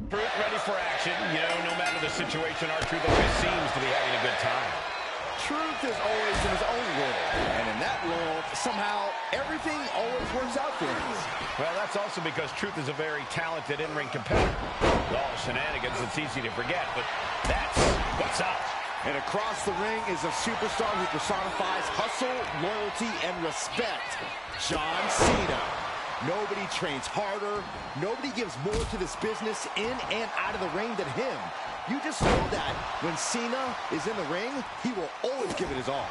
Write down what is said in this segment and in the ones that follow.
Truth ready for action. You know, no matter the situation, our Truth always seems to be having a good time. Truth is always in his own world, and in that world, somehow, everything always works out for him. Well, that's also because Truth is a very talented in-ring competitor. With all shenanigans, it's easy to forget, but that's what's up. And across the ring is a superstar who personifies hustle, loyalty, and respect. John Cena. Nobody trains harder. Nobody gives more to this business in and out of the ring than him. You just know that when Cena is in the ring, he will always give it his all.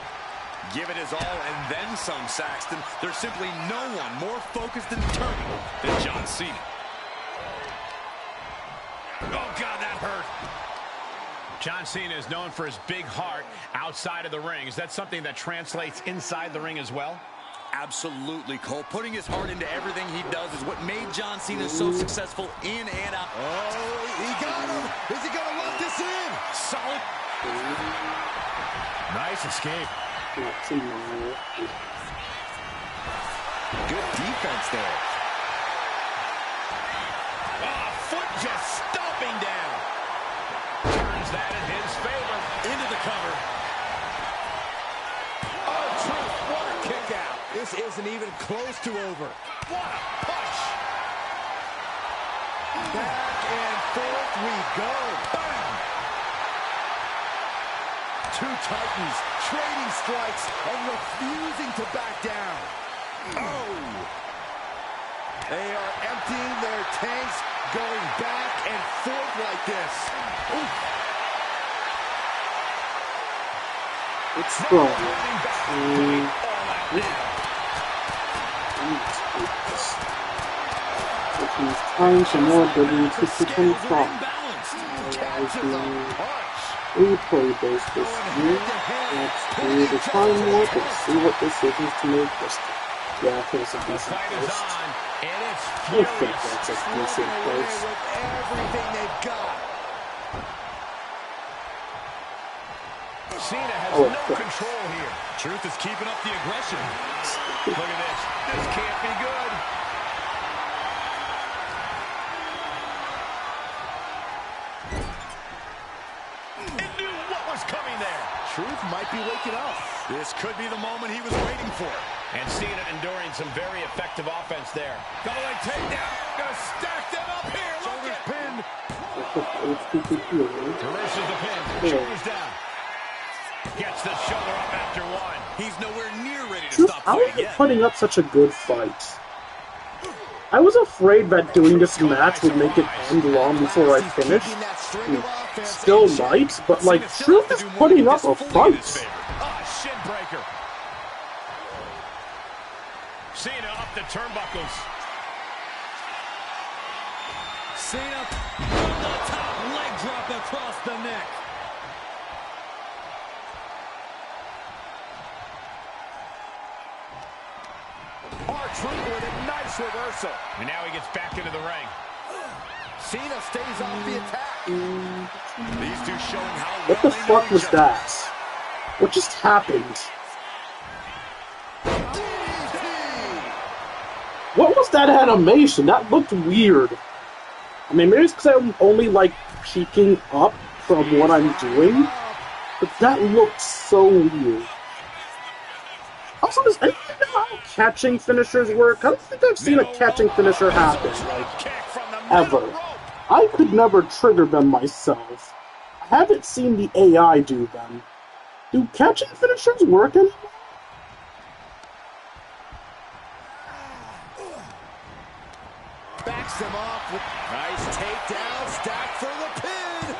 Give it his all and then some, Saxton. There's simply no one more focused and determined than John Cena. Oh, God, that hurt. John Cena is known for his big heart outside of the ring. Is that something that translates inside the ring as well? Absolutely, Cole. Putting his heart into everything he does is what made John Cena so successful in and out. Oh, he got him. Is he going to lock this in? Solid. Nice escape. Good defense there. Oh, foot just stomping down. Turns that in his favor. Into the cover. Oh, Truth, what a kick out. This isn't even close to over. What a punch. Back and forth we go. Bam! Two titans trading strikes and refusing to back down. Oh! They are emptying their tanks, going back and forth like this. Oof. It's strong. He's trying some more WWE 2K25. Replay-based this year. Let's do the time warp and see what decisions to make this time. Yeah, I think it's a decent post. I think that's a decent post. Everything they've got. Cena has no control here. Truth is keeping up the aggression. Look at this. This can't be good. It knew what was coming there. Truth might be waking up. This could be the moment he was waiting for. And Cena enduring some very effective offense there. Double leg takedown. Gonna stack them up here. Look at Pin. Reverses the pin. Shoulders down. Gets the shoulder up after one. He's nowhere near ready to stop How fighting are you yet. putting up such a good fight? I was afraid that doing this match would make it end long before I finished. Still might, but like, Truth is putting up a fight. Shin breaker. Cena up the turnbuckles. Cena from the top, leg drop across the neck. R-Truth with a nice reversal. And now he gets back into the ring. Cena stays off the attack. These two showing how What the fuck was that? What just happened? What was that animation? That looked weird. I mean, maybe it's because I'm only, like, peeking up from what I'm doing, but that looked so weird. Also, does anyone know how catching finishers work? I don't think I've seen a catching finisher happen, like, ever. I could never trigger them myself. I haven't seen the AI do them. Do catching finishers work anymore? Backs them off with nice takedown, stack for the pin.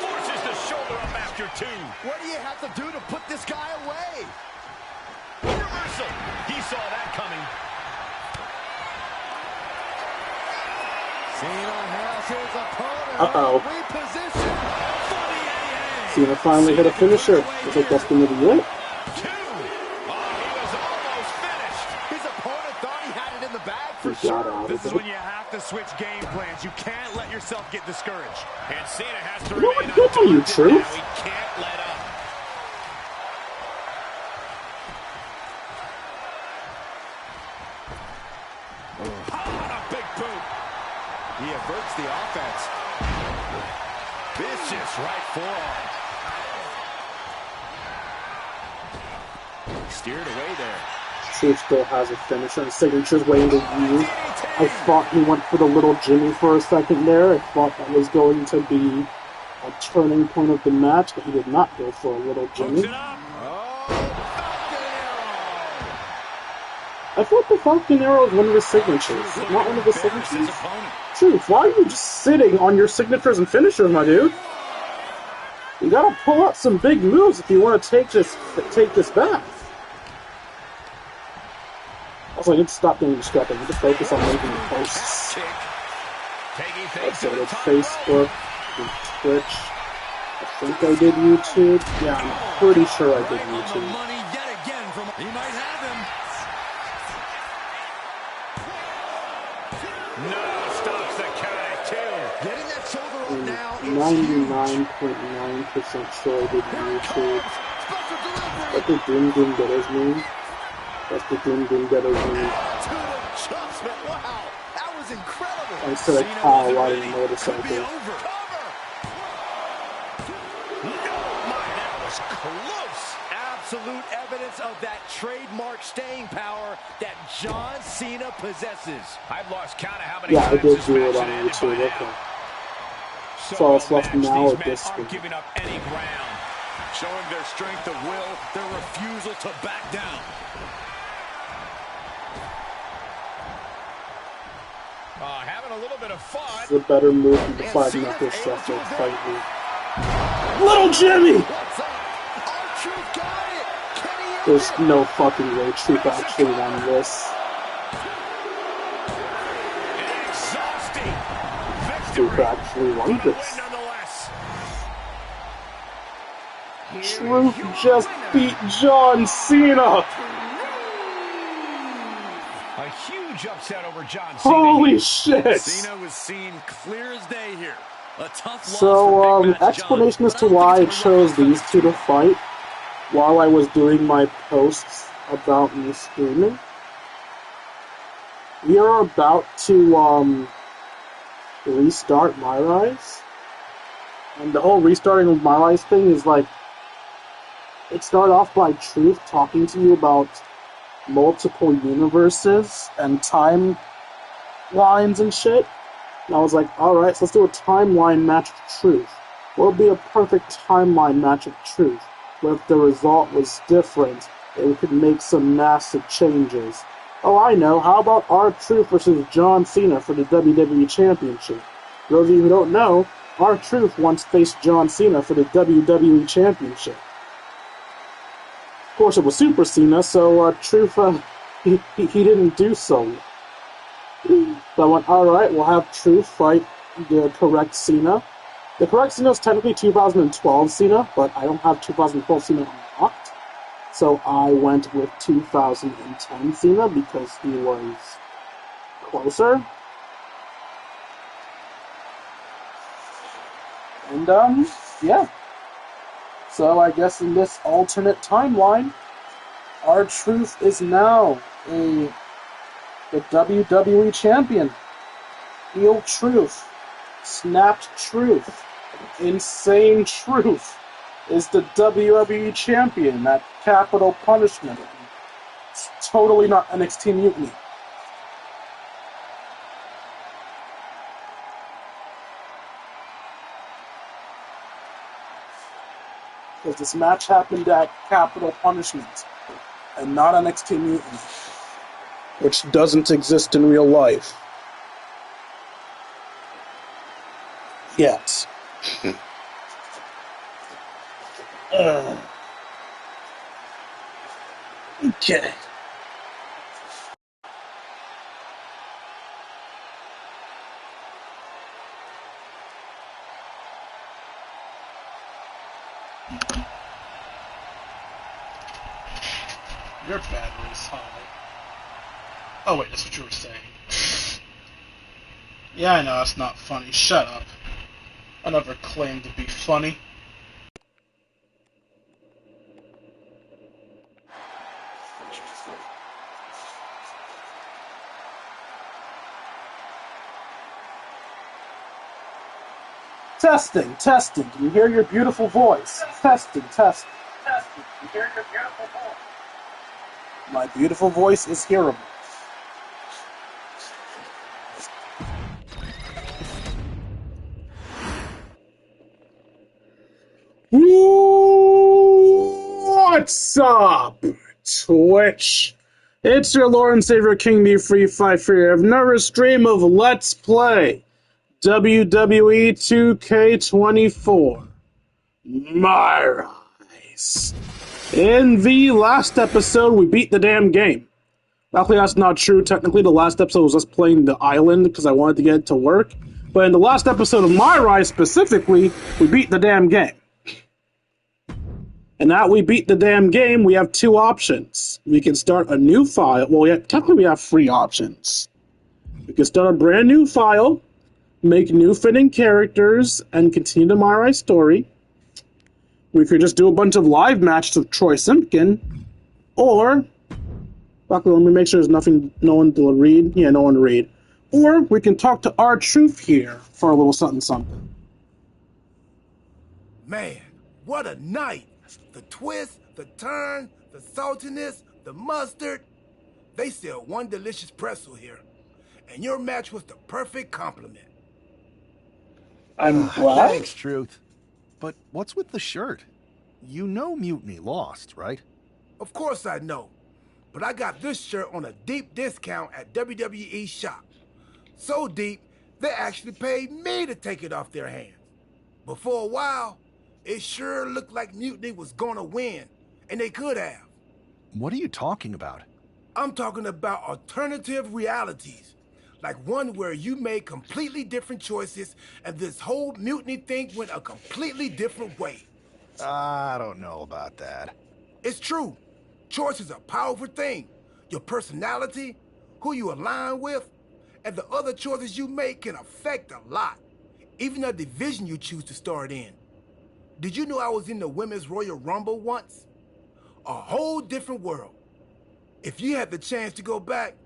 Forces the shoulder up after two. What do you have to do to put this guy away? Reversal. He saw that coming. Cena has his opponent. Uh-oh. Reposition. Cena finally hit a finisher. Looks like that's going to be it. This is when you have to switch game plans. You can't let yourself get discouraged. And Cena has to What remain would you, Truth? He can't let up. Oh, what a big boot. He averts the offense. Vicious right forearm. Steered away there. Truth still has a finisher and signature's waiting to use. I thought he went for the little Jimmy for a second there. I thought that was going to be a turning point of the match, but he did not go for a little Jimmy. I thought the Falcon Arrow is one of his signatures. Not one of his signatures? Truth, why are you just sitting on your signatures and finishers, my dude? You gotta pull out some big moves if you want to take this back. Also, I need to stop getting distracted. I need to focus on making posts. Let's go to Facebook and Twitch. I think I did YouTube. Yeah, I'm pretty sure I did YouTube. He might have him. No, stops the count at 2. Getting that shoulder up now. 99.9% sure I did YouTube. That's the Doom Doom Getters meme. That's the Doom Doom Getters meme. Wow, that was incredible. Instead of Kyle riding a motorcycle. That was close. Absolute evidence of that trademark staying power that John Cena possesses. I've lost count of how many Yeah, I times did this do it match on had ended YouTube. by now. Okay. So So it's well left matched. now These at men this aren't point. giving up any ground. Showing their strength of will, their refusal to back down. Having a little bit of fun. It's a better move than the 5 knuckle shuffle fight me. Little Jimmy! There's no fucking way Truth actually won this. Exhausting. Truth actually won this. Nonetheless. Truth just beat John Cena! A huge upset over John Cena. Holy shit! Cena was seen clear as day here. A tough loss So, for Big Match explanation John, as but to I don't why I think it's gonna chose ruffle these feathers two too to much. fight while I was doing my posts about me streaming. We are about to, restart My Rise. And the whole restarting of My Rise thing is like, it started off by Truth talking to you about multiple universes and timelines and shit. And I was like, alright, so let's do a timeline match of Truth. What would be a perfect timeline match of Truth? Where if the result was different, and we could make some massive changes. Oh, I know, how about R-Truth versus John Cena for the WWE Championship? For those of you who don't know, R-Truth once faced John Cena for the WWE Championship. Of course, it was Super Cena, so Truth, he didn't do so. So I went, alright, we'll have Truth fight the correct Cena. The correct Cena is technically 2012 Cena, but I don't have 2012 Cena unlocked. So I went with 2010 Cena because he was closer. And, yeah. So I guess in this alternate timeline, R-Truth is now the WWE Champion. Heel Truth. Snapped Truth. Insane Truth is the WWE Champion at Capital Punishment. It's totally not NXT Mutiny. Because this match happened at Capital Punishment and not NXT Mutiny, which doesn't exist in real life. Yet. Okay. Your battery's high. Oh wait, that's what you were saying. Yeah, I know, that's not funny. Shut up. I never claimed to be funny. Testing, testing. Can you hear your beautiful voice? Testing, testing, testing. Can you hear your beautiful voice? My beautiful voice is hearable. What's up, Twitch? It's your Lord and Savior King Me Free Fight Free. I've never stream of Let's Play WWE 2K24. My rise. In the last episode, we beat the damn game. Luckily, that's not true. Technically, the last episode was just playing the island because I wanted to get it to work. But in the last episode of My Rise specifically, we beat the damn game. And now we beat the damn game, we have two options. We can start a new file. Well, technically we have three options. We can start a brand new file, make new fitting characters, and continue the My Rise story. We could just do a bunch of live matches of Troy Simpkin. Or, let me make sure there's no one to read. Yeah, no one to read. Or we can talk to R-Truth here for a little something something. Man, what a night! The twist, the turn, the saltiness, the mustard. They sell one delicious pretzel here. And your match was the perfect compliment. I'm glad. Thanks, Truth. But what's with the shirt? You know Mutiny lost, right? Of course I know. But I got this shirt on a deep discount at WWE shop. So deep, they actually paid me to take it off their hands. But for a while, it sure looked like Mutiny was gonna win, and they could have. What are you talking about? I'm talking about alternative realities, like one where you made completely different choices, and this whole Mutiny thing went a completely different way. I don't know about that. It's true. Choice is a powerful thing. Your personality, who you align with, and the other choices you make can affect a lot, even the division you choose to start in. Did you know I was in the Women's Royal Rumble once? A whole different world. If you had the chance to go back,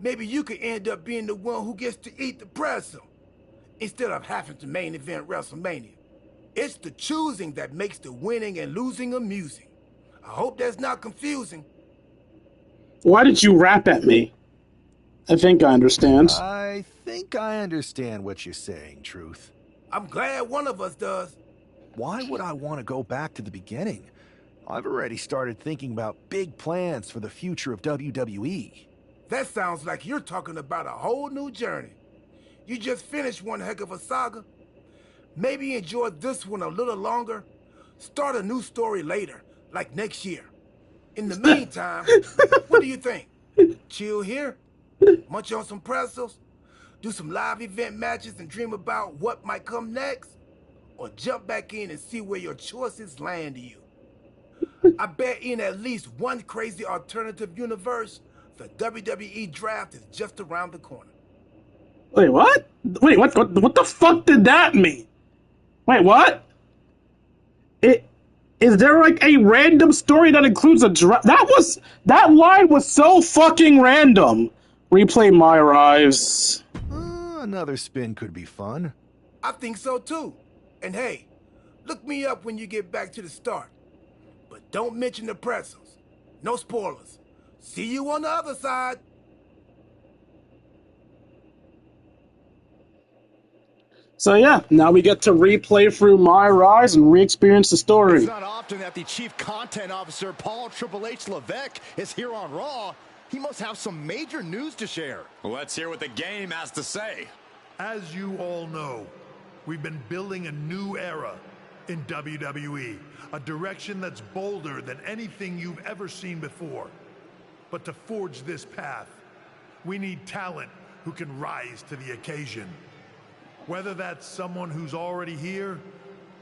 maybe you could end up being the one who gets to eat the pretzel, instead of having to main event WrestleMania. It's the choosing that makes the winning and losing amusing. I hope that's not confusing. Why did you rap at me? I think I understand. I think I understand what you're saying, Truth. I'm glad one of us does. Why would I want to go back to the beginning? I've already started thinking about big plans for the future of WWE. That sounds like you're talking about a whole new journey. You just finished one heck of a saga. Maybe enjoy this one a little longer. Start a new story later, like next year. In the meantime, what do you think? Chill here? Munch on some pretzels? Do some live event matches and dream about what might come next? Or jump back in and see where your choices land you? I bet in at least one crazy alternative universe, the WWE draft is just around the corner. Wait, what? Wait, what the fuck did that mean? Wait, what? Is there like a random story that includes a draft? That line was so fucking random. Replay My Rise. Another spin could be fun. I think so too. And hey, look me up when you get back to the start. But don't mention the pretzels. No spoilers. See you on the other side. So yeah, now we get to replay through My Rise and re-experience the story. It's not often that the Chief Content Officer, Paul Triple H Levesque, is here on Raw. He must have some major news to share. Let's hear what the game has to say. As you all know, we've been building a new era in WWE, a direction that's bolder than anything you've ever seen before. But to forge this path, we need talent who can rise to the occasion. Whether that's someone who's already here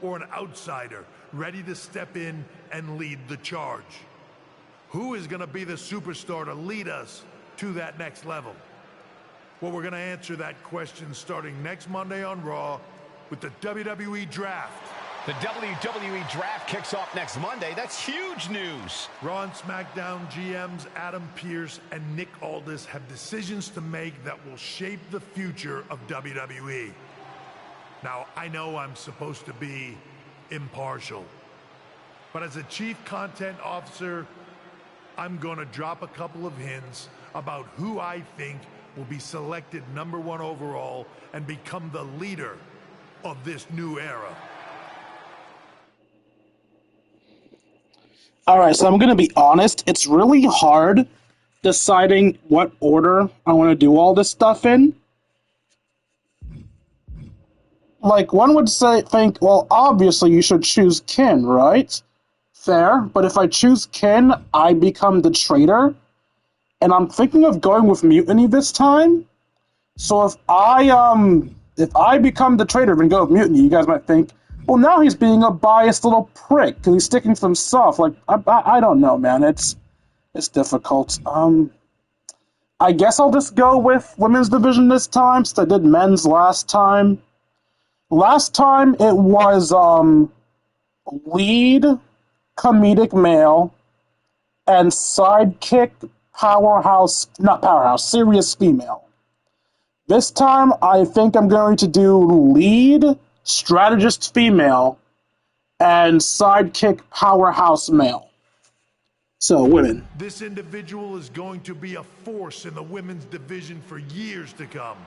or an outsider ready to step in and lead the charge. Who is going to be the superstar to lead us to that next level? Well, we're going to answer that question starting next Monday on Raw with the WWE Draft. The WWE Draft kicks off next Monday. That's huge news. Raw and SmackDown GMs Adam Pearce and Nick Aldis have decisions to make that will shape the future of WWE. Now, I know I'm supposed to be impartial, but as a chief content officer, I'm gonna drop a couple of hints about who I think will be selected #1 overall and become the leader of this new era. Alright, so I'm gonna be honest, it's really hard deciding what order I want to do all this stuff in. Like, one would think, well, obviously you should choose Kin, right? Fair, but if I choose Kin, I become the traitor, and I'm thinking of going with Mutiny this time. So if I become the traitor and go with Mutiny, you guys might think, well, now he's being a biased little prick because he's sticking to himself. Like, I don't know, man. It's difficult. I guess I'll just go with women's division this time, since I did men's last time. Last time it was lead comedic male and sidekick serious female. This time I think I'm going to do lead strategist female and sidekick powerhouse male. So, women. This individual is going to be a force in the women's division for years to come.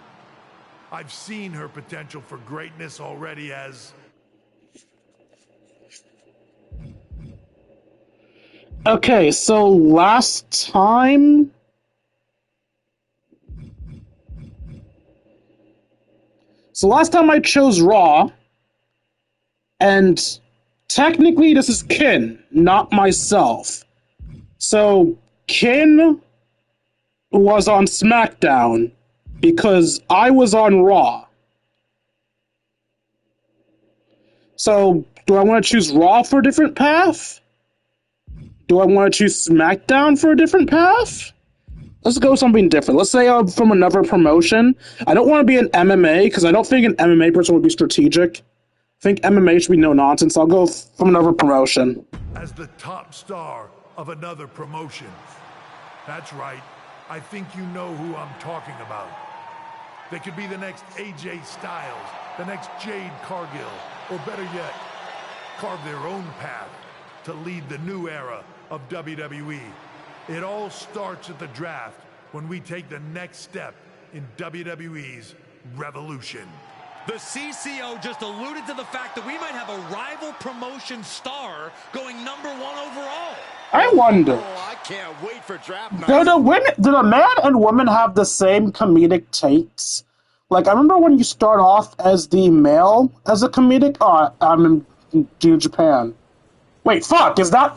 I've seen her potential for greatness already as... Okay, so last time... I chose Raw, and technically this is Kin, not myself. So, Kin was on SmackDown, because I was on Raw. So, do I want to choose Raw for a different path? Do I want to choose SmackDown for a different path? Let's go with something different. Let's say I'm from another promotion. I don't want to be an MMA, because I don't think an MMA person would be strategic. I think MMA should be no nonsense. I'll go from another promotion. As the top star of another promotion. That's right. I think you know who I'm talking about. They could be the next AJ Styles, the next Jade Cargill, or better yet, carve their own path to lead the new era of WWE. It all starts at the draft when we take the next step in WWE's revolution. The CCO just alluded to the fact that we might have a rival promotion star going #1 overall. I wonder. Oh, I can't wait for draft night. Do the man and woman have the same comedic takes? Like, I remember when you start off as the male as a comedic... Oh, I'm in New Japan. Wait, fuck, is that...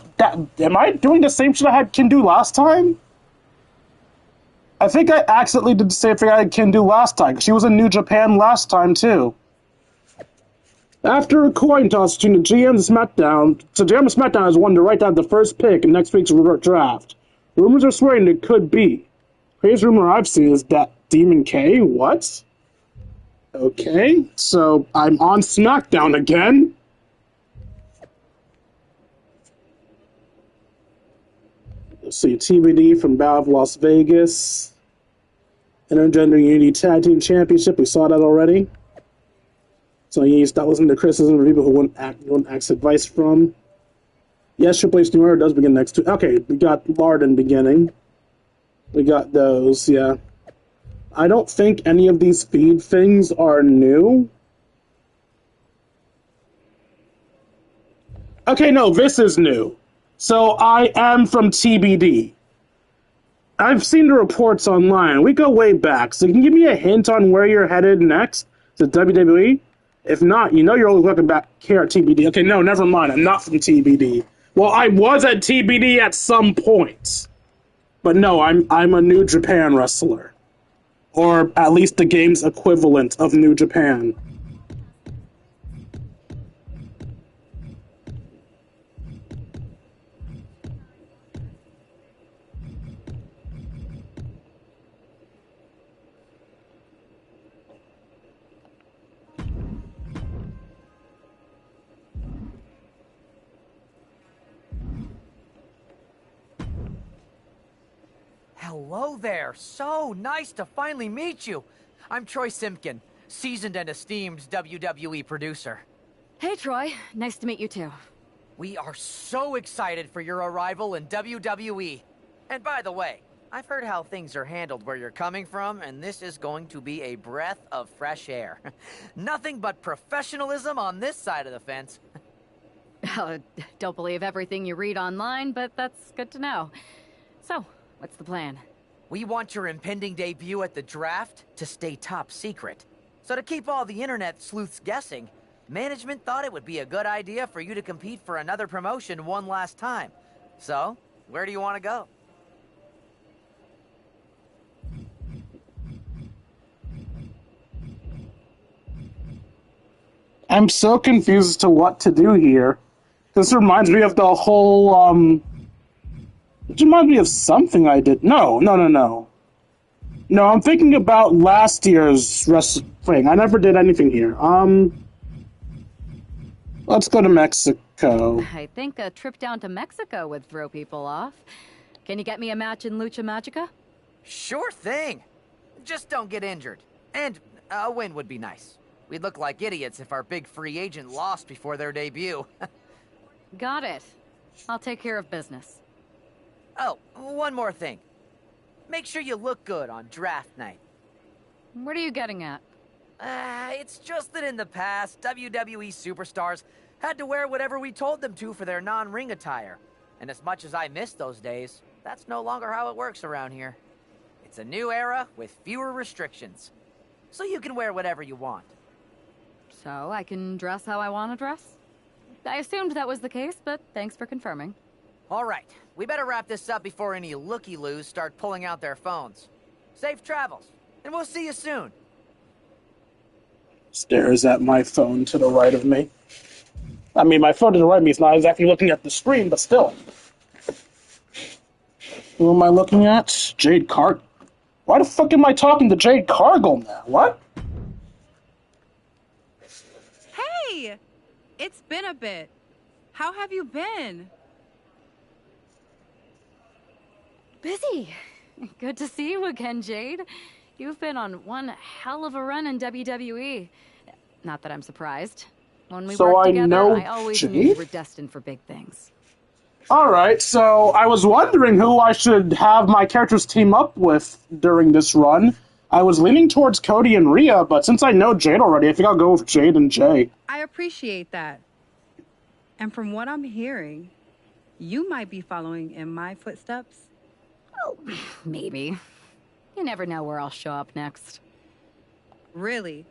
Am I doing the same shit I had Kin do last time? I think I accidentally did the same thing I had Kin do last time, because she was in New Japan last time, too. After a coin toss between the GM and SmackDown, so GM and SmackDown has won the right to have the first pick in next week's draft. Rumors are swearing it could be. Craziest rumor I've seen is that Demon K? What? Okay, so I'm on SmackDown again. Let's see, TBD from Battle of Las Vegas. Intergender Unity Tag Team Championship, we saw that already. So you stop listening to criticism from people who wouldn't ask advice from. Yes, Triple H New Era does begin next week. Okay, we got Larden beginning. We got those, yeah. I don't think any of these feed things are new. Okay, no, this is new. So I am from TBD. I've seen the reports online. We go way back. So you can give me a hint on where you're headed next to WWE? If not, you know you're always looking back here at TBD. Okay, no, never mind. I'm not from TBD. Well, I was at TBD at some point. But no, I'm a New Japan wrestler. Or at least the game's equivalent of New Japan. Hello there. So nice to finally meet you. I'm Troy Simpkin. seasoned and esteemed WWE producer. Hey, Troy. Nice to meet you, too. We are so excited for your arrival in WWE. And by the way, I've heard how things are handled where you're coming from, and this is going to be a breath of fresh air. Nothing but professionalism on this side of the fence. Don't believe everything you read online, but that's good to know. So, what's the plan? We want your impending debut at the draft to stay top secret. So to keep all the internet sleuths guessing, management thought it would be a good idea for you to compete for another promotion one last time. So, where do you want to go? I'm so confused as to what to do here. This reminds me of the whole, it reminds me of something I did. No, I'm thinking about last year's wrestling. I never did anything here. Let's go to Mexico. I think a trip down to Mexico would throw people off. Can you get me a match in Lucha Magica? Sure thing. Just don't get injured. And a win would be nice. We'd look like idiots if our big free agent lost before their debut. Got it. I'll take care of business. Oh, one more thing. Make sure you look good on draft night. What are you getting at? It's just that in the past, WWE superstars had to wear whatever we told them to for their non-ring attire. And as much as I miss those days, that's no longer how it works around here. It's a new era with fewer restrictions. So you can wear whatever you want. So I can dress how I want to dress? I assumed that was the case, but thanks for confirming. All right, we better wrap this up before any looky-loos start pulling out their phones. Safe travels, and we'll see you soon. Stares at my phone to the right of me. I mean, my phone to the right of me is not exactly looking at the screen, but still. Who am I looking at? Jade Cargill. Why the fuck am I talking to Jade Cargill now? What? Hey! It's been a bit. How have you been? Busy. Good to see you again, Jade. You've been on one hell of a run in WWE. Not that I'm surprised. When we worked together, I always knew you were destined for big things. Alright, so I was wondering who I should have my characters team up with during this run. I was leaning towards Cody and Rhea, but since I know Jade already, I think I'll go with Jade and Jay. I appreciate that. And from what I'm hearing, you might be following in my footsteps. Oh, maybe. You never know where I'll show up next. Really?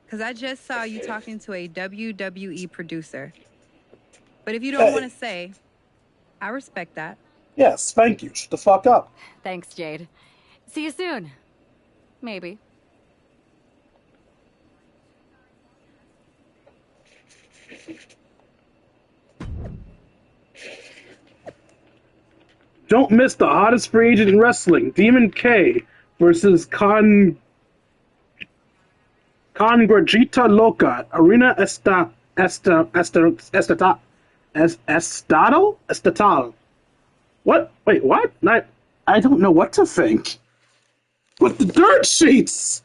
Because I just saw you talking to a WWE producer. But if you don't want to say, I respect that. Yes, thank you. Shut the fuck up. Thanks, Jade. See you soon. Maybe. Don't miss the hottest free agent in wrestling, Demon K versus Congragita Loca, Arena Estatal. What? Wait, what? I don't know what to think. But the dirt sheets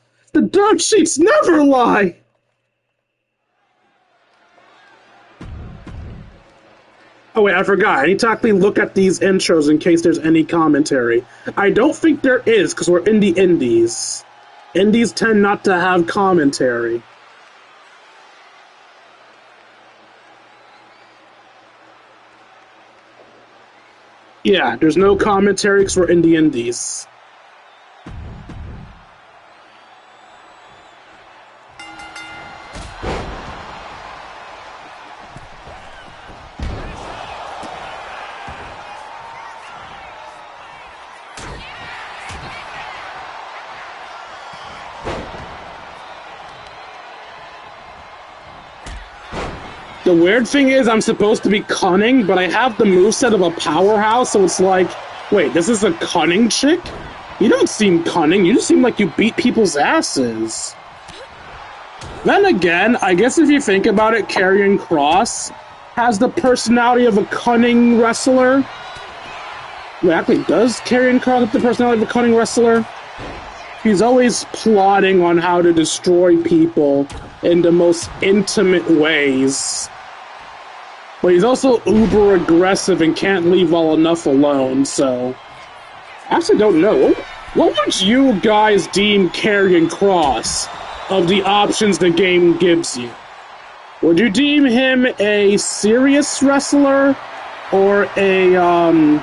never lie. Oh wait, I forgot. I need to actually look at these intros in case there's any commentary. I don't think there is, because we're in the indies. Indies tend not to have commentary. Yeah, there's no commentary because we're in the indies. The weird thing is I'm supposed to be cunning, but I have the moveset of a powerhouse, so it's like, wait, this is a cunning chick? You don't seem cunning, you just seem like you beat people's asses. Then again, I guess if you think about it, Karrion Kross has the personality of a cunning wrestler. Wait, actually, does Karrion Kross have the personality of a cunning wrestler? He's always plotting on how to destroy people in the most intimate ways. But he's also uber aggressive and can't leave well enough alone, so... I actually don't know. What would you guys deem Karrion Kross of the options the game gives you? Would you deem him a serious wrestler or a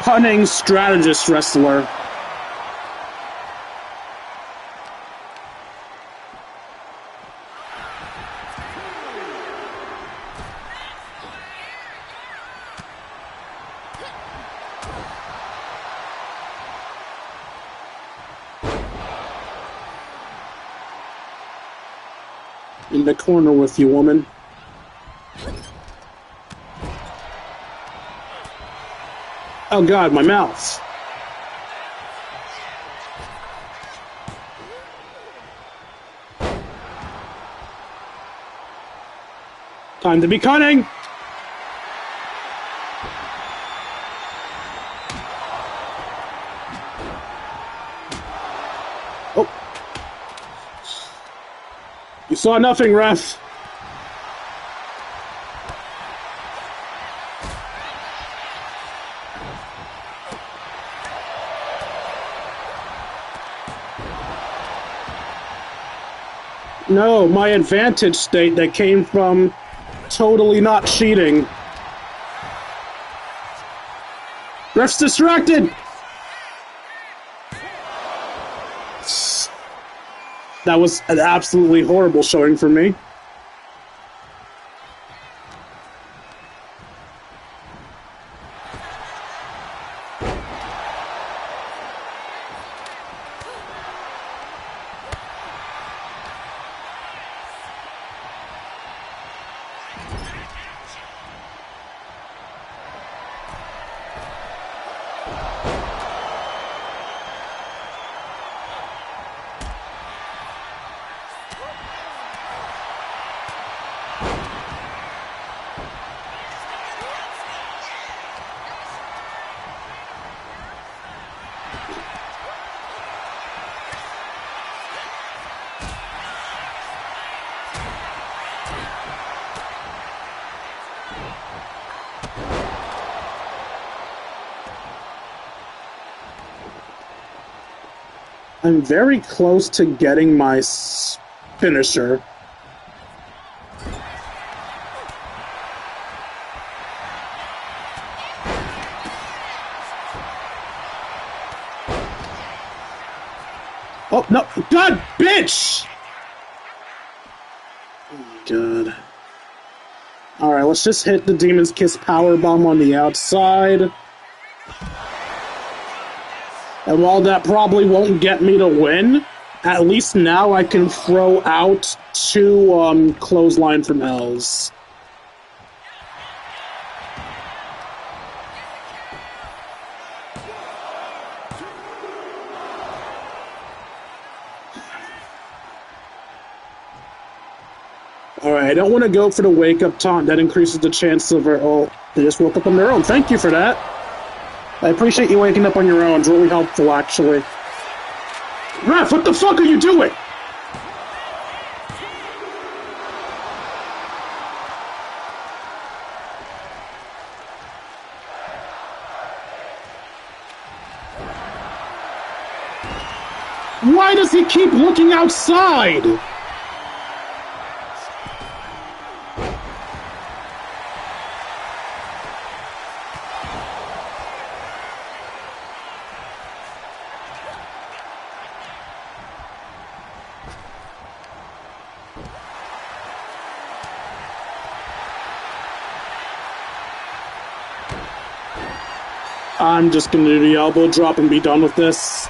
cunning strategist wrestler? In the corner with you, woman. Oh god, my mouth. Time to be cunning! You saw nothing, ref. No, my advantage state that came from totally not cheating. Ref's distracted! That was an absolutely horrible showing for me. I'm very close to getting my finisher. Oh, no. God, bitch! Oh, my God. Alright, let's just hit the Demon's Kiss powerbomb on the outside. And while that probably won't get me to win, at least now I can throw out 2 clothesline from L's. Alright, I don't want to go for the wake-up taunt. That increases the chance of her... Oh, they just woke up on their own. Thank you for that. I appreciate you waking up on your own. It's really helpful, actually. Ref, what the fuck are you doing? Why does he keep looking outside? I'm just gonna do the elbow drop and be done with this.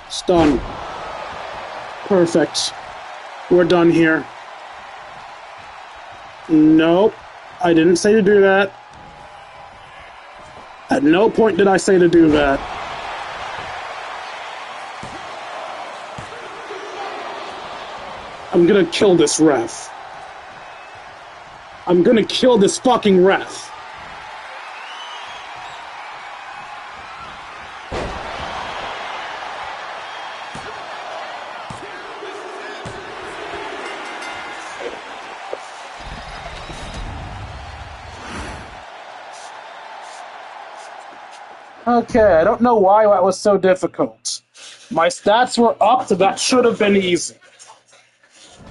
It's done. Perfect. We're done here. Nope. I didn't say to do that. At no point did I say to do that. I'm gonna kill this ref. I'm gonna kill this fucking ref. Okay, I don't know why that was so difficult. My stats were up, so that should have been easy.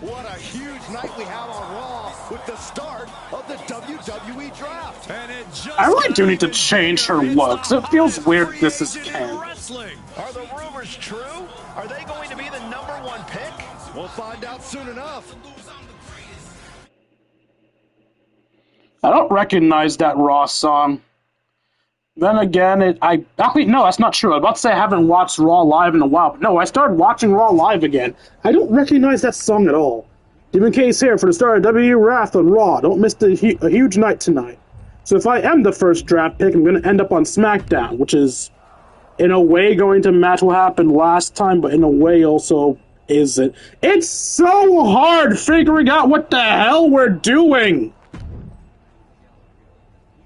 What a huge night we have on Raw with the start of the WWE Draft. And it just I really do need to change her looks. It feels weird this is Ken. Are the rumors true? Are they going to be the #1 pick? We'll find out soon enough. I don't recognize that Raw song. Then again, no, that's not true. I was about to say I haven't watched Raw live in a while, but no, I started watching Raw live again. I don't recognize that song at all. Demon K's here for the start of WWE Wrath on Raw. Don't miss a huge night tonight. So if I am the first draft pick, I'm going to end up on SmackDown, which is, in a way, going to match what happened last time, but in a way also isn't. It's so hard figuring out what the hell we're doing!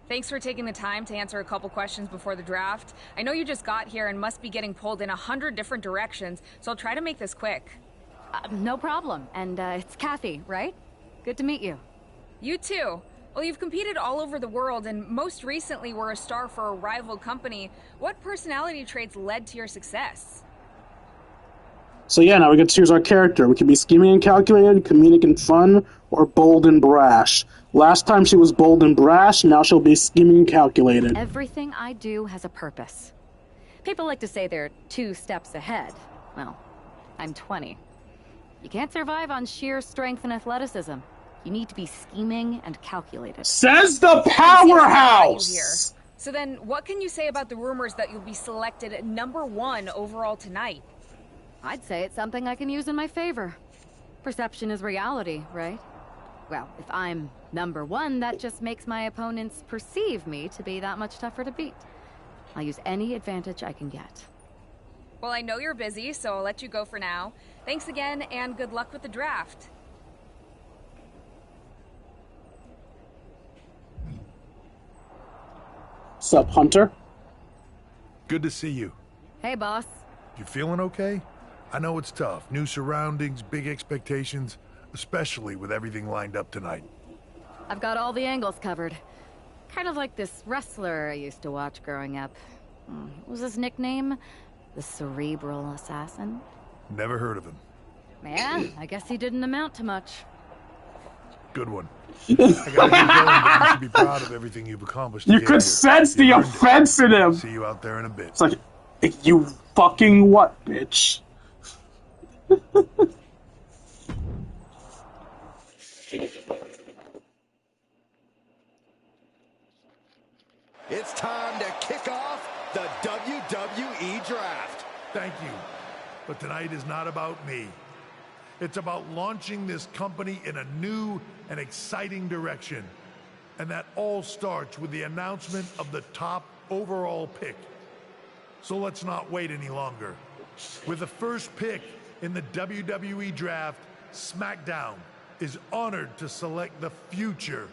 Thanks for taking the time to answer a couple questions before the draft. I know you just got here and must be getting pulled in 100 different directions, so I'll try to make this quick. No problem. And it's Kathy, right? Good to meet you. You too. Well, you've competed all over the world and most recently were a star for a rival company. What personality traits led to your success? So yeah, now we get to choose our character. We can be scheming and calculated, comedic and fun, or bold and brash. Last time she was bold and brash, now she'll be scheming and calculated. Everything I do has a purpose. People like to say they're 2 steps ahead. Well, I'm 20. You can't survive on sheer strength and athleticism. You need to be scheming and calculated. Says the powerhouse! So then, what can you say about the rumors that you'll be selected #1 overall tonight? I'd say it's something I can use in my favor. Perception is reality, right? Well, if I'm #1, that just makes my opponents perceive me to be that much tougher to beat. I'll use any advantage I can get. Well, I know you're busy, so I'll let you go for now. Thanks again, and good luck with the draft. Sup, Hunter? Good to see you. Hey, boss. You feeling okay? I know it's tough. New surroundings, big expectations, especially with everything lined up tonight. I've got all the angles covered. Kind of like this wrestler I used to watch growing up. What was his nickname? The Cerebral Assassin? Never heard of him. Yeah, I guess he didn't amount to much. Good one. I gotta get going, but you should be proud of everything you've accomplished. You could sense the offense in him. See you out there in a bit. It's like, you fucking what, bitch? It's time to kick off the WWE Draft. Thank you. But tonight is not about me. It's about launching this company in a new and exciting direction. And that all starts with the announcement of the top overall pick. So let's not wait any longer. With the first pick in the WWE Draft, SmackDown is honored to select the future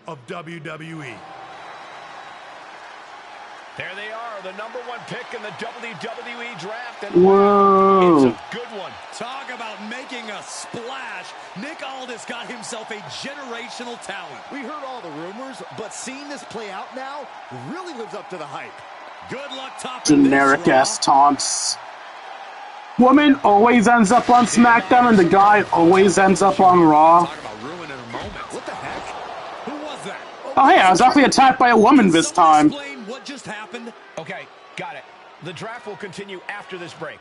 of WWE. There they are, the #1 pick in the WWE Draft. And whoa. It's a good one. Talk about making a splash. Nick Aldis got himself a generational talent. We heard all the rumors, but seeing this play out now really lives up to the hype. Good luck topping generic-ass taunts. Woman always ends up on SmackDown, and the guy always ends up on Raw. Talk about ruining a moment. What the heck? Who was that? Oh, hey, I was actually attacked by a woman this time. Explain what just happened? Okay, got it. The draft will continue after this break.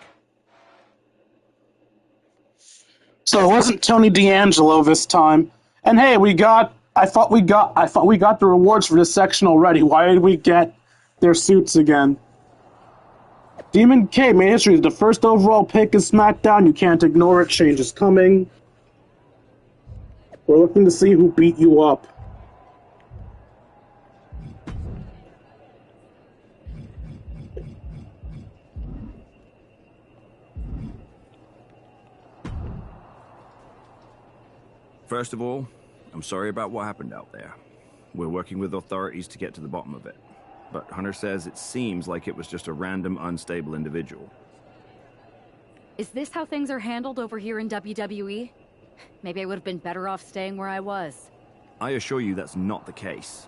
So it wasn't Tony D'Angelo this time. And hey, I thought we got the rewards for this section already. Why did we get their suits again? Demon K made history as the first overall pick in SmackDown. You can't ignore it. Change is coming. We're looking to see who beat you up. First of all, I'm sorry about what happened out there. We're working with authorities to get to the bottom of it. But Hunter says it seems like it was just a random, unstable individual. Is this how things are handled over here in WWE? Maybe I would have been better off staying where I was. I assure you that's not the case.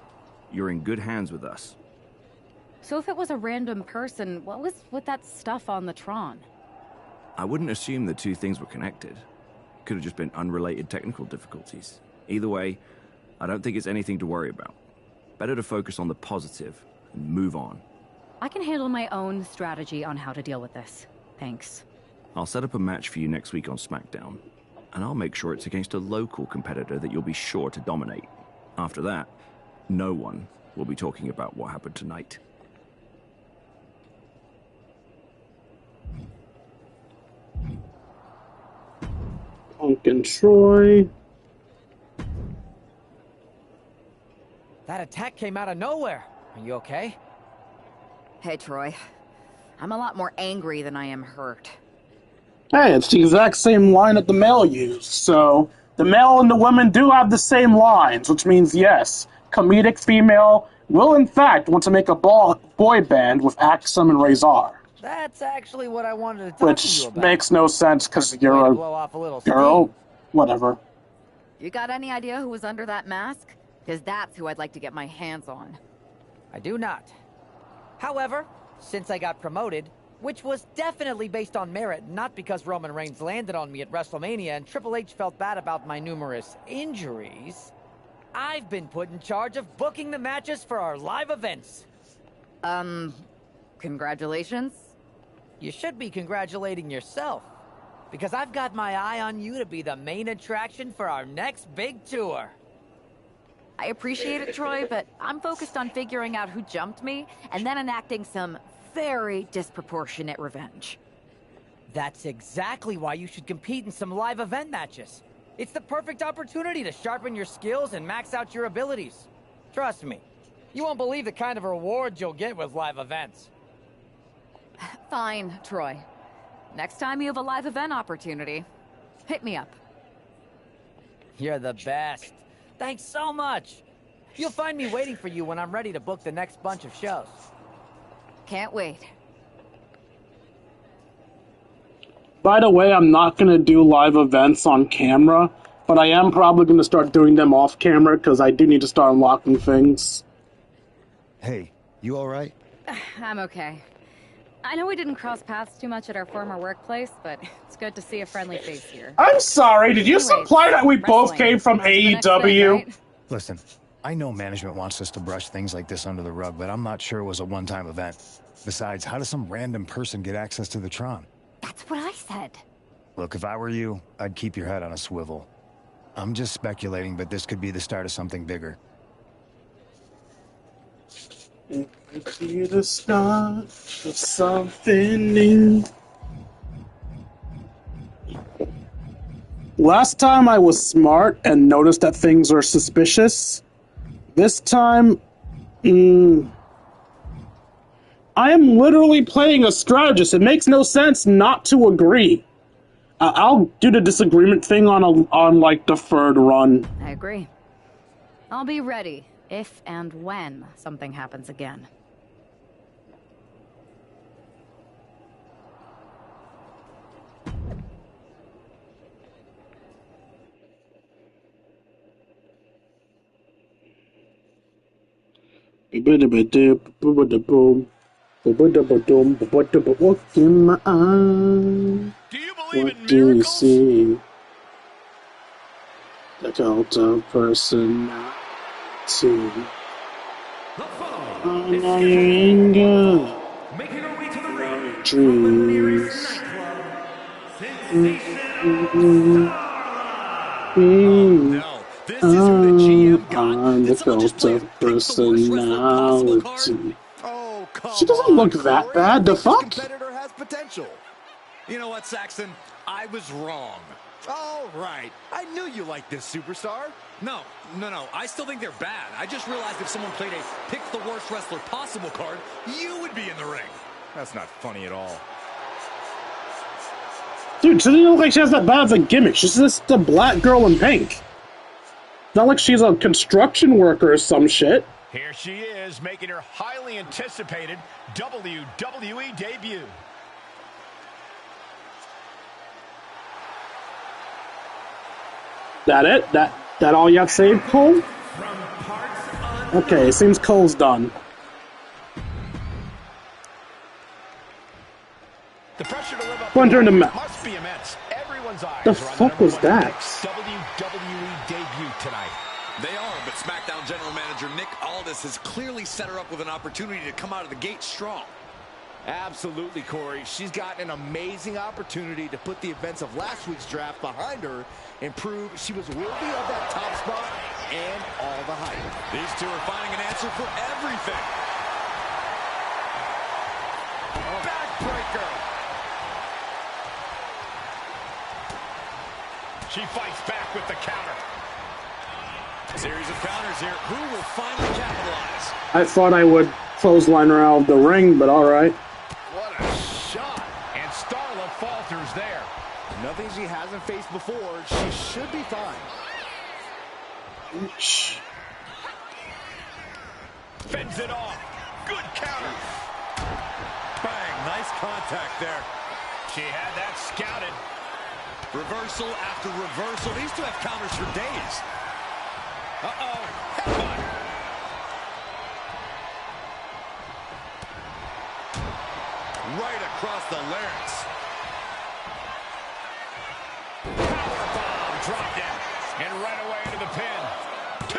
You're in good hands with us. So if it was a random person, what was with that stuff on the Tron? I wouldn't assume the two things were connected. Could have just been unrelated technical difficulties. Either way, I don't think it's anything to worry about. Better to focus on the positive and move on. I can handle my own strategy on how to deal with this. Thanks. I'll set up a match for you next week on SmackDown, and I'll make sure it's against a local competitor that you'll be sure to dominate. After that, no one will be talking about what happened tonight. Punk and Troy. That attack came out of nowhere. Are you okay? Hey, Troy. I'm a lot more angry than I am hurt. Hey, it's the exact same line that the male used, so the male and the women do have the same lines, which means yes, comedic female will in fact want to make a boy band with Axum and Razor. That's actually what I wanted to talk to you Which about. makes no sense because you're a blow off a little girl. steam. Whatever. You got any idea who was under that mask? Because that's who I'd like to get my hands on. I do not. However, since I got promoted, which was definitely based on merit, not because Roman Reigns landed on me at WrestleMania and Triple H felt bad about my numerous injuries, I've been put in charge of booking the matches for our live events. Congratulations. You should be congratulating yourself, because I've got my eye on you to be the main attraction for our next big tour. I appreciate it, Troy, but I'm focused on figuring out who jumped me and then enacting some very disproportionate revenge. That's exactly why you should compete in some live event matches. It's the perfect opportunity to sharpen your skills and max out your abilities. Trust me, you won't believe the kind of rewards you'll get with live events. Fine, Troy. Next time you have a live event opportunity, hit me up. You're the best. Thanks so much. You'll find me waiting for you when I'm ready to book the next bunch of shows. Can't wait. By the way, I'm not going to do live events on camera, but I am probably going to start doing them off camera because I do need to start unlocking things. Hey, you alright? I'm okay. I know we didn't cross paths too much at our former workplace, but it's good to see a friendly face here. I'm sorry, did you imply that we both came from AEW? Right? Listen, I know management wants us to brush things like this under the rug, but I'm not sure it was a one-time event. Besides, how does some random person get access to the Tron? That's what I said. Look, if I were you, I'd keep your head on a swivel. I'm just speculating, but this could be the start of something bigger. It could be the start of something new. Last time I was smart and noticed that things are suspicious. This time, I am literally playing a strategist. It makes no sense not to agree. I'll do the disagreement thing on like the third run. I agree. I'll be ready if and when something happens again. What's in my eye? Do you believe What in do you miracles? see? The cult of personality. Oh, now you're in good. Making her way to the ring Dreams. No, this is who the GM got. I'm the Did someone just cult play of pick the worst wrestler possible card? personality. Oh, come She doesn't look on, that Corey. bad, the This fuck? competitor has potential. You know what, Saxton? I was wrong. All right. I knew you liked this superstar. No. I still think they're bad. I just realized if someone played a pick the worst wrestler possible card, you would be in the ring. That's not funny at all. Dude, she doesn't look like she has that bad of a gimmick. She's just a black girl in pink. not like she's a construction worker or some shit. Here she is, making her highly anticipated WWE debut. That it? That all you have to say, Cole? Okay, it seems Cole's done. The pressure to live up Wonder in the must be immense. Everyone's eyes the are fuck on was that? WWE debut tonight. They are, but SmackDown General Manager Nick Aldis has clearly set her up with an opportunity to come out of the gate strong. Absolutely, Corey. She's got an amazing opportunity to put the events of last week's draft behind her and prove she was worthy of that top spot and all the hype. These two are finding an answer for everything. Backbreaker. She fights back with the counter. Series of counters here. Who will finally capitalize? I thought I would clothesline her out of the ring, but alright. What a shot. And Starla falters there. Nothing she hasn't faced before. She should be fine. Fends it off. Good counter. Bang. Nice contact there. She had that scouted. Reversal after reversal. These two have counters for days. Uh-oh. Headbutt. Right across the larynx. Powerbomb dropped in. And right away into the pin. 2.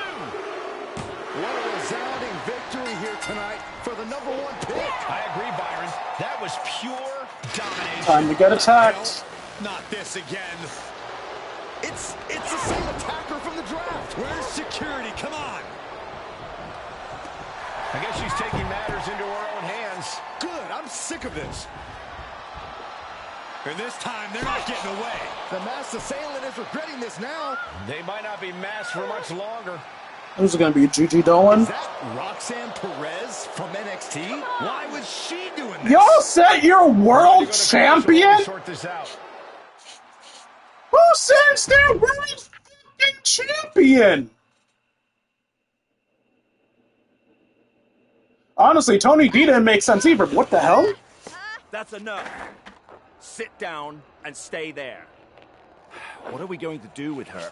What a resounding victory here tonight for the #1 pick. I agree, Byron. That was pure domination. Time to get attacked. Not this again. It's the same attacker from the draft. Where's security? Come on. I guess she's taking matters into her own hands. Good. I'm sick of this. And this time, they're not getting away. The masked assailant is regretting this now. They might not be masked for much longer. This is going to be Gigi Dolan. Is that Roxanne Perez from NXT? Why was she doing this? Y'all said you're world champion? Sort this out. Who says they're world fucking champion? Honestly, Tony D didn't make sense either. What the hell? That's enough. Sit down and stay there. What are we going to do with her?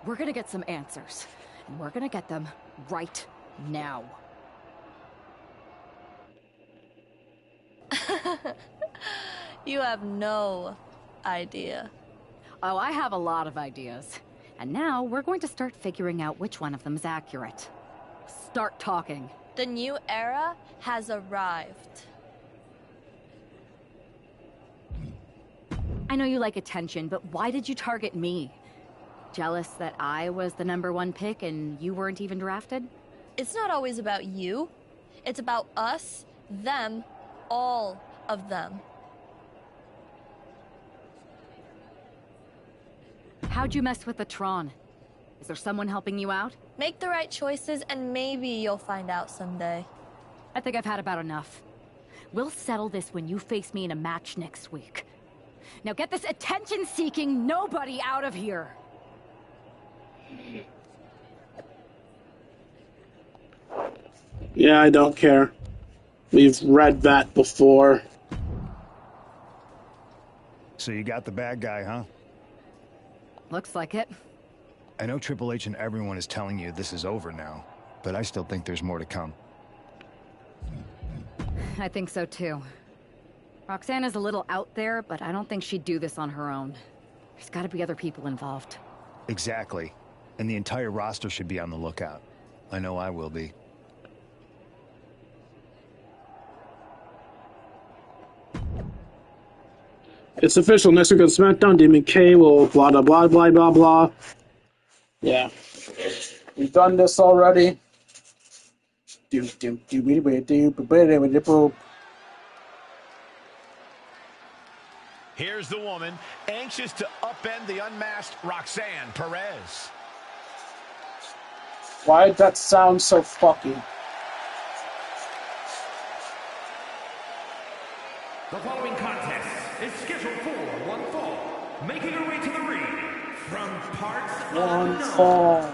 We're gonna get some answers. And we're gonna get them right now. You have no idea. Oh, I have a lot of ideas. And now we're going to start figuring out which one of them is accurate. Start talking. The new era has arrived. I know you like attention, but why did you target me? Jealous that I was the #1 pick and you weren't even drafted? It's not always about you. It's about us, them, all of them. How'd you mess with the Tron? Is there someone helping you out? Make the right choices and maybe you'll find out someday. I think I've had about enough. We'll settle this when you face me in a match next week. Now get this attention-seeking nobody out of here! Yeah, I don't care. We've read that before. So you got the bad guy, huh? Looks like it. I know Triple H and everyone is telling you this is over now, but I still think there's more to come. I think so too. Roxanne is a little out there, but I don't think she'd do this on her own. There's gotta be other people involved. Exactly. And the entire roster should be on the lookout. I know I will be. It's official. Next week on SmackDown, Demon K will blah, blah, blah, blah, blah, blah. Yeah. We've done this already. Here's the woman, anxious to upend the unmasked Roxanne Perez. Why did that sound so fucking? The following contest is scheduled for one fall. Making her way to the ring from parts One unknown. fall.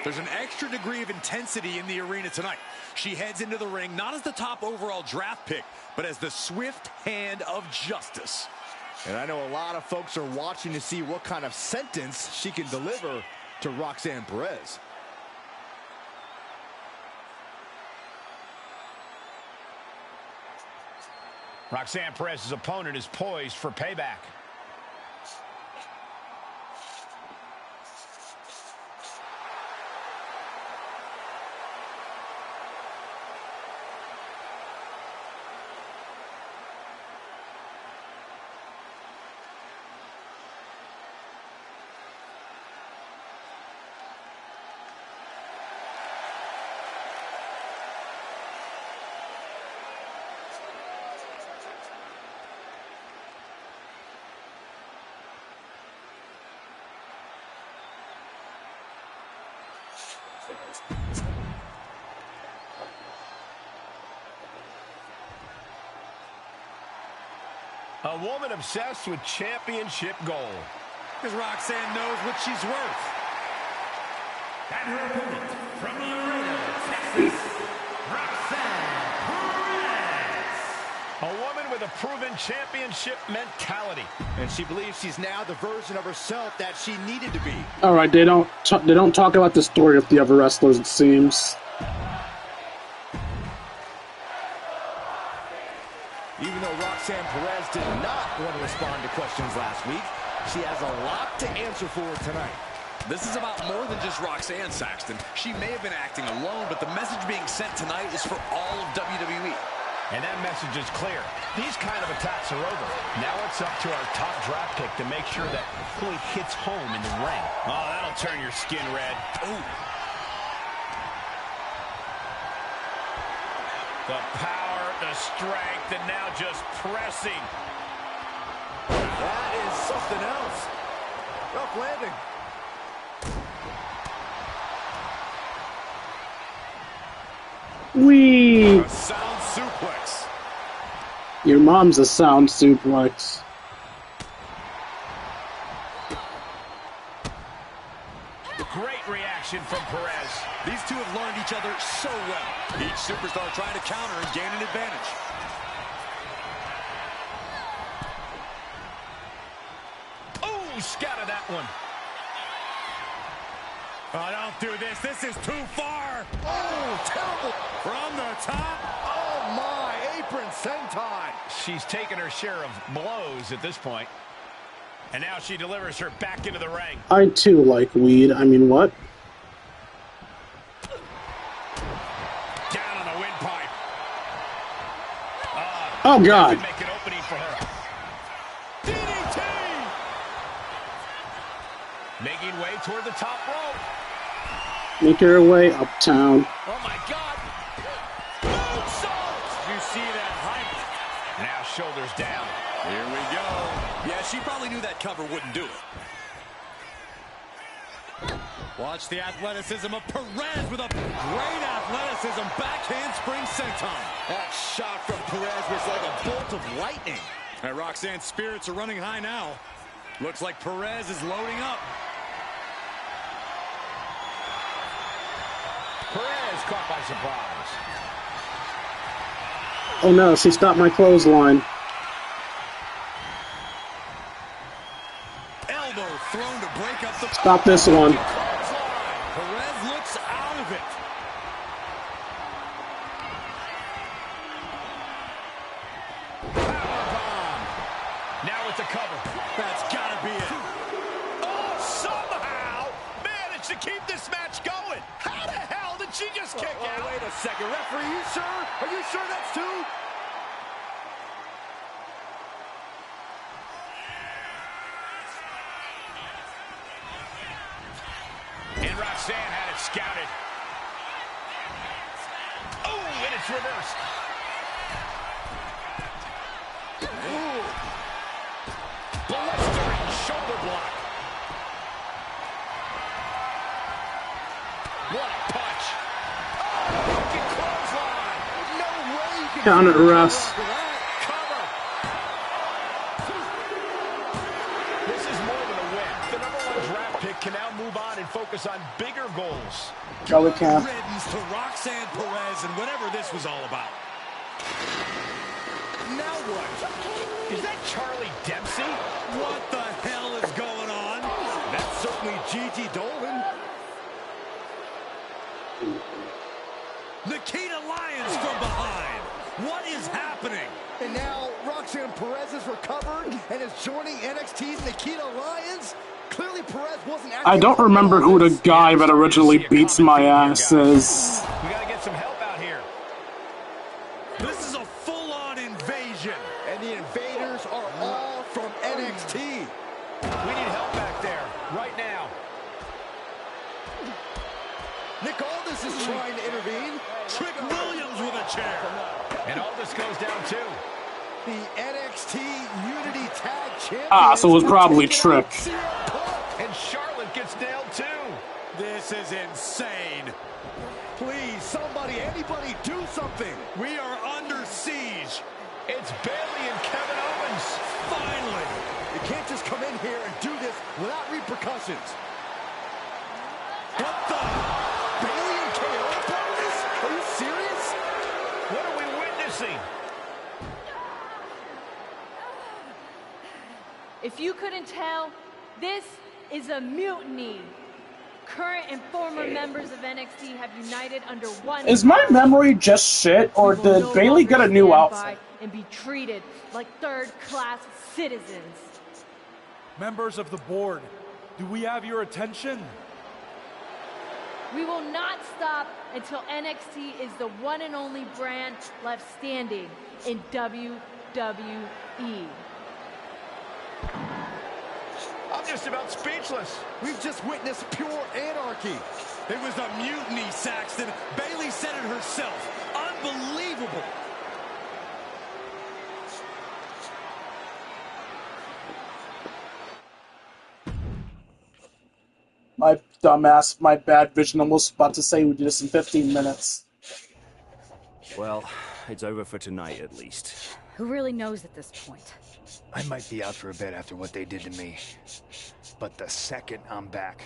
There's an extra degree of intensity in the arena tonight. She heads into the ring not as the top overall draft pick, but as the swift hand of justice. And I know a lot of folks are watching to see what kind of sentence she can deliver to Roxanne Perez. Roxanne Perez's opponent is poised for payback. A woman obsessed with championship gold. Because Roxanne knows what she's worth. And her opponent from Laredo, Texas, Roxanne Perez. A woman with a proven championship mentality. And she believes she's now the version of herself that she needed to be. All right, they don't talk about the story of the other wrestlers, it seems. Even though Roxanne Perez did not want to respond to questions last week, she has a lot to answer for tonight. This is about more than just Roxanne, Saxton. She may have been acting alone, but the message being sent tonight is for all of WWE. And that message is clear. These kind of attacks are over. Now it's up to our top draft pick to make sure that point hits home in the ring. Oh, that'll turn your skin red. Ooh. The power, the strength, and now just pressing. That is something else. Rough landing. Whee! A sound suplex. Your mom's a sound suplex. Great reaction from Perez. These two have learned each other so well. Each superstar trying to counter and gain an advantage. Ooh, scouted that one. Oh, don't do this. This is too far. Oh, terrible. From the top. Oh, my. Apron senton. She's taken her share of blows at this point. And now she delivers her back into the ring. I, too, like weed. I mean, what? Down on the windpipe. Oh, God. Make an opening for her. DDT! Making way toward the top rope. Make her way uptown. Oh, my God. Moonsault! Did you see that height? Now shoulders down. Here we go. Yeah, she probably knew that cover wouldn't do it. Watch the athleticism of Perez with a great athleticism. Backhand spring senton. That shot from Perez was like a bolt of lightning. And Roxanne's spirits are running high now. Looks like Perez is loading up. Perez caught by surprise. Oh, no, she stopped my clothesline. Elbow thrown to break up the... Stop this one. Perez looks out of it. Powerbomb. Now with the cover. That's gotta be it. Oh, somehow managed to keep this match going. How the hell did she just kick out? Wait a second. Referee, you sure? Are you sure that's two? And Roxanne had it scouted. Oh, and it's reversed. Ooh. Blistering shoulder block. What a punch. Oh, wicked clothesline. No way you can... Count it, Russ. Cover. This is more than a win. The #1 draft pick can now move on and focus on bigger goals. No, we can't. Riddance to Roxanne Perez and whatever this was all about. Now what? Is that Charlie Dempsey? What the hell is going on? That's certainly Gigi Dolan. Nikita Lyons from behind. What is happening? And now Roxanne Perez is recovered and is joining NXT's Nikita Lyons. Clearly Perez wasn't I don't remember who the guy that originally beats my ass is. We gotta get some help out here. This is a full-on invasion. And the invaders are all from NXT. We need help back there, right now. Nick Aldis is trying to intervene. Trick Williams with a chair. And Aldis goes down too. The NXT Unity Tag Champions. Ah, so it was probably Trick. And Charlotte gets nailed too. This is insane. Please, somebody, anybody, do something. We are under siege. It's Bayley and Kevin Owens. Finally. You can't just come in here and do this without repercussions. What the? Bayley and KO about this? Are you serious? What are we witnessing? If you couldn't tell, this is a mutiny. Current and former members of NXT have united under one. Is my memory just shit, or did Bayley get a new outfit? And be treated like third-class citizens. Members of the board, do we have your attention? We will not stop until NXT is the one and only brand left standing in WWE. I'm just about speechless. We've just witnessed pure anarchy. It was a mutiny, Saxton. Bayley said it herself. Unbelievable. My dumbass, my bad vision, almost about to say we do this in 15 minutes. Well, it's over for tonight at least. Who really knows at this point? I might be out for a bit after what they did to me. But the second I'm back,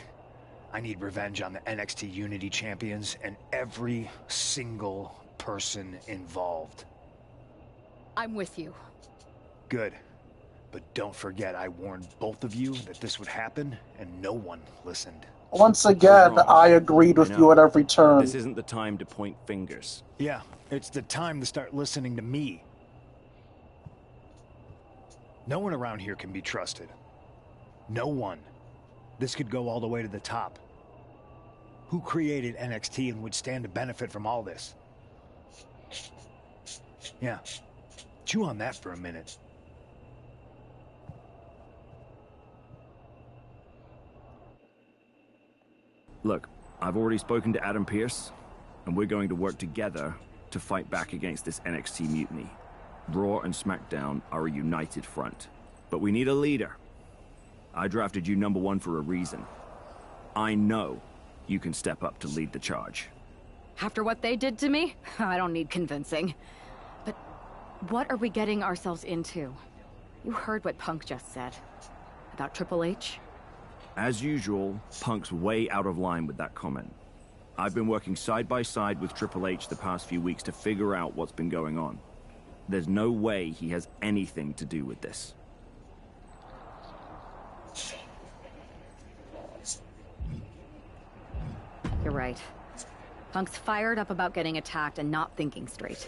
I need revenge on the NXT Unity Champions and every single person involved. I'm with you. Good. But don't forget, I warned both of you that this would happen, and no one listened. Once again, I agreed with you at every turn. This isn't the time to point fingers. Yeah, it's the time to start listening to me. No one around here can be trusted. No one. This could go all the way to the top. Who created NXT and would stand to benefit from all this? Yeah. Chew on that for a minute. Look, I've already spoken to Adam Pearce, and we're going to work together to fight back against this NXT mutiny. Raw and SmackDown are a united front. But we need a leader. I drafted you #1 for a reason. I know you can step up to lead the charge. After what they did to me, I don't need convincing. But what are we getting ourselves into? You heard what Punk just said. About Triple H? As usual, Punk's way out of line with that comment. I've been working side by side with Triple H the past few weeks to figure out what's been going on. There's no way he has anything to do with this. You're right. Punk's fired up about getting attacked and not thinking straight.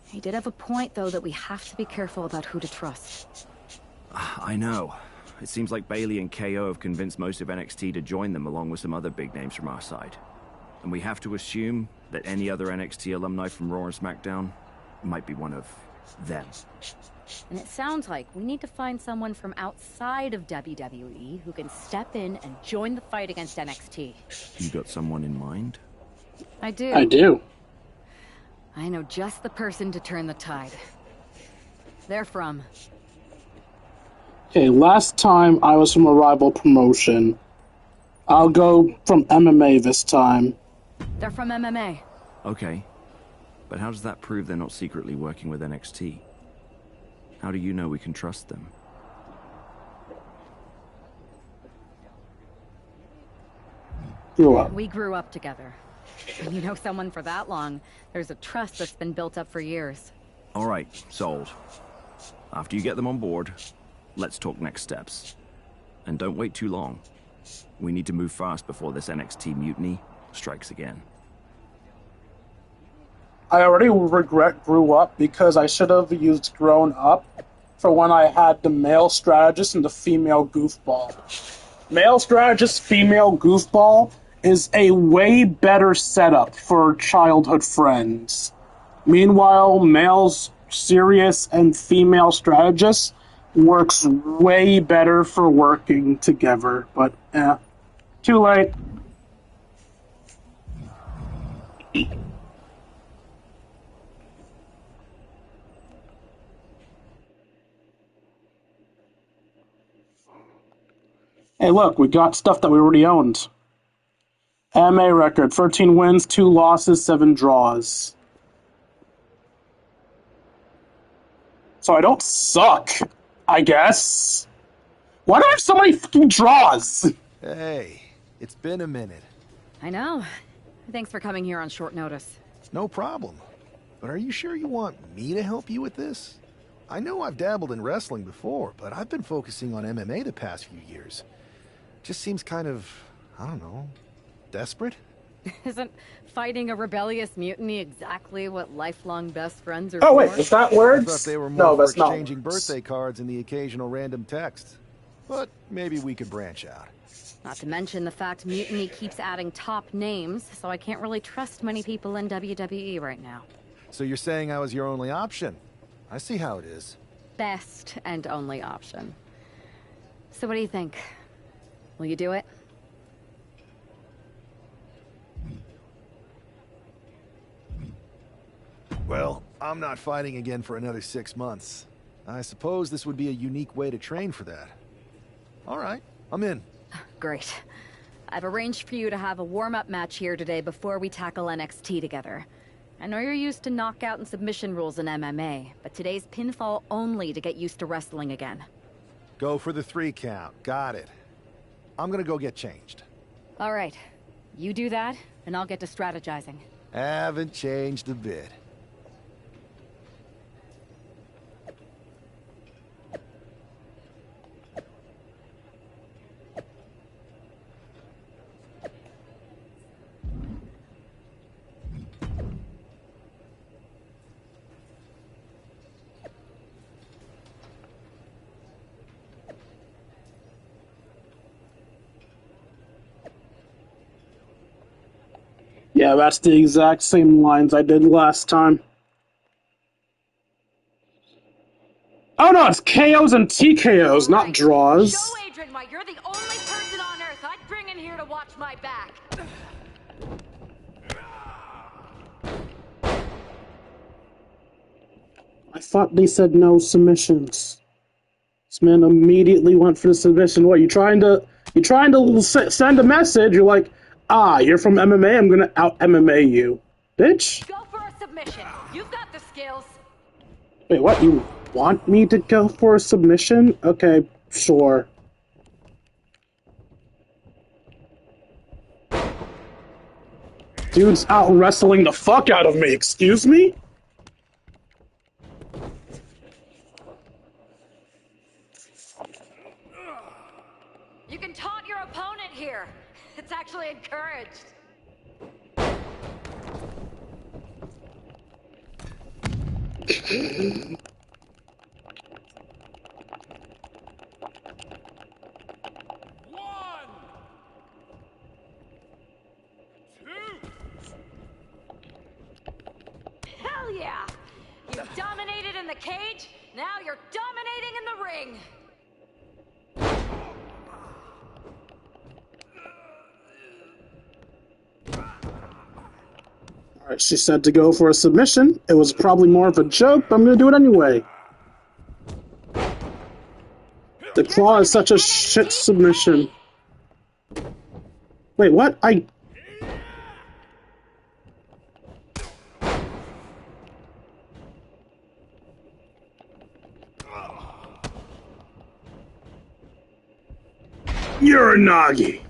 He did have a point, though, that we have to be careful about who to trust. I know. It seems like Bayley and KO have convinced most of NXT to join them, along with some other big names from our side. And we have to assume that any other NXT alumni from Raw and SmackDown might be one of them. And it sounds like we need to find someone from outside of WWE who can step in and join the fight against NXT. You got someone in mind? I do. I do. I know just the person to turn the tide. They're from... Okay, last time I was from a rival promotion. I'll go from MMA this time. They're from MMA. Okay. But how does that prove they're not secretly working with NXT? How do you know we can trust them? Grew up. We grew up together. When you know someone for that long, there's a trust that's been built up for years. All right, sold. After you get them on board, let's talk next steps. And don't wait too long. We need to move fast before this NXT mutiny strikes again. I already regret grew up because I should have used grown up for when I had the male strategist and the female goofball. Male strategist, female goofball is a way better setup for childhood friends. Meanwhile, male's serious and female strategist works way better for working together, but too late. Hey, look, we got stuff that we already owned. MMA record, 13 wins, 2 losses, 7 draws. So I don't suck, I guess. Why do I have so many fucking draws? Hey, it's been a minute. I know. Thanks for coming here on short notice. No problem. But are you sure you want me to help you with this? I know I've dabbled in wrestling before, but I've been focusing on MMA the past few years. Just seems kind of, I don't know, desperate? Isn't fighting a rebellious mutiny exactly what lifelong best friends are Oh, for? wait, is that words? I thought they were more No, for that's not exchanging words. birthday cards and the occasional random text. But maybe we could branch out. Not to mention the fact Mutiny keeps adding top names, so I can't really trust many people in WWE right now. So you're saying I was your only option? I see how it is. Best and only option. So what do you think? Will you do it? Well, I'm not fighting again for another 6 months. I suppose this would be a unique way to train for that. All right, I'm in. Great. I've arranged for you to have a warm-up match here today before we tackle NXT together. I know you're used to knockout and submission rules in MMA, but today's pinfall only to get used to wrestling again. Go for the 3 count. Got it. I'm gonna go get changed. All right. You do that, and I'll get to strategizing. Haven't changed a bit. Yeah, that's the exact same lines I did last time. Oh no, it's KOs and TKOs, not draws. Show Adrian why you're the only person on earth I'd bring in here to watch my back. I thought they said no submissions. This man immediately went for the submission. What, you're trying to send a message? You're like, you're from MMA, I'm gonna out-MMA you. Bitch. Go for a submission. You've got the skills. Wait, what? You want me to go for a submission? Okay, sure. Dude's out wrestling the fuck out of me, excuse me? You can taunt your opponent here. It's actually encouraged. Hell yeah! You dominated in the cage, now you're dominating in the ring! Alright, she said to go for a submission. It was probably more of a joke, but I'm gonna do it anyway. The claw is such a shit submission. Wait, what? You're a Nagi.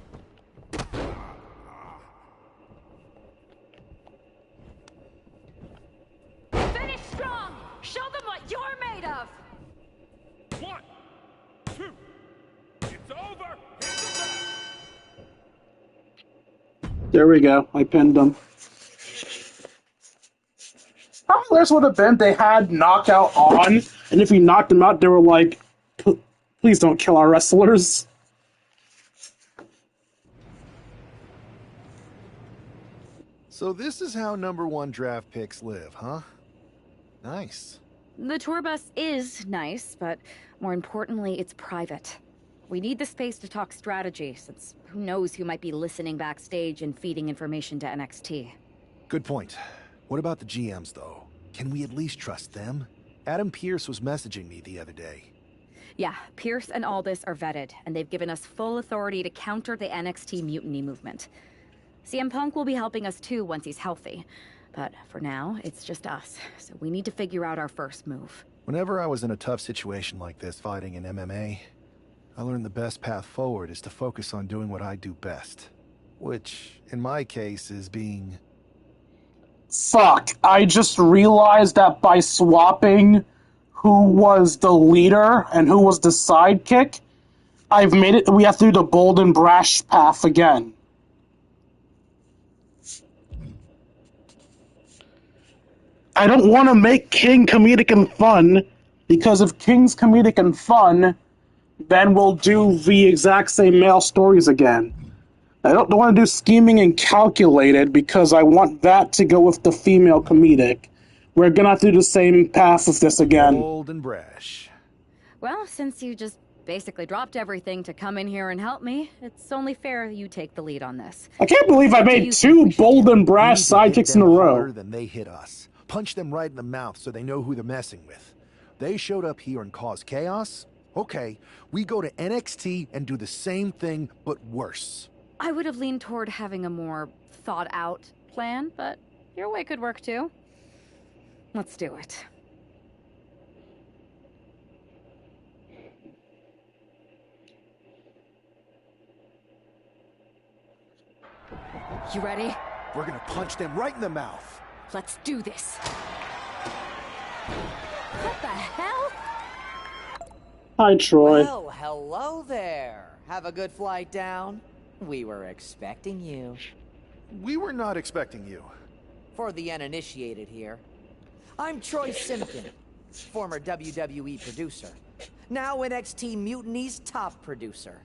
There we go. I pinned them. How hilarious would have been they had knockout on, and if you knocked them out, they were like, please don't kill our wrestlers. So this is how #1 draft picks live, huh? Nice. The tour bus is nice, but more importantly, it's private. We need the space to talk strategy, since who knows who might be listening backstage and feeding information to NXT. Good point. What about the GMs, though? Can we at least trust them? Adam Pearce was messaging me the other day. Yeah, Pierce and Aldis are vetted, and they've given us full authority to counter the NXT mutiny movement. CM Punk will be helping us too once he's healthy. But for now, it's just us, so we need to figure out our first move. Whenever I was in a tough situation like this fighting in MMA, I learned the best path forward is to focus on doing what I do best. Which, in my case, is being... Fuck, I just realized that by swapping who was the leader and who was the sidekick, I've made it, we have to do the bold and brash path again. I don't want to make King comedic and fun, because if King's comedic and fun, then we'll do the exact same male stories again. I don't want to do scheming and calculated, because I want that to go with the female comedic. We're gonna have to do the same path with this again. Bold and brash. Well, since you just basically dropped everything to come in here and help me, it's only fair you take the lead on this. I can't believe I made 2 bold and brash sidekicks in a row. Harder than they hit us. Punch them right in the mouth so they know who they're messing with. They showed up here and caused chaos? Okay, we go to NXT and do the same thing, but worse. I would have leaned toward having a more thought-out plan, but your way could work too. Let's do it. You ready? We're gonna punch them right in the mouth. Let's do this. What the hell? Hi, Troy. Well, hello there. Have a good flight down? We were expecting you. We were not expecting you. For the uninitiated here, I'm Troy Simkin, former WWE producer, now NXT Mutiny's top producer.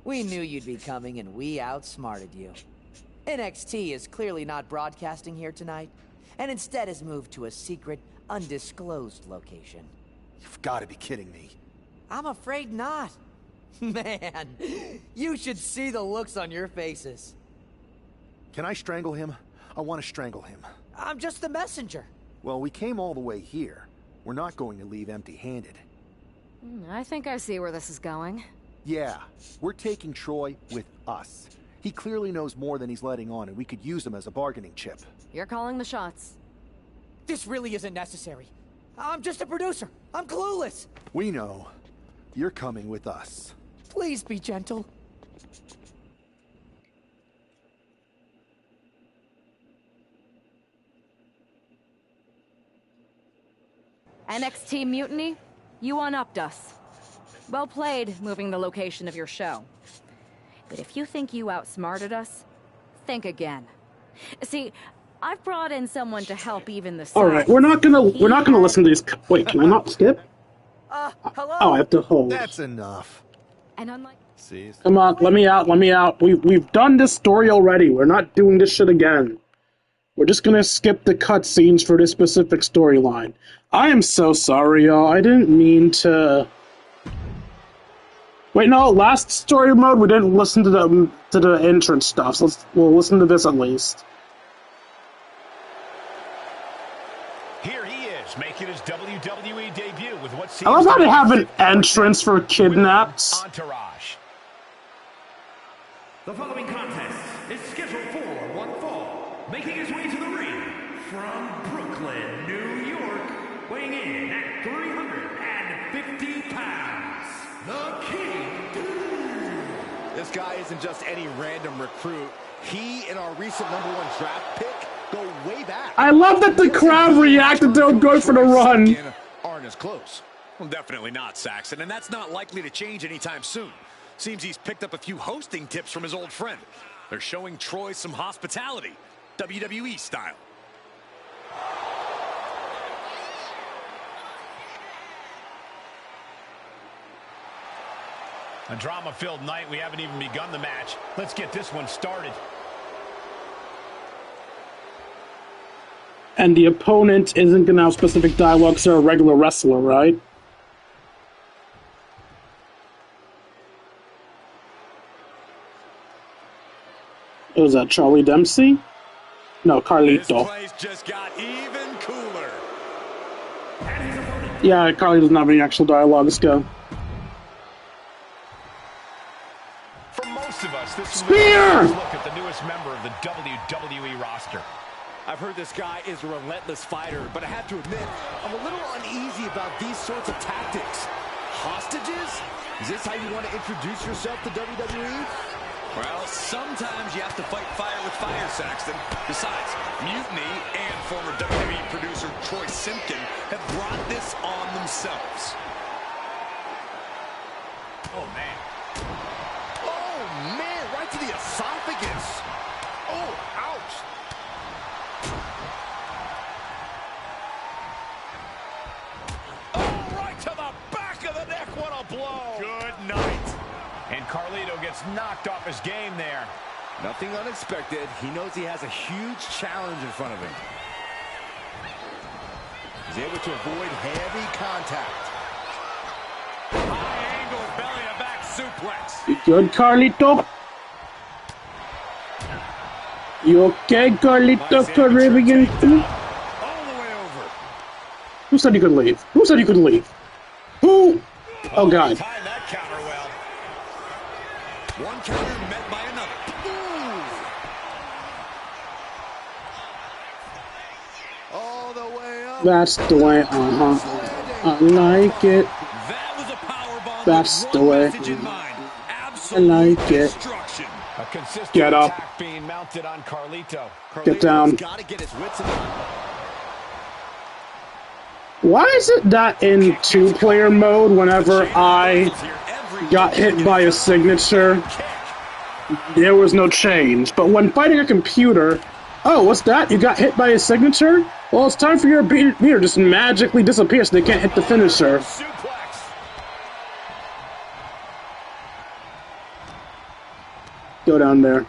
We knew you'd be coming and we outsmarted you. NXT is clearly not broadcasting here tonight, and instead has moved to a secret, undisclosed location. You've got to be kidding me. I'm afraid not. Man, you should see the looks on your faces. Can I strangle him? I want to strangle him. I'm just the messenger. Well, we came all the way here. We're not going to leave empty-handed. I think I see where this is going. Yeah, we're taking Troy with us. He clearly knows more than he's letting on, and we could use him as a bargaining chip. You're calling the shots. This really isn't necessary. I'm just a producer. I'm clueless. We know. You're coming with us. Please be gentle. NXT Mutiny, you one-upped us. Well played, moving the location of your show. But if you think you outsmarted us, think again. See, I've brought in someone to help even the. All right, we're not gonna listen to these. Wait, can I not skip? Hello? Oh, I have to hold. That's enough. And unlike. Come on, let me out. Let me out. We've done this story already. We're not doing this shit again. We're just gonna skip the cutscenes for this specific storyline. I am so sorry, y'all. I didn't mean to. Wait, no. Last story mode, we didn't listen to the entrance stuff. So we'll listen to this at least. Here he is, making his WWE debut with what seems I love how to they be have a an entrance for kidnaps. entourage. The following contest is scheduled for one fall, making his way to the ring from Brooklyn, New York, weighing in at 350 pounds, the King. This guy isn't just any random recruit. He and our recent #1 draft pick go way back. I love that the crowd reacted to him going for the run. Aren't as close. Well, definitely not, Saxon, and that's not likely to change anytime soon. Seems he's picked up a few hosting tips from his old friend. They're showing Troy some hospitality, WWE style. A drama-filled night. We haven't even begun the match. Let's get this one started. And the opponent isn't going to have specific dialogue because they're a regular wrestler, right? Was that Charlie Dempsey? No, Carlito. This place just got even cooler. Yeah, Carly doesn't have any actual dialogue. Let's go. For most of us, this is a look at the newest member of the WWE roster. I've heard this guy is a relentless fighter, but I have to admit, I'm a little uneasy about these sorts of tactics. Hostages? Is this how you want to introduce yourself to WWE? Well, sometimes you have to fight fire with fire, Saxton. Besides, Mutiny and former WWE producer Troy Simpkin have brought this on themselves. Oh, man. Oh, man, right to the esophagus. Oh, ouch. Oh, right to the back of the neck. What a blow. Good night. And Carlito gets knocked off his game there. Nothing unexpected. He knows he has a huge challenge in front of him. He's able to avoid heavy contact. High angle belly-to-back suplex. You good, Carlito? You okay, Carlito Caribbean? All the way over. Who said you could leave? Who said you could leave? Who? Oh, God. Timed that counter well. One counter met by another. Ooh. All the way up. That's the way. I like it. That was a powerbomb. That's the way. I like it. A consistent Get up. attack being mounted on Carlito. Get down. Gotta get his wits in line. Why is it that in two-player mode, whenever I got hit by a signature, there was no change? But when fighting a computer, oh, what's that? You got hit by a signature? Well, it's time for your meter just magically disappears so they can't hit the finisher. Go down there.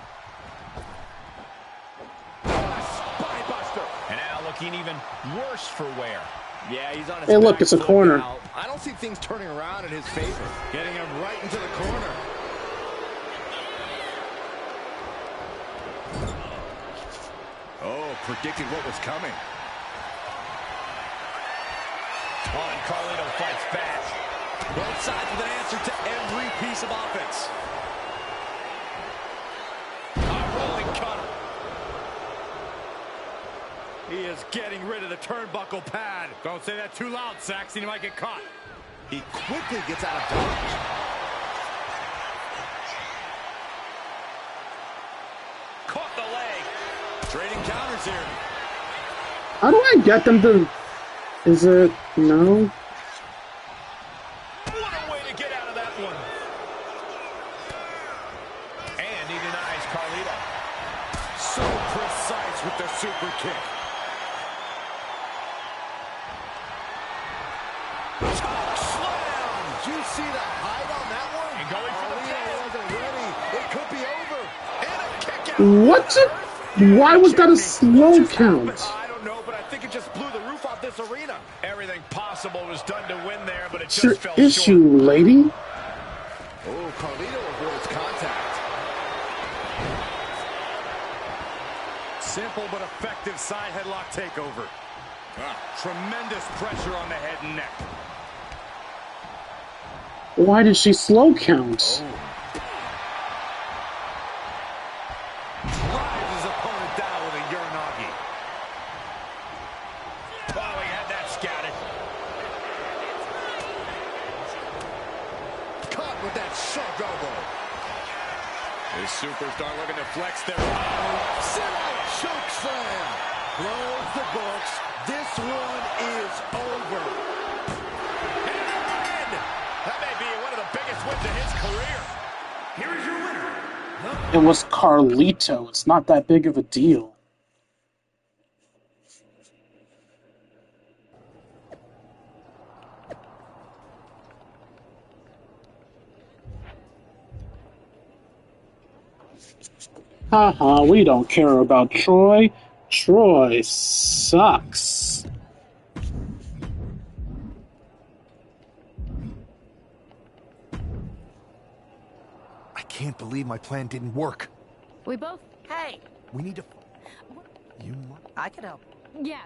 And now looking even worse for wear. Yeah, he's on his Hey, look, back it's a foot corner. now. I don't see things turning around in his favor. Getting him right into the corner. Oh, predicted what was coming. Oh, and Carlito fights back. Both sides with an answer to every piece of offense. A rolling cutter. He is getting rid of the turnbuckle pad. Don't say that too loud, Saxon. He might get caught. He quickly gets out of dodge. Caught the leg. Trading counters here. How do I get them to... Is it... No? What a way to get out of that one. And he denies Carlito. So precise with the super kick. Choke slam! Did you see the height on that one? And going for the pin. Wasn't ready. It could be over. And a kick out. What? Why was that a slow count? I don't know, but I think it just blew the roof off this arena. Everything possible was done to win there, but it What's your just fell issue, short. lady? Oh, Carlito avoids contact. Simple but effective side headlock takeover. Tremendous pressure on the head and neck. Why did she slow count? Drives his opponent down with a Uranagi. Oh, he had that scouted. Caught with that sharp elbow. This superstar looking to flex their Sit out, choke slam. Close the books. This one is over. And that may be one of the biggest wins of his career. Here is your winner, It was Carlito. It's not that big of a deal. Haha, we don't care about Troy. Troy sucks. I can't believe my plan didn't work. We both... Hey! We need to... I can help. Yeah.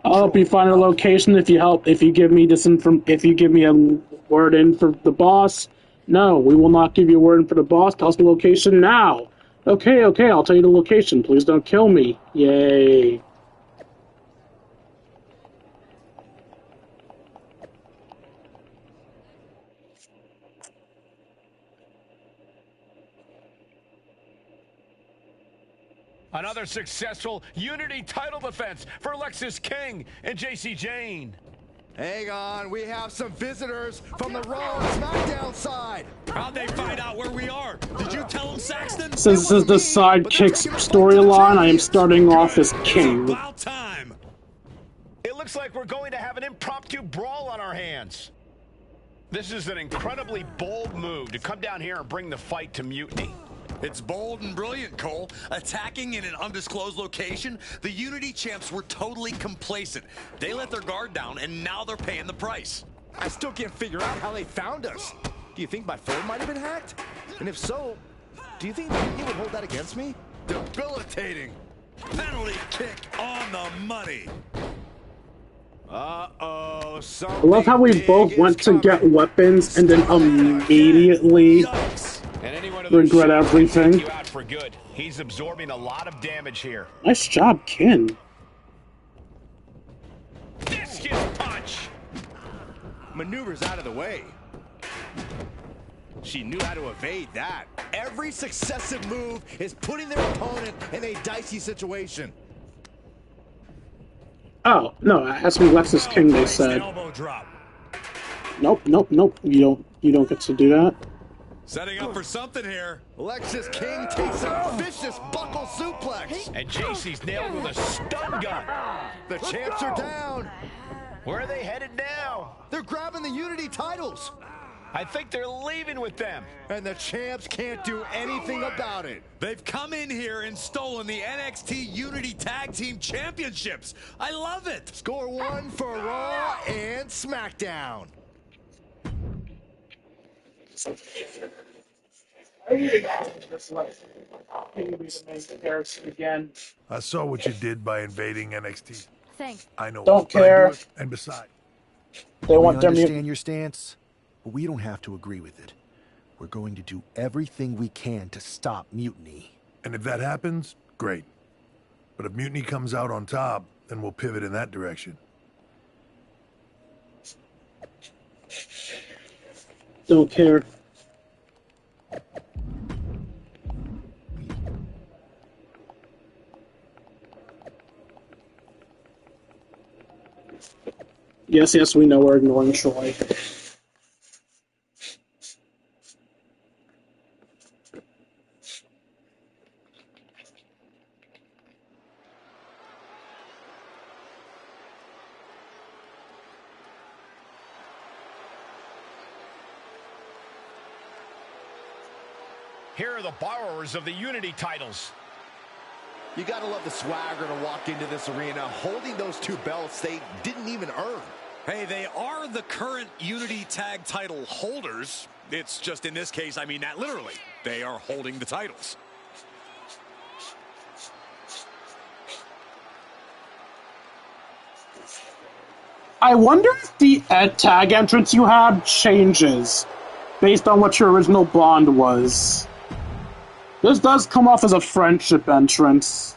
I'll help you find a location if you give me if you give me a word in for the boss. No, we will not give you a word in for the boss. Tell us the location now. Okay, I'll tell you the location. Please don't kill me. Yay. Another successful Unity title defense for Lexis King and JC Jane. Hang on, we have some visitors from the Raw and SmackDown side. How'd they find out where we are? Did you tell them, Saxton? Since this is the Sidekicks storyline, I am starting off as King. About time. It looks like we're going to have an impromptu brawl on our hands. This is an incredibly bold move to come down here and bring the fight to Mutiny. It's bold and brilliant, Cole. Attacking in an undisclosed location, the Unity champs were totally complacent. They let their guard down, and now they're paying the price. I still can't figure out how they found us. Do you think my phone might have been hacked? And if so, do you think you would hold that against me? Debilitating. Penalty kick on the money. Uh-oh, I love how we both went to get weapons and then immediately regret everything. You out for good. He's absorbing a lot of damage here. Nice job, Ken. Discus punch. Maneuvers out of the way. She knew how to evade that. Every successive move is putting their opponent in a dicey situation. Oh, no, it has to be Lexis King, they said. Nope. You don't get to do that. Setting up for something here. Lexis King takes a vicious buckle suplex. And JC's nailed with a stun gun. The champs are down. Where are they headed now? They're grabbing the Unity titles. I think they're leaving with them. And the champs can't do anything about it. They've come in here and stolen the NXT Unity Tag Team Championships. I love it. Score one for Raw and SmackDown. I saw what you did by invading NXT. Thanks. I know. Don't care. And besides, they want them. Understand your stance, but we don't have to agree with it. We're going to do everything we can to stop Mutiny. And if that happens, great. But if Mutiny comes out on top, then we'll pivot in that direction. Don't care. Yes, we know we're ignoring Troy. Here are the borrowers of the Unity titles. You gotta love the swagger to walk into this arena holding those two belts they didn't even earn. Hey, they are the current Unity Tag title holders. It's just in this case, I mean that literally. They are holding the titles. I wonder if the tag entrance you have changes based on what your original bond was. This does come off as a friendship entrance.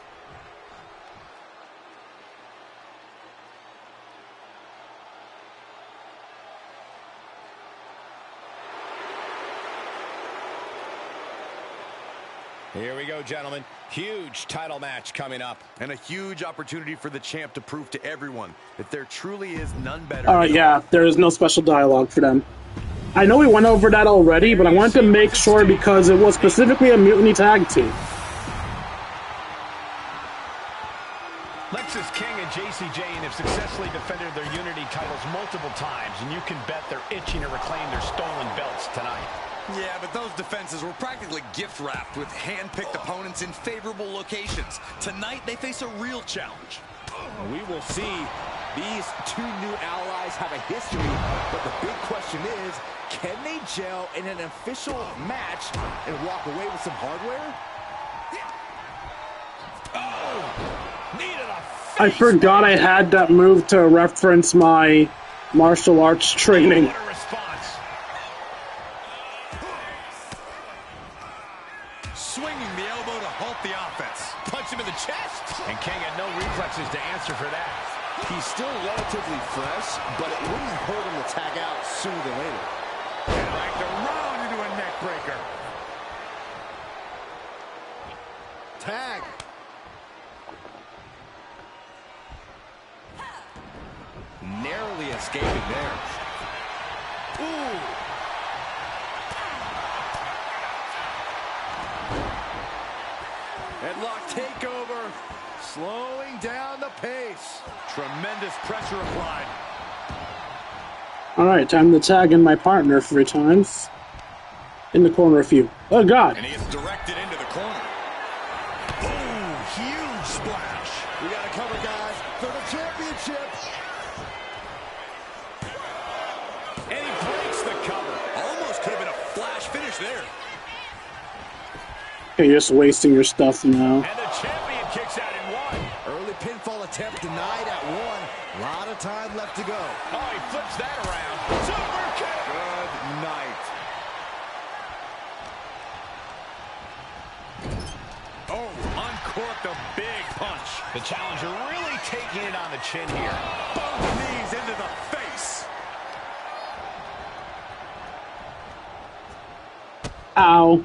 Here we go, gentlemen. Huge title match coming up. And a huge opportunity for the champ to prove to everyone that there truly is none better. Alright, yeah, there is no special dialogue for them. I know we went over that already, but I wanted to make sure because it was specifically a Mutiny tag team. Lexis King and JC Jane have successfully defended their Unity titles multiple times, and you can bet they're itching to reclaim their stolen belts tonight. Yeah, but those defenses were practically gift-wrapped with hand-picked opponents in favorable locations. Tonight, they face a real challenge. We will see. These two new allies have a history, but the big question is, can they gel in an official match and walk away with some hardware? I forgot I had that move to reference my martial arts training. Swinging the elbow to halt the offense. Punch him in the chest. And King had no reflexes to answer for that. He's still relatively fresh, but it wouldn't hurt him to tag out sooner than later. Dragged around into a neck breaker. Tag. Narrowly escaping there. Ooh. Headlock takeover. Slowing down the pace. Tremendous pressure applied. Alright, time to tag in my partner 3 times. In the corner a few. Oh god! And he gets directed into the corner. Boom! Huge splash. We gotta cover, guys, for the championship. And he breaks the cover. Almost could have been a flash finish there. Okay, you're just wasting your stuff now. And the champion kicks out in 1. Early pinfall attempt denied at 1. A lot of time left to go. Oh, he flips that around. Super kick. Good night. Oh, uncorked a big punch. The challenger really taking it on the chin here. Both knees into the face. Ow.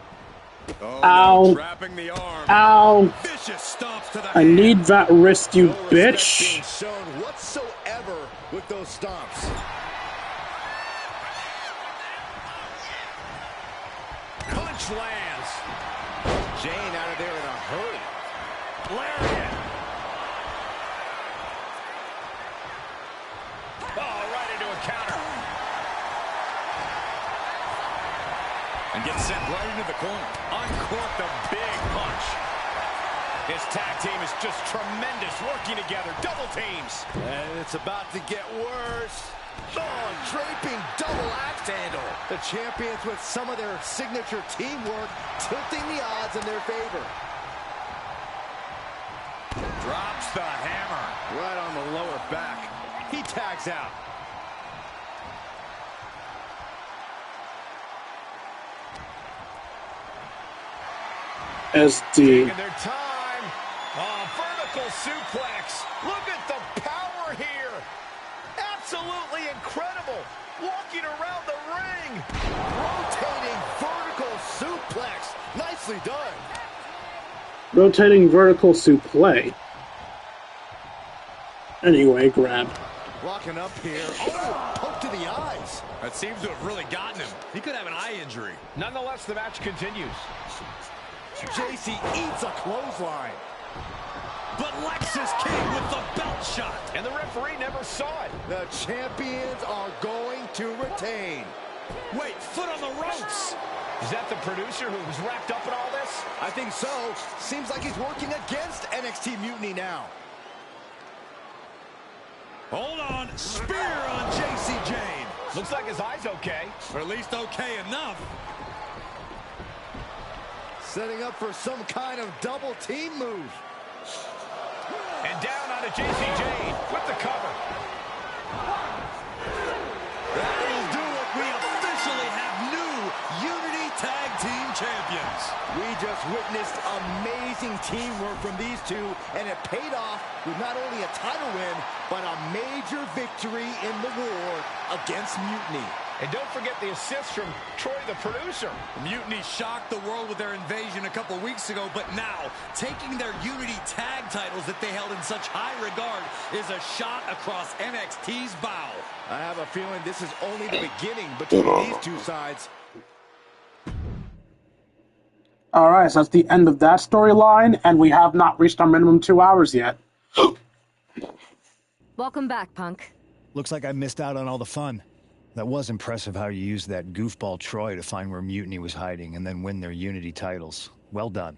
Oh, ow. No, trapping the arm. Ow. Vicious stomps to the I hand. need that wrist, you No bitch. being shown whatsoever with those stomps. Punch lands. Jane out of there in a hurry. Lariat. Oh, right into a counter. And gets sent right into the corner. Uncorked a big punch. His tag team is just tremendous, working together, double teams. And it's about to get worse. Oh, draping double axe handle. The champions with some of their signature teamwork tilting the odds in their favor. Drops the hammer. Right on the lower back. He tags out. SD. Taking their time. Oh, vertical suplex. Look at the power here. Absolutely incredible. Walking around the ring. Rotating vertical suplex. Nicely done. Rotating vertical suplex. Anyway, grab. Walking up here. Oh, poke to the eyes. That seems to have really gotten him. He could have an eye injury. Nonetheless, the match continues. JC eats a clothesline. But Lexis King with the belt shot. And the referee never saw it. The champions are going to retain. Wait, foot on the ropes. Is that the producer who was wrapped up in all this? I think so. Seems like he's working against NXT Mutiny now. Hold on. Spear on JC Jane. Looks like his eye's okay. Or at least okay enough. Setting up for some kind of double team move. And down onto JC Jane with the cover. That'll do it. We officially have new Unity Tag Team Champions. We just witnessed amazing teamwork from these two, and it paid off with not only a title win, but a major victory in the war against Mutiny. And don't forget the assist from Troy, the producer. Mutiny shocked the world with their invasion a couple weeks ago, but now, taking their Unity tag titles that they held in such high regard is a shot across NXT's bow. I have a feeling this is only the beginning between these two sides. Alright, so that's the end of that storyline, and we have not reached our minimum 2 hours yet. Welcome back, Punk. Looks like I missed out on all the fun. That was impressive how you used that goofball Troy to find where Mutiny was hiding and then win their Unity titles. Well done.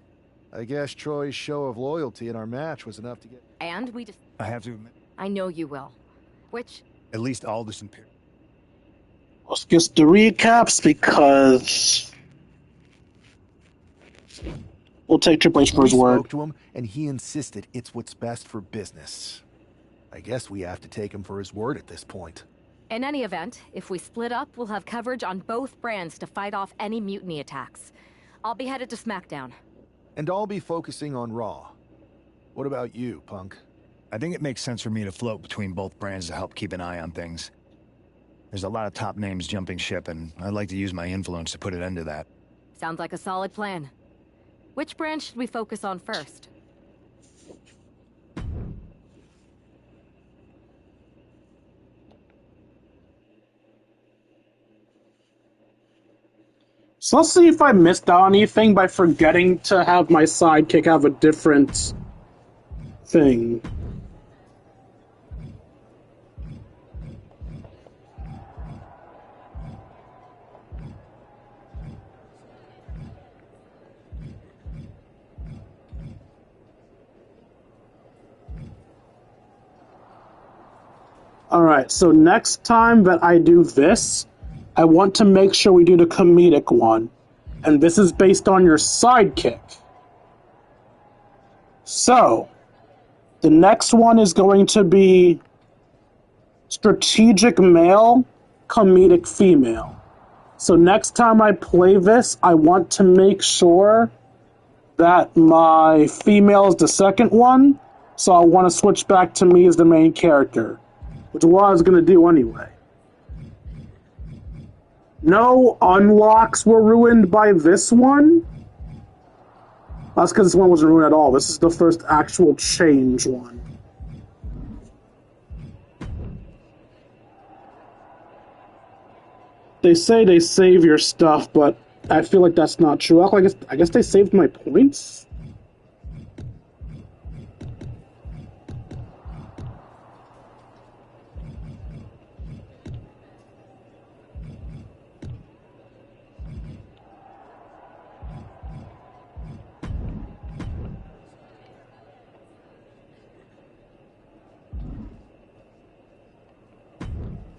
I guess Troy's show of loyalty in our match was enough to get... And we just... I have to admit... I know you will. Which... At least Aldous and Pierce. Let's get the recaps because... We'll take Triple H for his word. We spoke to him, and he insisted it's what's best for business. I guess we have to take him for his word at this point. In any event, if we split up, we'll have coverage on both brands to fight off any Mutiny attacks. I'll be headed to SmackDown. And I'll be focusing on Raw. What about you, Punk? I think it makes sense for me to float between both brands to help keep an eye on things. There's a lot of top names jumping ship, and I'd like to use my influence to put an end to that. Sounds like a solid plan. Which brand should we focus on first? So let's see if I missed out on anything by forgetting to have my sidekick have a different thing. Alright, so next time that I do this, I want to make sure we do the comedic one. And this is based on your sidekick. So, the next one is going to be strategic male, comedic female. So next time I play this, I want to make sure that my female is the second one. So I want to switch back to me as the main character, which is what I was going to do anyway. No unlocks were ruined by this one. That's because this one wasn't ruined at all. This is the first actual change one. They say they save your stuff, but I feel like that's not true. I guess they saved my points?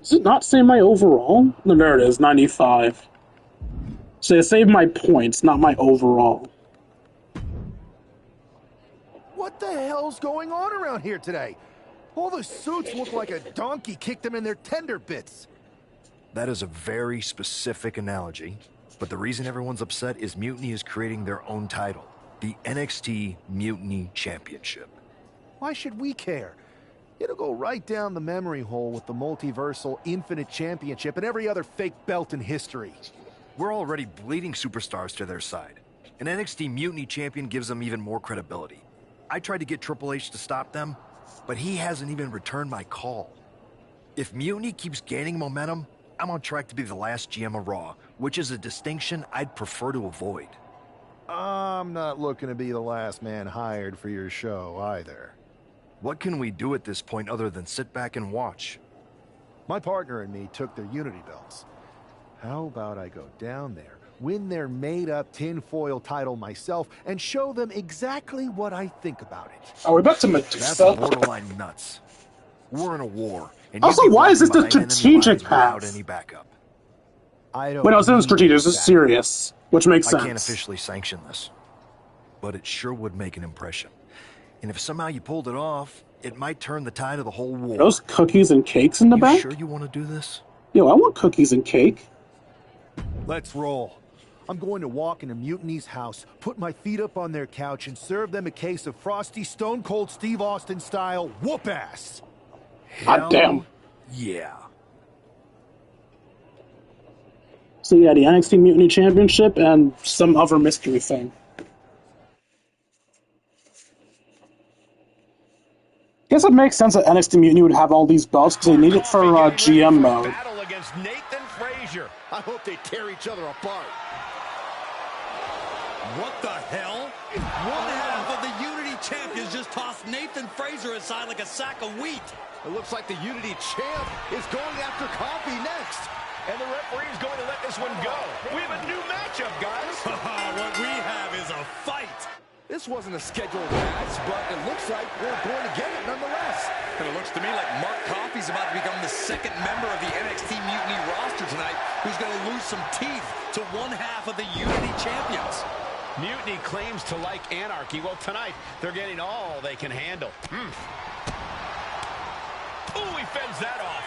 Does it not say my overall? No, there it is, 95. So it saved my points, not my overall. What the hell's going on around here today? All the suits look like a donkey kicked them in their tender bits. That is a very specific analogy, but the reason everyone's upset is Mutiny is creating their own title, the NXT Mutiny Championship. Why should we care? It'll go right down the memory hole with the multiversal Infinite Championship and every other fake belt in history. We're already bleeding superstars to their side. An NXT Mutiny champion gives them even more credibility. I tried to get Triple H to stop them, but he hasn't even returned my call. If Mutiny keeps gaining momentum, I'm on track to be the last GM of Raw, which is a distinction I'd prefer to avoid. I'm not looking to be the last man hired for your show either. What can we do at this point other than sit back and watch? My partner and me took their Unity belts. How about I go down there, win their made-up tinfoil title myself, and show them exactly what I think about it? Are we about to make That's stuff? borderline nuts. We're in a war. And Also, why is this the strategic path? Without any backup. I don't Wait, no, it's not strategic, this is serious, which makes sense. I can't officially sanction this, but it sure would make an impression. And if somehow you pulled it off, it might turn the tide of the whole war. Those cookies and cakes in the back? You sure you want to do this? Yo, I want cookies and cake. Let's roll. I'm going to walk into Mutiny's house, put my feet up on their couch, and serve them a case of frosty, Stone Cold Steve Austin style whoop-ass. God damn. Yeah. So yeah, the NXT Mutiny Championship and some other mystery thing. Guess it makes sense that NXT Mutiny would have all these belts because they need it for GM mode. Battle against Nathan Frazier. I hope they tear each other apart. What the hell? One half of the Unity champions just tossed Nathan Frazier aside like a sack of wheat. It looks like the Unity champ is going after Coffee next. And the referee's going to let this one go. We have a new matchup, guys. What we have is a fight. This wasn't a scheduled match, but it looks like we're going to get it nonetheless. And it looks to me like Mark Coffey's about to become the second member of the NXT Mutiny roster tonight who's going to lose some teeth to one half of the Unity champions. Mutiny claims to like anarchy. Well, tonight, they're getting all they can handle. Ooh, he fends that off.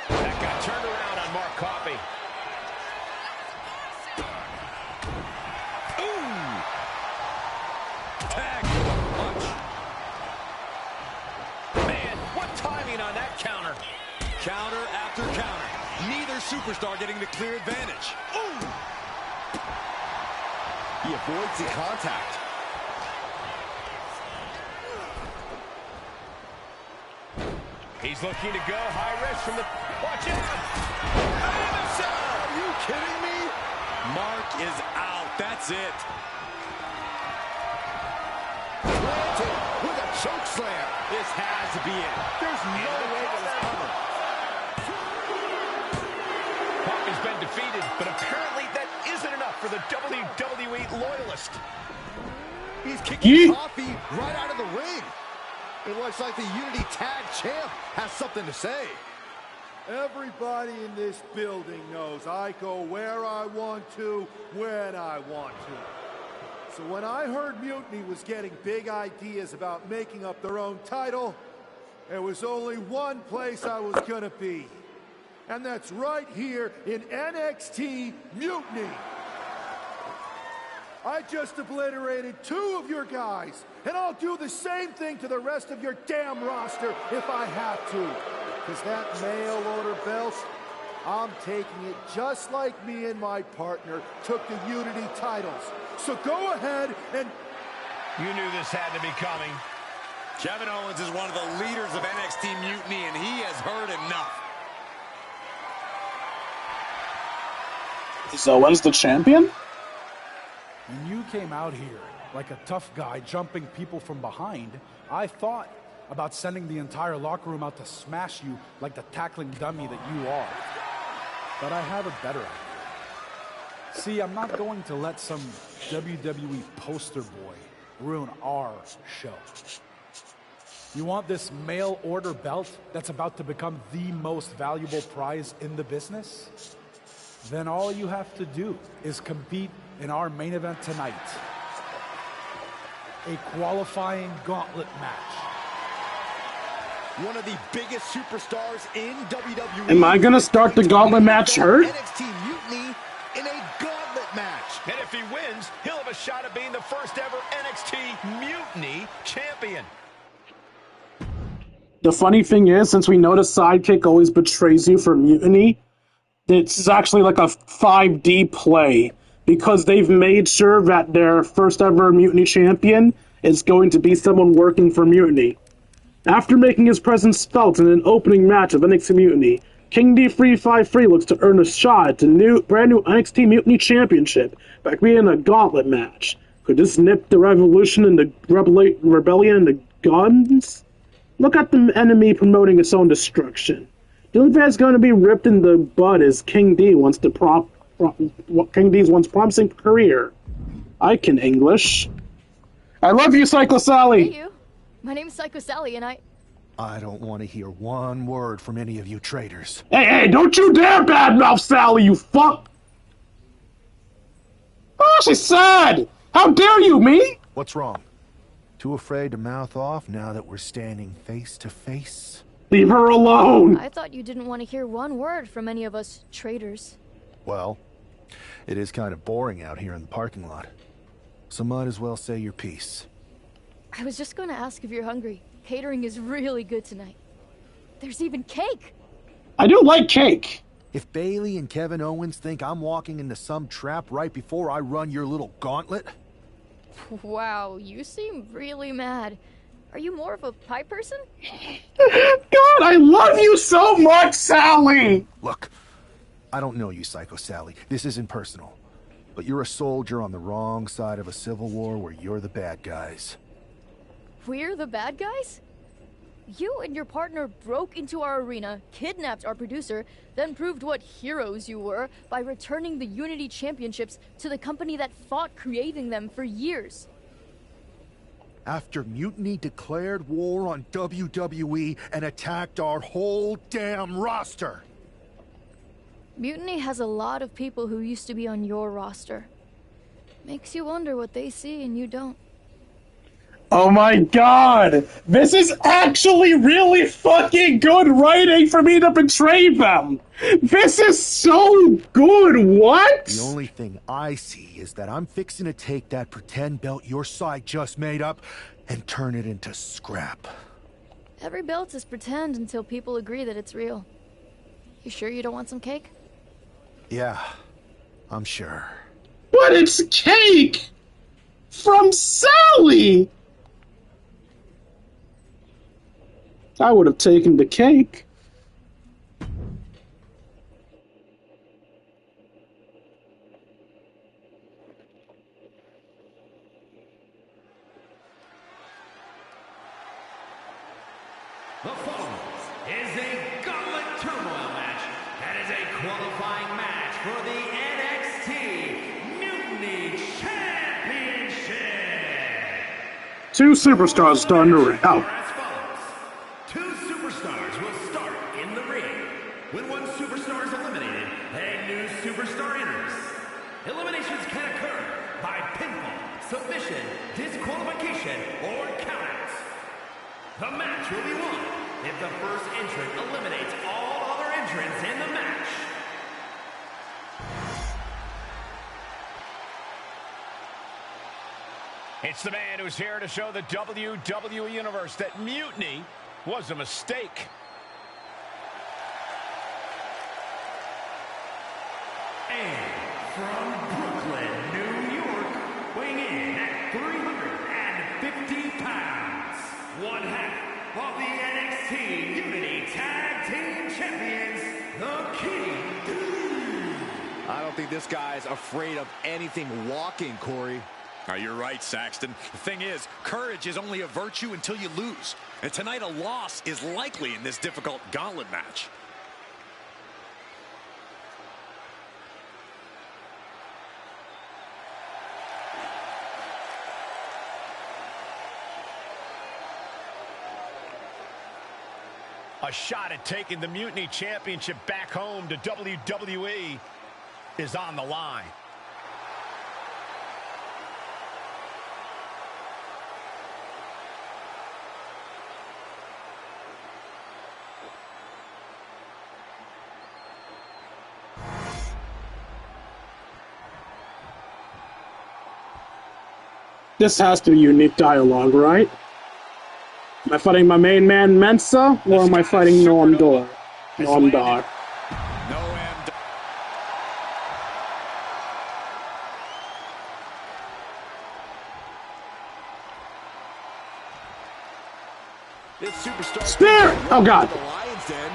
That got turned around on Mark Coffey. Tag with a punch. Man, what timing on that counter. Counter after counter. Neither superstar getting the clear advantage. Ooh! He avoids the contact. He's looking to go high risk from the... Watch out! Are you kidding me? Mark is out. That's it. Planted with a choke slam. This has to be it. There's no way that is covered. Coffey's been defeated, but apparently that isn't enough for the WWE loyalist. He's kicking Coffey right out of the ring. It looks like the Unity Tag Champ has something to say. Everybody in this building knows I go where I want to, when I want to. So when I heard Mutiny was getting big ideas about making up their own title, there was only one place I was gonna be. And that's right here in NXT Mutiny. I just obliterated 2 of your guys, and I'll do the same thing to the rest of your damn roster if I have to. Because that mail order belt, I'm taking it just like me and my partner took the Unity titles. So go ahead and... You knew this had to be coming. Kevin Owens is one of the leaders of NXT Mutiny, and he has heard enough. Is Owens the champion? When you came out here like a tough guy jumping people from behind, I thought about sending the entire locker room out to smash you like the tackling dummy that you are. But I have a better idea. See, I'm not going to let some WWE poster boy ruin our show. You want this mail order belt that's about to become the most valuable prize in the business? Then all you have to do is compete in our main event tonight. A qualifying gauntlet match. One of the biggest superstars in WWE. Am I gonna start the gauntlet match hurt? NXT Mutiny in a gauntlet match. And if he wins, he'll have a shot at being the first ever NXT Mutiny champion. The funny thing is, since we know the sidekick always betrays you for Mutiny, this is actually like a 5D play, because they've made sure that their first ever Mutiny champion is going to be someone working for Mutiny. After making his presence felt in an opening match of NXT Mutiny, King D353 looks to earn a shot at the brand new NXT Mutiny Championship by being a gauntlet match. Could this nip the revolution and the rebellion in the guns? Look at the enemy promoting its own destruction. The only that's going to be ripped in the bud is King D King D's once promising career. I can English. I love you, Psycho Sally! Hey, you. My name's Psycho Sally, and I don't want to hear one word from any of you traitors. Hey, don't you dare badmouth Sally, you fuck! Oh, she's sad! How dare you, me? What's wrong? Too afraid to mouth off now that we're standing face to face? Leave her alone! I thought you didn't want to hear one word from any of us traitors. Well, it is kind of boring out here in the parking lot. So might as well say your piece. I was just going to ask if you're hungry. Catering is really good tonight. There's even cake! I do like cake. If Bayley and Kevin Owens think I'm walking into some trap right before I run your little gauntlet... Wow, you seem really mad. Are you more of a pie person? God, I love you so much, Sally! Look, I don't know you, Psycho Sally. This isn't personal. But you're a soldier on the wrong side of a civil war where you're the bad guys. We're the bad guys? You and your partner broke into our arena, kidnapped our producer, then proved what heroes you were by returning the Unity Championships to the company that fought creating them for years. After Mutiny declared war on WWE and attacked our whole damn roster. Mutiny has a lot of people who used to be on your roster. Makes you wonder what they see and you don't. Oh my god! This is actually really fucking good writing for me to betray them! This is so good, what? The only thing I see is that I'm fixing to take that pretend belt your side just made up and turn it into scrap. Every belt is pretend until people agree that it's real. You sure you don't want some cake? Yeah, I'm sure. But it's cake! From Sally! I would have taken the cake. The following is a gauntlet turmoil match. That is a qualifying match for the NXT Mutiny Championship. Two superstars starting to ring out. Two superstars will start in the ring. When one superstar is eliminated, a new superstar enters. Eliminations can occur by pinfall, submission, disqualification, or countouts. The match will be won if the first entrant eliminates all other entrants in the match. It's the man who's here to show the WWE Universe that Mutiny was a mistake. And from Brooklyn, New York, weighing in at 350 pounds, one half of the NXT Unity Tag Team Champions, the King. I don't think this guy's afraid of anything walking, Corey. Oh, you're right, Saxton. The thing is, courage is only a virtue until you lose. And tonight, a loss is likely in this difficult gauntlet match. A shot at taking the Mutiny Championship back home to WWE is on the line. This has to be unique dialogue, right? Am I fighting my main man Mensa, or am I fighting Noam Dar? Noam Dar. This superstar Spear! Oh god. The Lions Den.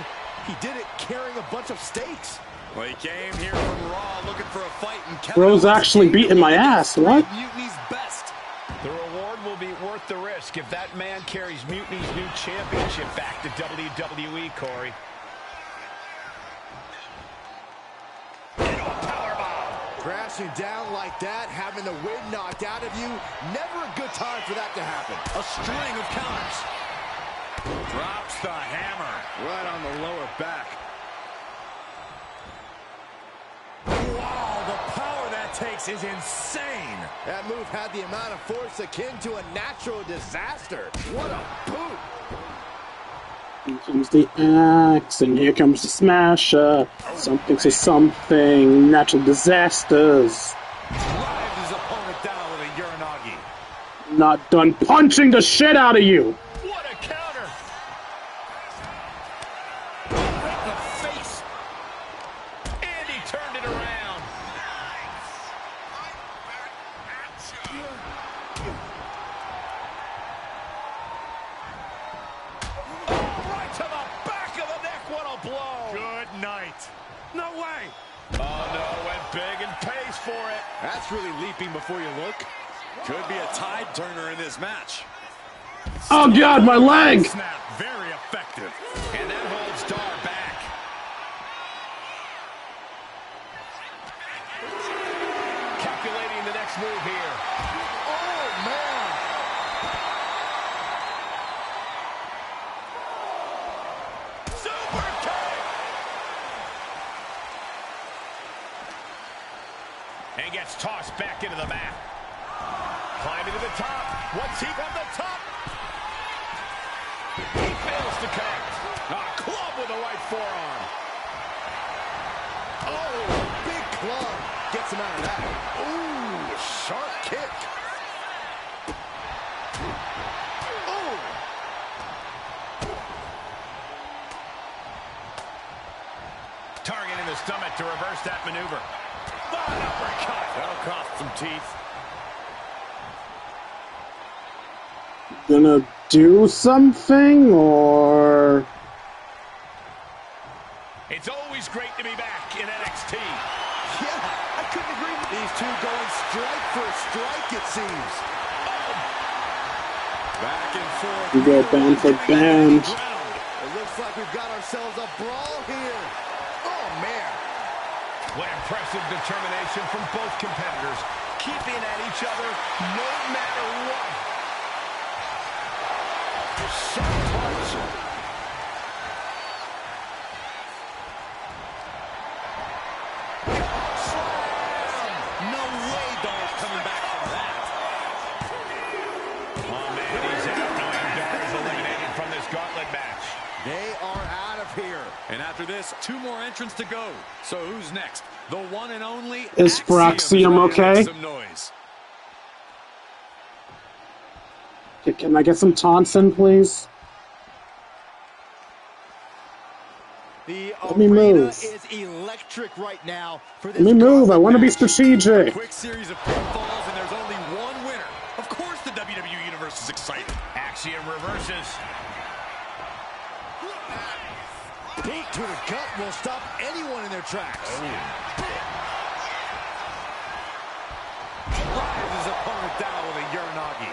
He did it carrying a bunch of stakes. Well, he came here from Raw looking for a fight, and Bro's actually beating my ass, what? Mutiny's best. The reward will be worth the risk if that man carries Mutiny's new championship back to WWE, Corey. Crashing down like that, having the wind knocked out of you, never a good time for that to happen. A string of counters. Drops the hammer. Right on the lower back. Wow, the power that takes is insane. That move had the amount of force akin to a natural disaster. What a boot. Here comes the axe, and here comes the smasher. Something to something. Natural disasters. Drives his opponent down with a Uranagi. Not done punching the shit out of you. What a counter. Right in the face. for it. That's really leaping before you look. Could be a tide turner in this match. Oh God, my leg! Snap, very effective. And that holds Dar back. Calculating the next move here. Oh, man. Super kick! And gets tossed back into the mat. Climbing to the top. What's he from the top? He fails to connect. A club with a right forearm. Oh, big club. Gets him out of that. Ooh, sharp kick. Ooh. Targeting the stomach to reverse that maneuver. An uppercut. That'll cost some teeth. Gonna do something, or... It's always great to be back in NXT. Yeah, I couldn't agree with these two going strike for strike, it seems. Back and forth. We go band for band. It looks like we've got ourselves a brawl here. Oh, man. What impressive determination from both competitors, keeping at each other no matter what. Sharp punch. Slam! No way Dar's coming back from that. Oh, man, he's out. Knowing Dar is eliminated from this gauntlet match. They are out of here. And after this, 2 more entrants to go. So who's next? The one and only Is Axiom okay? Some noise. Can I get some taunts in, please? The Let me arena move. is electric right now for this. Let me move. I want to be strategic. Quick series of pinfalls, and there's only one winner. Of course the WWE Universe is excited. Axiom reverses. Boot to the gut will stop anyone in their tracks. Drives his opponent down with a Uranagi.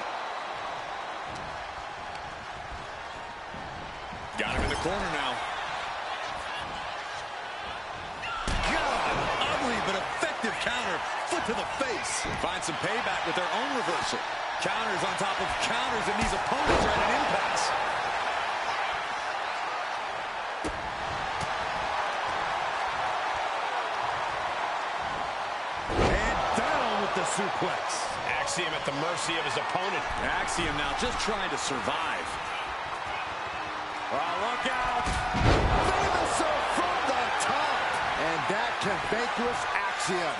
Got him in the corner now. God, ugly but effective counter. Foot to the face. Find some payback with their own reversal. Counters on top of counters, and these opponents are at an impasse. The suplex. Axiom at the mercy of his opponent. Axiom now just trying to survive. Oh, look out. Famousor from the top. And that can vanquish Axiom.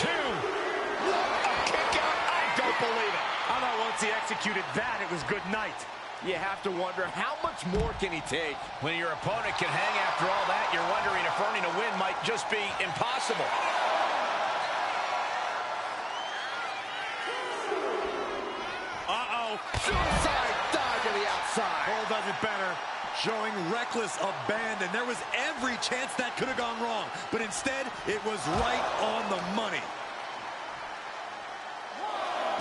2. A kick out. I don't believe it. I thought once he executed that, it was good night. You have to wonder, how much more can he take? When your opponent can hang after all that, you're wondering if earning a win might just be impossible. Suicide dive to the outside. Cole does it better. Showing reckless abandon. There was every chance that could have gone wrong. But instead, it was right on the money.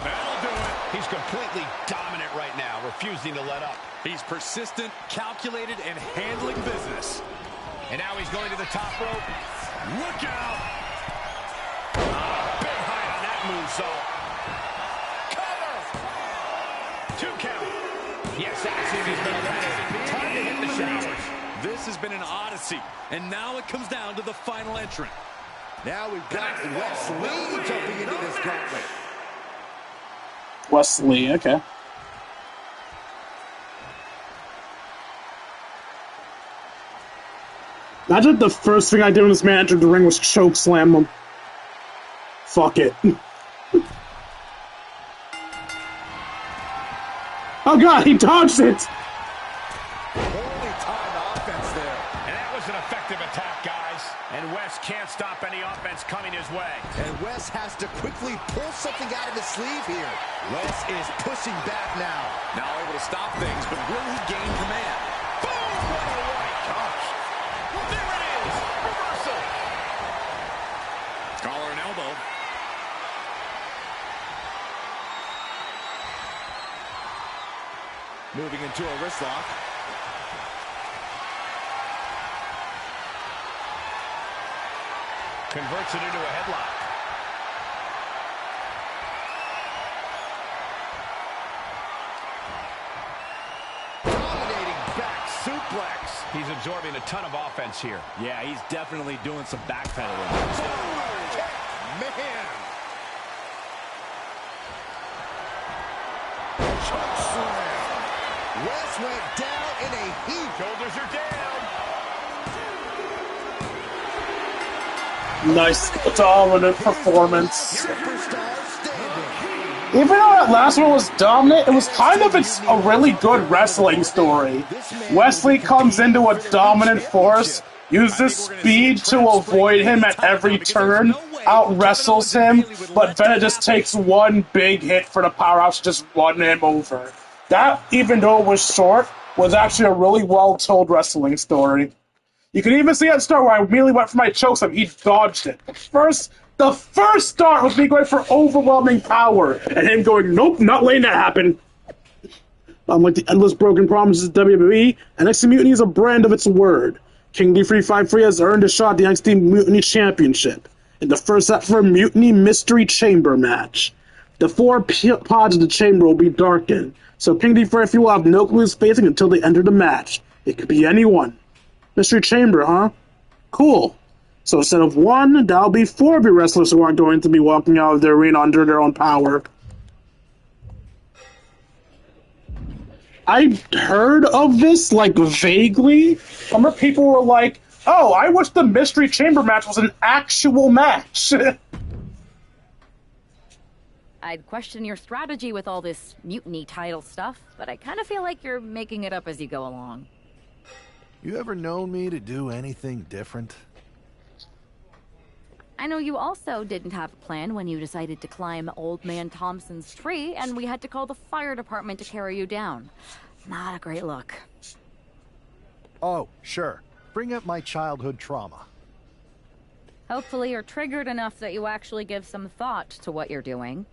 That'll do it. He's completely dominant right now, refusing to let up. He's persistent, calculated, and handling business. And now he's going to the top rope. Look out! Big height on that moonsault. 2 count. Yes, Axiom has been eliminated. Time to hit the showers. This has been an odyssey, and now it comes down to the final entrant. Now we've got Wesley jumping into this gauntlet. Wesley, okay. Imagine the first thing I did when this man entered the ring was choke slam him. Fuck it. Oh God, he dodged it! Poorly timed offense there. And that was an effective attack, guys. And Wes can't stop any offense coming his way. And Wes has to quickly pull something out of his sleeve here. Wes is pushing back now. Now able to stop things, but will he gain command? Boom! What a right punch. There it is! Reversal! Collar and elbow. Moving into a wrist lock. Converts it into a headlock. Dominating back suplex. He's absorbing a ton of offense here. Yeah, he's definitely doing some backpedaling. Man. Choke slam. Wes went down in a heap. Shoulders are down. Nice dominant performance. Even though that last one was dominant, it was kind of a really good wrestling story. Wesley comes into a dominant force, uses speed to avoid him at every turn, out-wrestles him, but then it just takes one big hit for the powerhouse to just run him over. That, even though it was short, was actually a really well-told wrestling story. You can even see at the start where I immediately went for my chokeslam. He dodged it. The first start was me going for overwhelming power, and him going, nope, not letting that happen. Unlike the endless broken promises of WWE, NXT Mutiny is a brand of its word. King D353 has earned a shot at the NXT Mutiny Championship in the first ever Mutiny Mystery Chamber match. The 4 pods of the chamber will be darkened, so King D353 will have no clue facing until they enter the match. It could be anyone. Mystery Chamber, huh? Cool. So instead of 1, that'll be 4 of your wrestlers who aren't going to be walking out of the arena under their own power. I heard of this, like, vaguely. Remember people were like, oh, I wish the Mystery Chamber match was an actual match. I'd question your strategy with all this mutiny title stuff, but I kind of feel like you're making it up as you go along. You ever known me to do anything different? I know you also didn't have a plan when you decided to climb Old Man Thompson's tree, and we had to call the fire department to carry you down. Not a great look. Oh, sure. Bring up my childhood trauma. Hopefully you're triggered enough that you actually give some thought to what you're doing.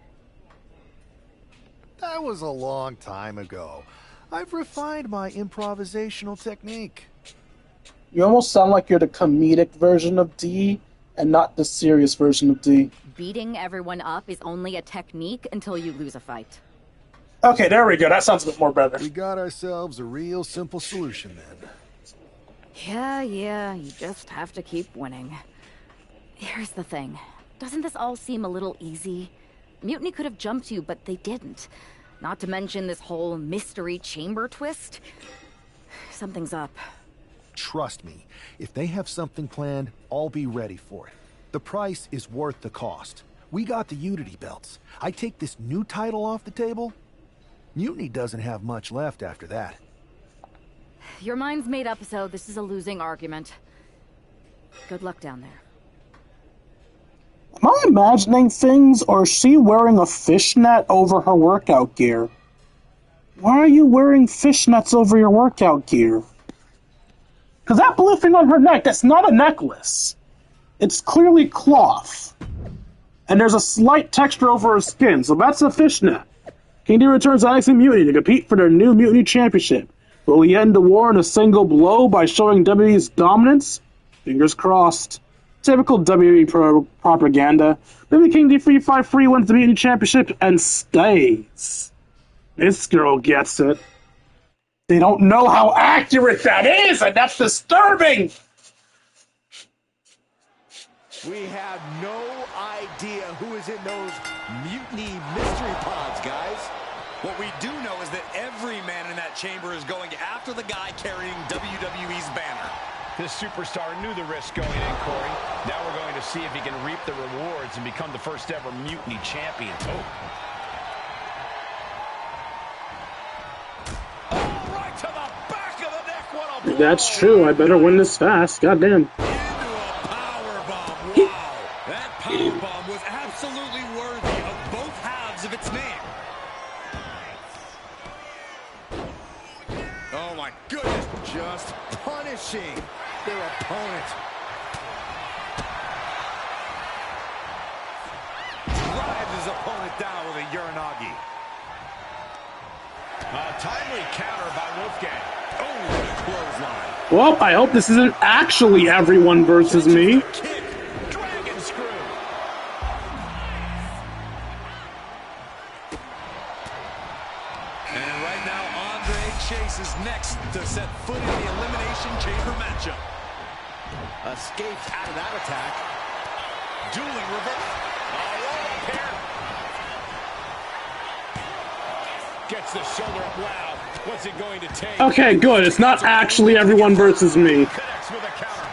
That was a long time ago. I've refined my improvisational technique. You almost sound like you're the comedic version of D, and not the serious version of D. Beating everyone up is only a technique until you lose a fight. Okay, there we go. That sounds a bit more better. We got ourselves a real simple solution then. Yeah, you just have to keep winning. Here's the thing. Doesn't this all seem a little easy? Mutiny could have jumped you, but they didn't. Not to mention this whole mystery chamber twist. Something's up. Trust me, if they have something planned, I'll be ready for it. The price is worth the cost. We got the Unity belts. I take this new title off the table, Mutiny doesn't have much left after that. Your mind's made up, so this is a losing argument. Good luck down there. Am I imagining things, or is she wearing a fishnet over her workout gear? Why are you wearing fishnets over your workout gear? Because that blue thing on her neck, that's not a necklace. It's clearly cloth. And there's a slight texture over her skin, so that's a fishnet. King D returns to NXT Mutiny to compete for their new Mutiny Championship. Will he end the war in a single blow by showing WWE's dominance? Fingers crossed. Typical WWE propaganda. Maybe King D353 wins the Mutiny Championship and stays. This girl gets it. They don't know how accurate that is, and that's disturbing! We have no idea who is in those Mutiny mystery pods, guys. What we do know is that every man in that chamber is going after the guy carrying WWE's banner. This superstar knew the risk going in, Corey. Now we're going to see if he can reap the rewards and become the first ever Mutiny champion. Right to the back of the neck. What a If that's true, I better win this fast. Goddamn. That powerbomb was absolutely worthy of both halves of its name. Oh my goodness. Just punishing their opponent. it down with a Uranagi. A timely counter by Wolfgang. Oh, what a clothesline. Well, I hope this isn't actually everyone versus me. Dragon screw. And right now, Andre Chase is next to set foot in the Elimination Chamber matchup. Escaped out of that attack. Dueling reverse. Roll up here. Gets the shoulder up loud. What's it going to take? Okay, good. It's not actually everyone versus me. Connects with a counter.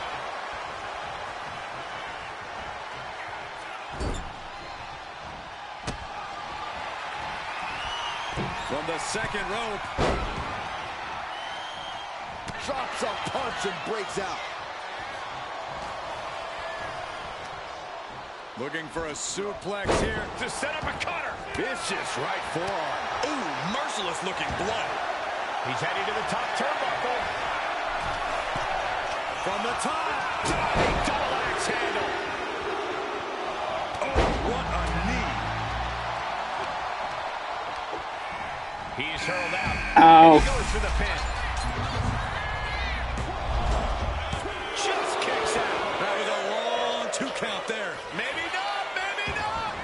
From the second rope. Drops a punch and breaks out. Looking for a suplex here to set up a cutter. Vicious right forearm. Ooh, merciless looking blow. He's heading to the top turnbuckle. From the top. Diving double axe handle. Oh, what a knee. He's hurled out. Ow. And he goes for the pin. Just kicks out. That was a long 2 count there. Maybe not, maybe not.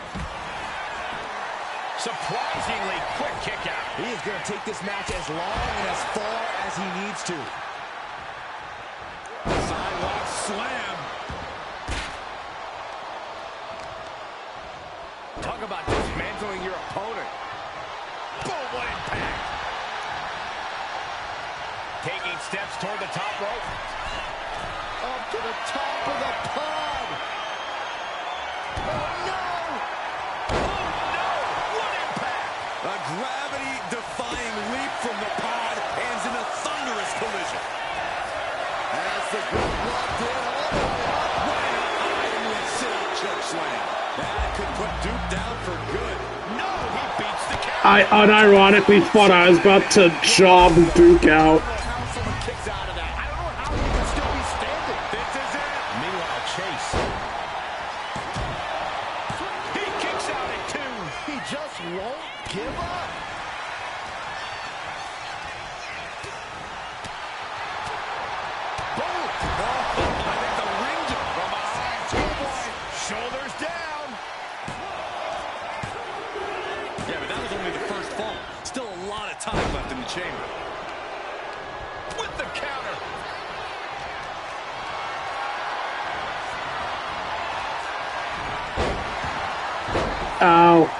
Surprisingly quick kick out. He is going to take this match as long and as far as he needs to. Sidewalk slam. Talk about dismantling your opponent. Boom, what impact. Taking steps toward the top rope. Up to the top of the pod. Oh, no. Oh, no. What impact. A gravity-defying leap from the pod ends in a thunderous collision. As the group locked in all the way up. Right on with sit-up choke slam. That could put Duke down for good. No, he beats the count. I unironically thought I was about to job Duke out. How someone kicks out of that. I don't know how he can still be standing. This is it. Meanwhile, Chase. He kicks out at 2. He just won't give up. Boom. I think the ring from behind. 2 point. Shoulders down. Yeah, but that was only the first fall. Still a lot of time left in the chamber. With the counter. Ow.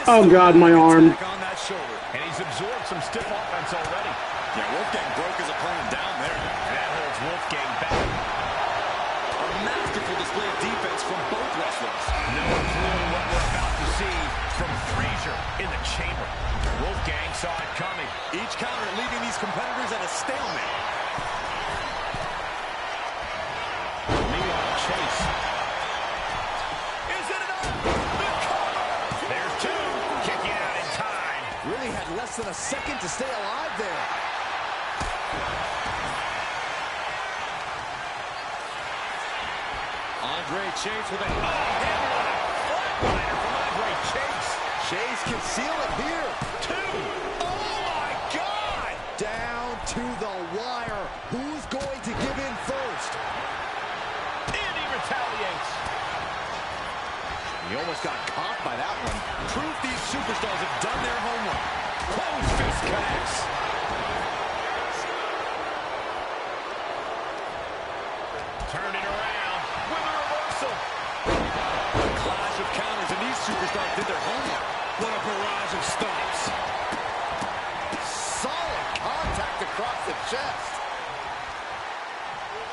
Oh god, my arm. On that shoulder. And he's absorbed some stiff offense already. Yeah, Wolfgang broke his opponent down there. That holds Wolfgang back. A masterful display of defense from both wrestlers. No clue what we're about to see from Frazier in the chamber. Wolfgang saw it coming. Each counter leaving these competitors at a stalemate. Meanwhile, Chase. Is it enough? There's 2. Kicking out in time. Really had less than a second to stay alive there. Andre Chase with a Flatliner from Andre Chase. Chase can seal it here. 2. Oh, my God. Down to the wire. Who's going to give in first? And he retaliates. He almost got caught by that one. proof these superstars have done their homework. Close fist connects. Turn it around with a reversal. A clash of counters, and these superstars did their homework. What a barrage of stomps. Solid contact across the chest.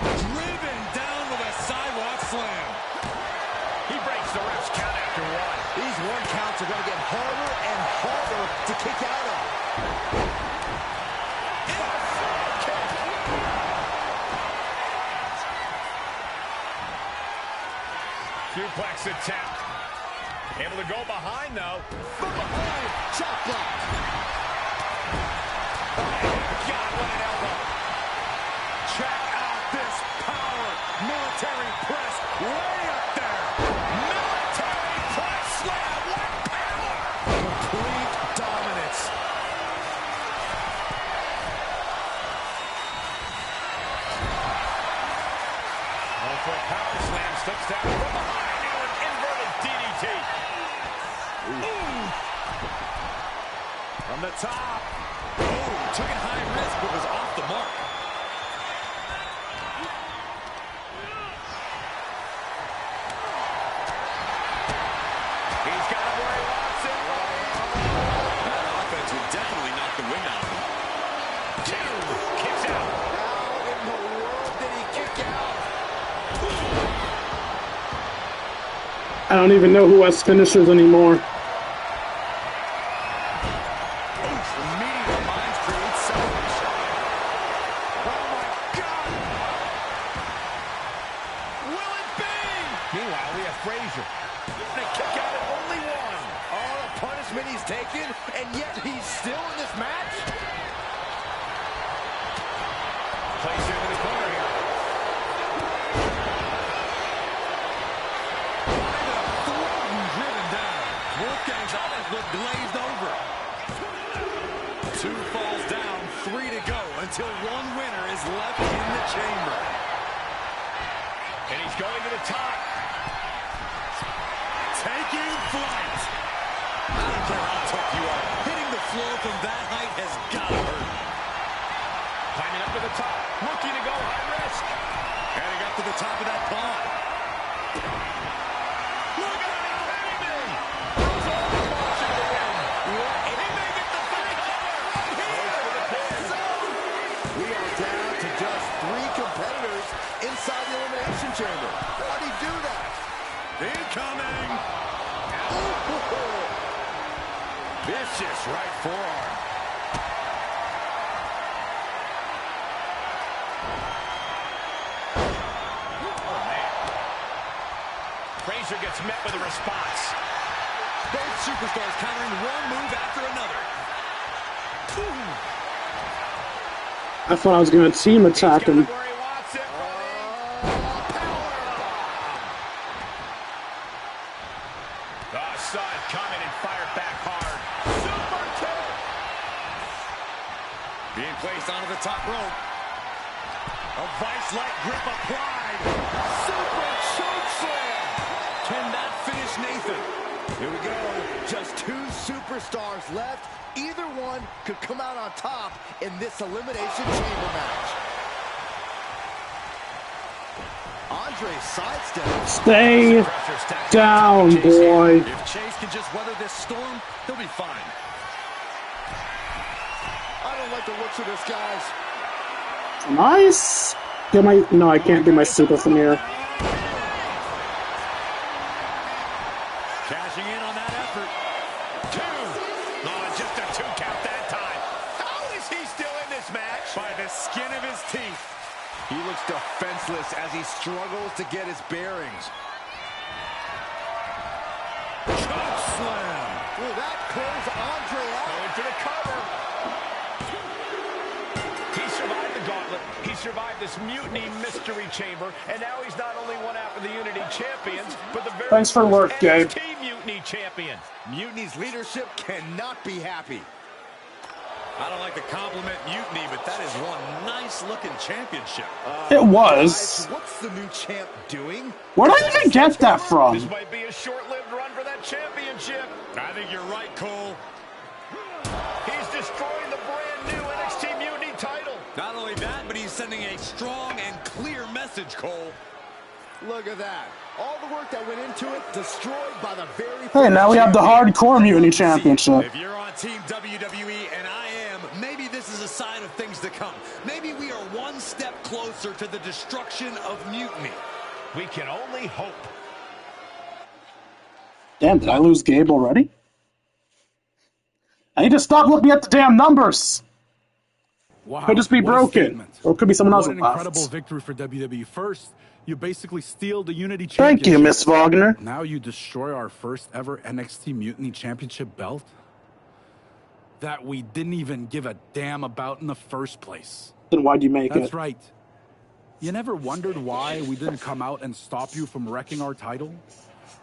Driven down with a sidewalk slam. He breaks the ref's count after 1. These 1 counts are going to get harder and harder to kick out of. Suplex attempt. Able to go behind, though. From behind, chop block. God, what an elbow. Check out this power. Military press way up there. Military press slam. From the top. Oh, took it high risk, but was off the mark. He's got him where he wants it. That offense would definitely knock the wind out of him. Two. Kicks out. How in the world did he kick out? I don't even know who has finishers anymore. Glazed over. 2 falls down, 3 to go until one winner is left in the chamber. And he's going to the top. Taking flight. I don't care how tough you are. Hitting the floor from that height has got to hurt. Climbing up to the top. Looking to go high risk. Heading up to the top of that pond. Inside the elimination chamber. How'd he do that? Incoming! Vicious right forearm. Oh, man. Frazier gets met with a response. Both superstars countering one move after another. I thought I was going to team attack him. Being placed onto the top rope. A vice-like grip applied. Super choke slam. Can that finish Nathan? Here we go. Just 2 superstars left. Either one could come out on top in this elimination chamber match. Andre sidestep. Stay down, boy. If Chase can just weather this storm, he'll be fine. I don't like the looks of this, guys. Nice. Get my no, I can't do my super from here. Cashing in on that effort. 2. Oh, just a 2 count that time. How is he still in this match? By the skin of his teeth. He looks defenseless as he struggles to get his bearings. Choke slam. Ooh, that closed Andre out. Going for the cover. He survived the gauntlet. He survived this mutiny mystery chamber, and now he's not only one half of the Unity champions, but the very Thanks for work, Gabe. NXT Mutiny champion. Mutiny's leadership cannot be happy. I don't like to compliment Mutiny, but that is one nice-looking championship. It was. Guys, what's the new champ doing? Where did I even get that from? This might be a short-lived run for that championship. I think you're right, Cole. He's destroying the brand-new NXT Mutiny title. Not only that, but he's sending a strong and clear message, Cole. Look at that. All the work that went into it, destroyed by the very Hey, now we have the Hardcore Mutiny Championship. If you're on Team WWE, and I am, maybe this is a sign of things to come. Maybe we are one step closer to the destruction of Mutiny. We can only hope. Damn, did I lose Gabe already? I need to stop looking at the damn numbers. Wow, could just be broken, or it could be someone else. What an incredible victory for WWE. First, you basically steal the Unity Championship. Thank you, Miss Wagner. Now you destroy our first ever NXT Mutiny Championship belt that we didn't even give a damn about in the first place. Then why'd you make it? That's right. You never wondered why we didn't come out and stop you from wrecking our title?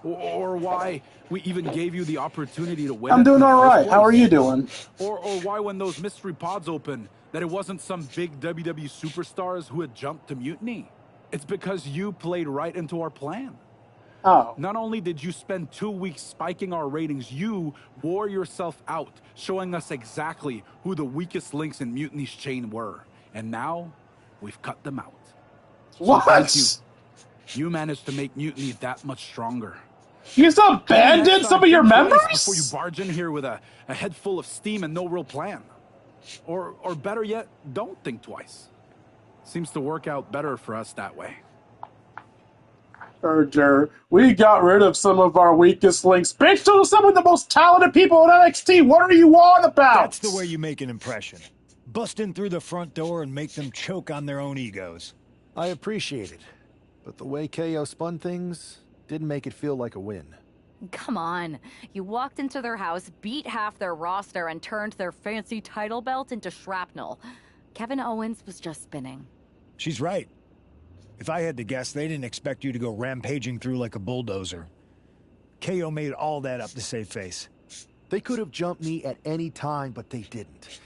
Or why we even gave you the opportunity to win? I'm doing all right. How are you doing? Or why when those mystery pods open, that it wasn't some big WWE superstars who had jumped to Mutiny? It's because you played right into our plan. Oh. Not only did you spend 2 weeks spiking our ratings, you wore yourself out, showing us exactly who the weakest links in Mutiny's chain were. And now, we've cut them out. What? So thank you. You managed to make Mutiny that much stronger. You just abandoned some of your members? Before you barge in here with a head full of steam and no real plan. Or better yet, don't think twice. Seems to work out better for us that way. We got rid of some of our weakest links. Bitch, those are some of the most talented people in NXT. What are you on about? That's the way you make an impression. Bust in through the front door and make them choke on their own egos. I appreciate it. But the way KO spun things didn't make it feel like a win. Come on. You walked into their house, beat half their roster, and turned their fancy title belt into shrapnel. Kevin Owens was just spinning. She's right. If I had to guess, they didn't expect you to go rampaging through like a bulldozer. KO made all that up to save face. They could have jumped me at any time, but they didn't.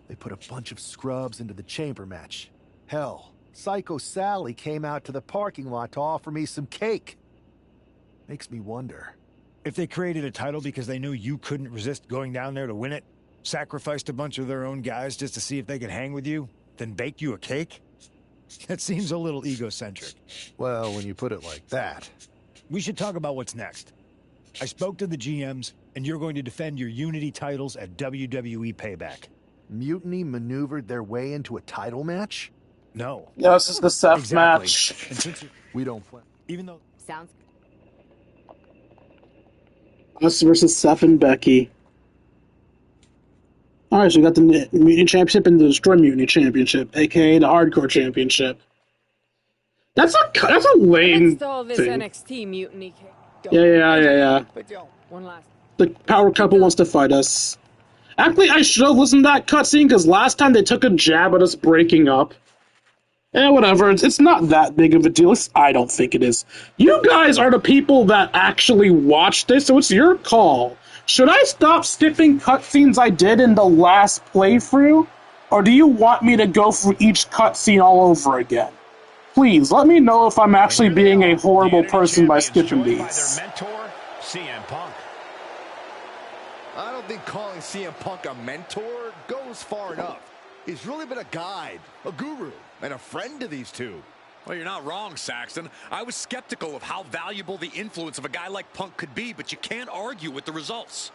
They put a bunch of scrubs into the chamber match. Hell, Psycho Sally came out to the parking lot to offer me some cake. Makes me wonder. If they created a title because they knew you couldn't resist going down there to win it, sacrificed a bunch of their own guys just to see if they could hang with you, then baked you a cake? That seems a little egocentric. Well, when you put it like that. We should talk about what's next. I spoke to the GMs, and you're going to defend your Unity titles at WWE Payback. Mutiny maneuvered their way into a title match? No. Yeah, this is the Seth match. And since we don't play. Even though... Sounds Us versus Seth and Becky. Alright, so we got the Mutiny Championship and the Destroy Mutiny Championship, aka the Hardcore Championship. That's a lame Let's all this thing. NXT Mutiny. Yeah. One last. The Power Couple wants to fight us. Actually, I should have listened to that cutscene, because last time they took a jab at us breaking up. Whatever, it's not that big of a deal. I don't think it is. You guys are the people that actually watch this, so it's your call. Should I stop skipping cutscenes I did in the last playthrough? Or do you want me to go through each cutscene all over again? Please, let me know if I'm actually being a horrible person by skipping these. By their mentor, CM Punk. I don't think calling CM Punk a mentor goes far enough. He's really been a guide, a guru, and a friend to these two. Well, you're not wrong, Saxton. I was skeptical of how valuable the influence of a guy like Punk could be, but you can't argue with the results.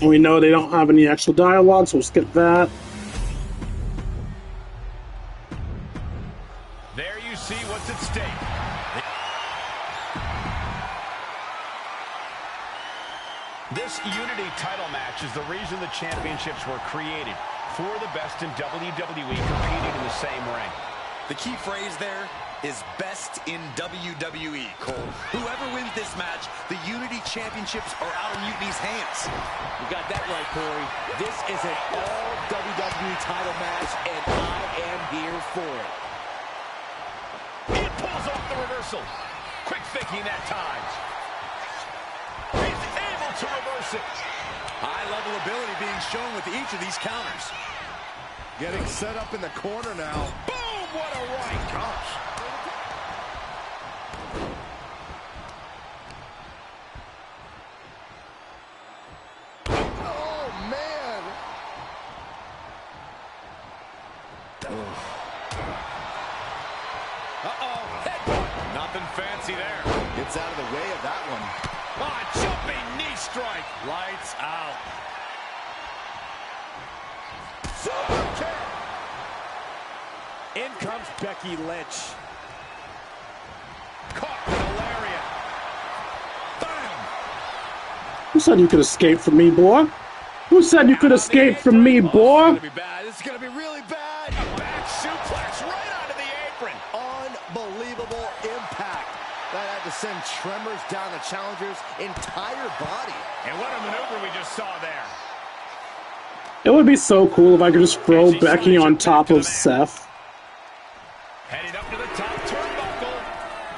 And we know they don't have any actual dialogue, so we'll skip that. There you see what's at stake. This Unity title match is the reason the championships were created. For the best in WWE competing in the same ring. The key phrase there is best in WWE, Cole. Whoever wins this match, the Unity Championships are out of Mutiny's hands. You got that right, Corey. This is an all WWE title match, and I am here for it. He pulls off the reversal. Quick thinking that time. He's able to reverse it. High-level ability being shown with each of these counters. Getting set up in the corner now. Boom! What a right. Gosh. Oh, man. Uh-oh. Headbutt. Nothing fancy there. Gets out of the way of that one. Jumping knee strike. Lights out. Super kick. In comes Becky Lynch. Caught with a lariat. Bam. Who said you could escape from me, boy? Who said you could escape from me, boy? This is gonna be bad. This is gonna be really bad. A back suplex right onto the apron. Unbelievable impact. That had to send tremors down the challenger's entire body. And what a maneuver we just saw there. It would be so cool if I could just throw Becky on top of Seth. Heading up to the top turnbuckle.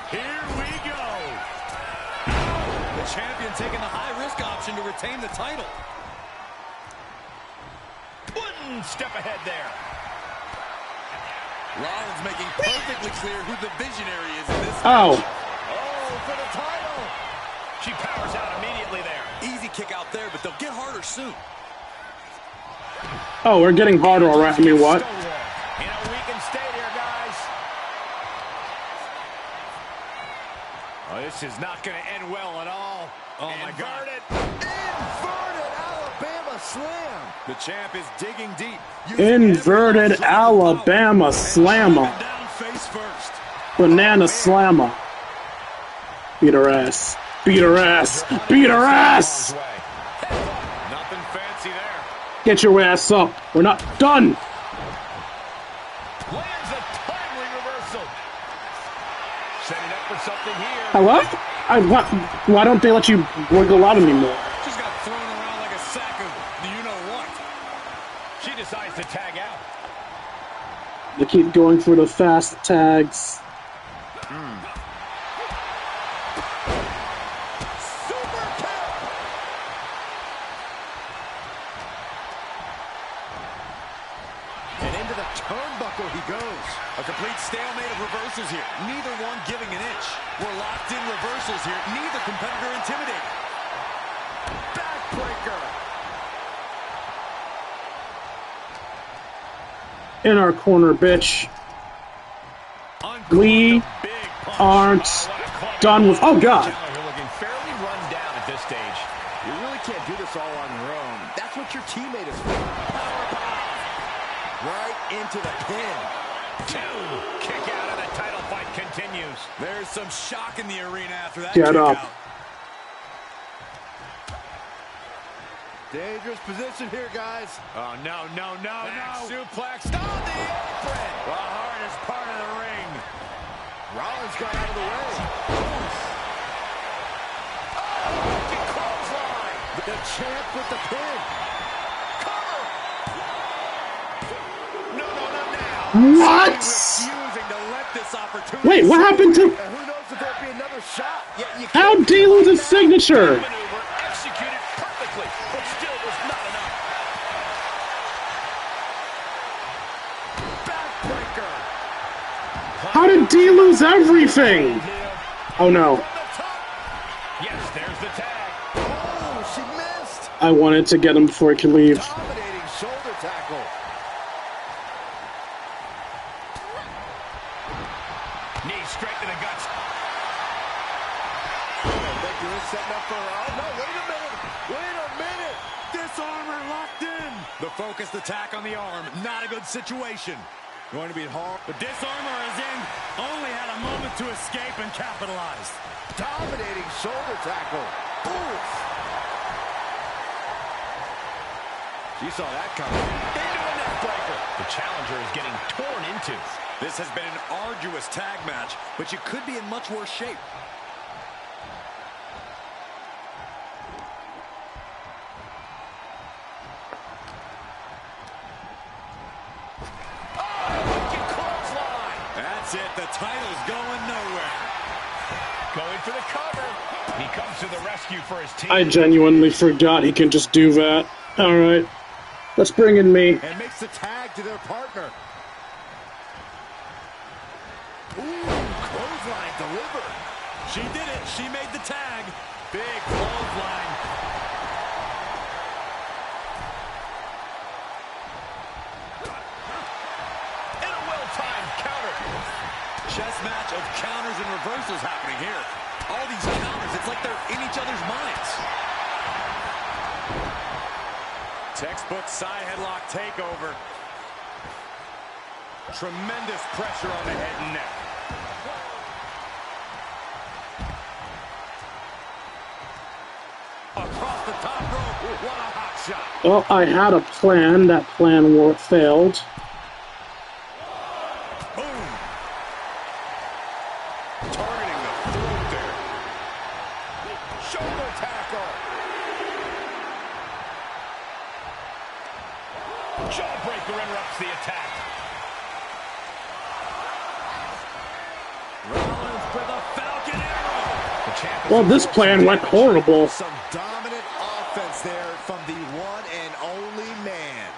Here we go. The champion taking the high-risk option to retain the title. One one step ahead there. Rollins making perfectly clear who the visionary is in this match. Oh, for the title. She powers out immediately there. Easy kick out there, but they'll get harder soon. Oh, we're getting harder already. I mean, what? You know, we can stay there, guys. Oh, this is not going to end well at all. Oh, my God. Inverted Alabama slam. The champ is digging deep. Inverted Alabama slammer. Banana slammer. Beat her ass. Beat her ass. Beat her ass. Nothing fancy there. Get your ass up. We're not done. Lands a timely reversal. Setting up for something here. Hello? Why don't they let you wiggle out anymore? Just got thrown around like a sack of you-know-what. She decides to tag out. They keep going for the fast tags. Turnbuckle he goes. A complete stalemate of reversals here. Neither one giving an inch. We're locked in reversals here. Neither competitor intimidated. Backbreaker. In our corner, bitch. We aren't done with... Oh, God. You're looking fairly run down at this stage. You really can't do this all on your own. That's what your teammate is for. Right into the pin. Kick out and the title fight continues. There's some shock in the arena after that. Get up. Out. Dangerous position here, guys. Oh, no. Suplex on the apron. The hardest part of the ring. Rollins got out of the way. Oh, clothesline. The champ with the pin. What? Wait, what happened to... Who knows if there'll be another shot? How'd D lose his signature? Executed perfectly, but still was not enough. Backbreaker. How did D lose everything? Oh, no. Yes, there's the tag. Oh, she missed. I wanted to get him before he could leave. Dominating shoulder tackle. Straight to the guts. Becky is setting up for... Oh, no, wait a minute. Disarmer locked in. The focused attack on the arm. Not a good situation. Going to be hard. The disarmer is in. Only had a moment to escape and capitalize. Dominating shoulder tackle. Oof. She saw that coming. Into a neck breaker. The challenger is getting torn into. This has been an arduous tag match, but you could be in much worse shape. That's it. The title's going nowhere. Going for the cover. He comes to the rescue for his team. I genuinely forgot he can just do that. All right. Let's bring in me. And makes the tag to their partner. Ooh, clothesline delivered. She did it. She made the tag. Big clothesline. And a well-timed counter. Chess match of counters and reversals happening here. All these counters, it's like they're in each other's minds. Textbook side headlock takeover. Tremendous pressure on the head and neck. Across the top rope. What a hot shot. Well, I had a plan. That plan failed. Boom. Targeting the throat there. Shoulder tackle. Jawbreaker interrupts the attack. Rollins with a Falcon Arrow. Well, this plan went horrible. Some dominant offense there from the one and only man.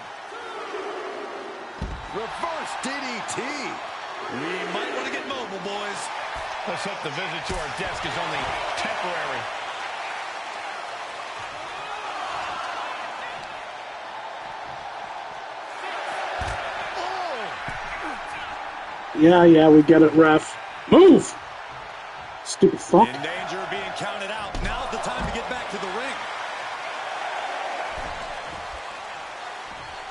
Reverse DDT. We might want to get mobile, boys. Let's hope the visit to our desk is only temporary. Yeah, we get it, ref. Move! Stupid fuck. In danger of being counted out. Now's the time to get back to the ring.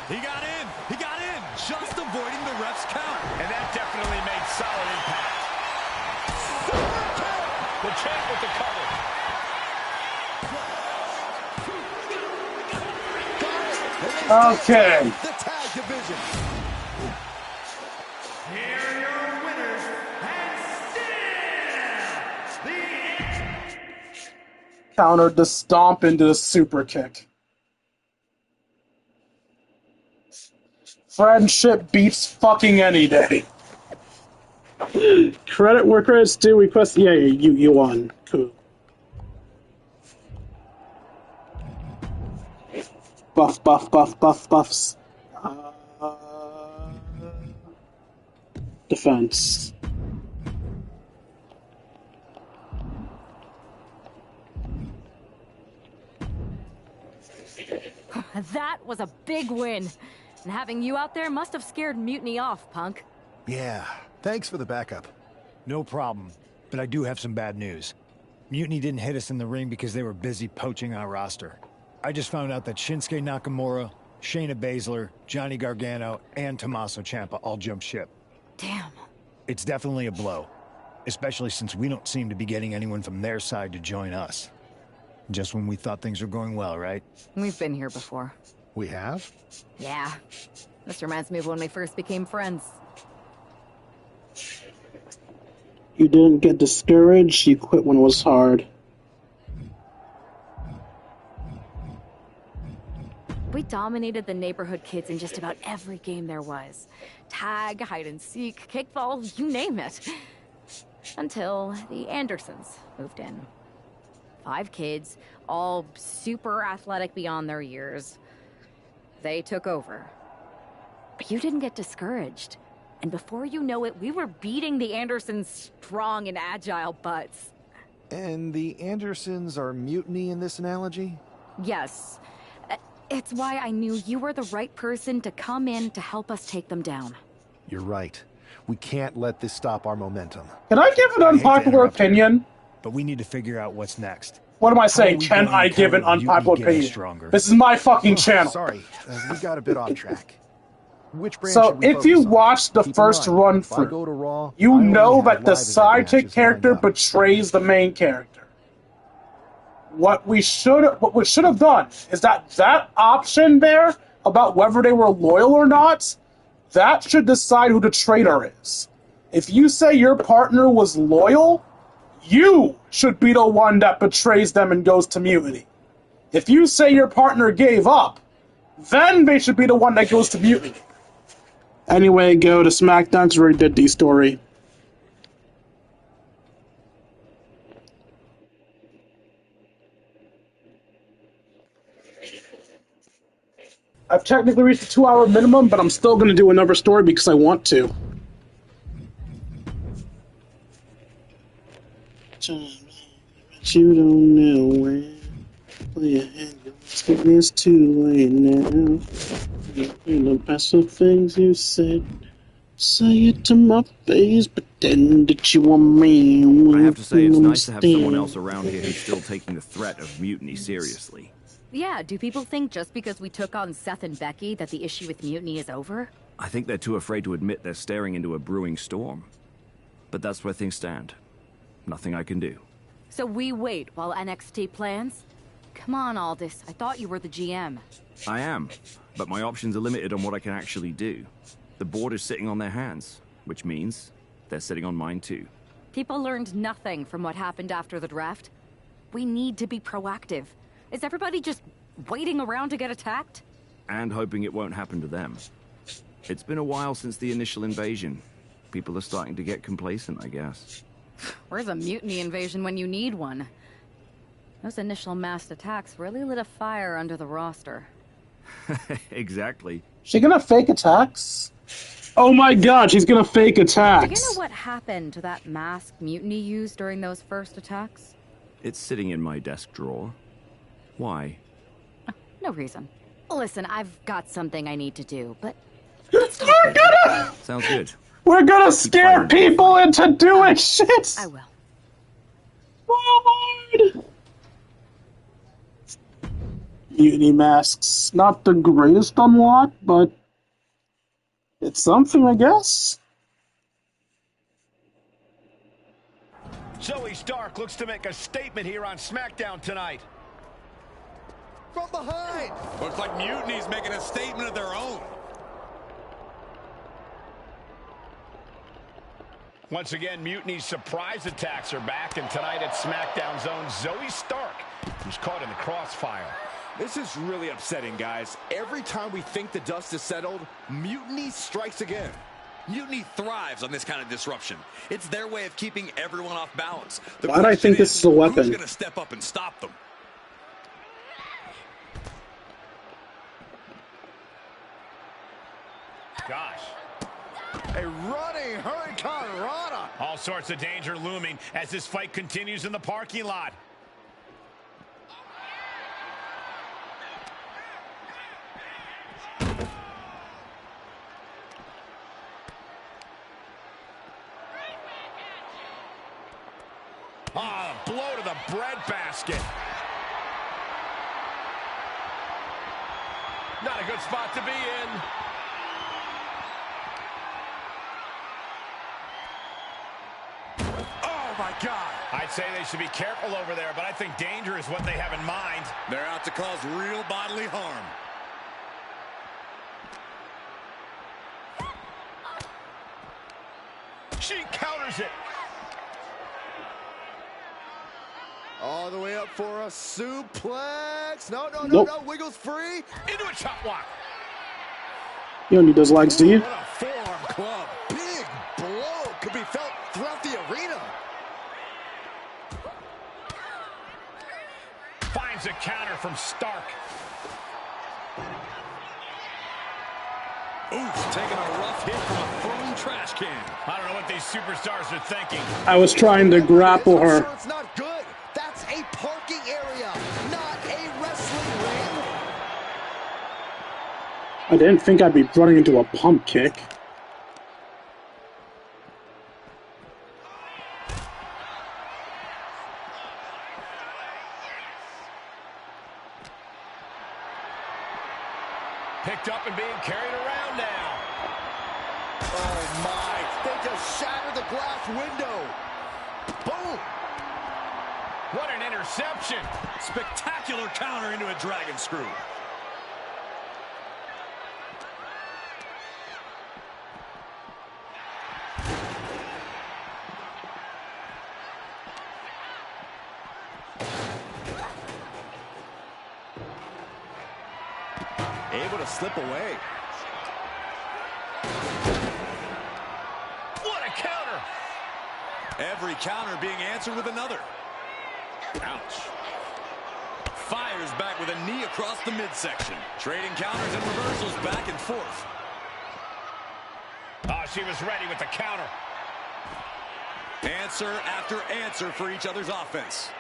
He got in. He got in. Just avoiding the ref's count. And that definitely made solid impact. The champ with the cover. Okay. The tag division. Here are your winners, and still Countered the stomp into the super kick. Friendship beats fucking any day. Credit where credit's due. Request. Yeah, you won. Cool. Buffs. Defense. That was a big win. And having you out there must have scared Mutiny off, punk. Yeah, thanks for the backup. No problem, but I do have some bad news. Mutiny didn't hit us in the ring because they were busy poaching our roster. I just found out that Shinsuke Nakamura, Shayna Baszler, Johnny Gargano, and Tommaso Ciampa all jumped ship. Damn. It's definitely a blow, especially since we don't seem to be getting anyone from their side to join us. Just when we thought things were going well, right? We've been here before. We have? Yeah. This reminds me of when we first became friends. You didn't get discouraged, you quit when it was hard. We dominated the neighborhood kids in just about every game there was. Tag, hide and seek, kickball, you name it. Until the Andersons moved in. 5 kids, all super athletic beyond their years. They took over. But you didn't get discouraged. And before you know it, we were beating the Andersons' strong and agile butts. And the Andersons are Mutiny in this analogy? Yes. It's why I knew you were the right person to come in to help us take them down. You're right. We can't let this stop our momentum. Can I give an unpopular opinion? But we need to figure out what's next. What am I saying? Can I give an unpopular opinion? This is my fucking channel. Sorry, we got a bit off track. Which brand So if you watch the first run through, you know that the sidekick character betrays the main character. What we should have done is that option there about whether they were loyal or not, that should decide who the traitor is. If you say your partner was loyal, you should be the one that betrays them and goes to Mutiny. If you say your partner gave up, then they should be the one that goes to Mutiny. Anyway, go to SmackDown's where he did the story. I've technically reached the 2-hour minimum, but I'm still going to do another story because I want to. You don't know when. Play ahead, it's too late now. The best of things you said. Say it to my face, pretend that you want me. I have to say, it's nice to have someone else around here who's still taking the threat of mutiny seriously. Yeah, do people think just because we took on Seth and Becky that the issue with Mutiny is over? I think they're too afraid to admit they're staring into a brewing storm. But that's where things stand. Nothing I can do. So we wait while NXT plans? Come on, Aldis. I thought you were the GM. I am, but my options are limited on what I can actually do. The board is sitting on their hands, which means they're sitting on mine too. People learned nothing from what happened after the draft. We need to be proactive. Is everybody just waiting around to get attacked? And hoping it won't happen to them. It's been a while since the initial invasion. People are starting to get complacent, I guess. Where's a mutiny invasion when you need one? Those initial massed attacks really lit a fire under the roster. Exactly. She gonna fake attacks? Oh my god, she's gonna fake attacks! Do you know what happened to that mask Mutiny used during those first attacks? It's sitting in my desk drawer. Why? No reason. Listen, I've got something I need to do, but... Sounds good. We're gonna scare people into doing shit! I will. Lord! Mutiny masks. Not the greatest unlock, but it's something, I guess. Zoe Stark looks to make a statement here on SmackDown tonight. From behind! Looks like Mutiny's making a statement of their own. Once again, Mutiny's surprise attacks are back, and tonight at SmackDown's own Zoe Stark, who's caught in the crossfire. This is really upsetting, guys. Every time we think the dust is settled, Mutiny strikes again. Mutiny thrives on this kind of disruption. It's their way of keeping everyone off balance. Why do I think this is a weapon? Who's going to step up and stop them? Gosh. A running Hurricane Rana. All sorts of danger looming as this fight continues in the parking lot. Ah, a blow to the breadbasket. Not a good spot to be in. Oh, my God. I'd say they should be careful over there, but I think danger is what they have in mind. They're out to cause real bodily harm. She counters it. All the way up for a suplex. No, wiggles free. Into a chop block. You don't need those legs, do you? What a forearm club. Big blow could be felt throughout the arena. Finds a counter from Stark. Oof, taking a rough hit from a thrown trash can. I don't know what these superstars are thinking. I was trying to grapple her. Sure, it's not good. That's a parking area, not a wrestling ring. I didn't think I'd be running into a pump kick. Picked up and being carried around now. Oh, my. They just shattered the glass window. Boom. What an interception. Spectacular counter into a dragon screw. Able to slip away. What a counter. Every counter being answered with another. Ouch. Fires back with a knee across the midsection. Trading counters and reversals back and forth. Oh, she was ready with the counter. Answer after answer for each other's offense.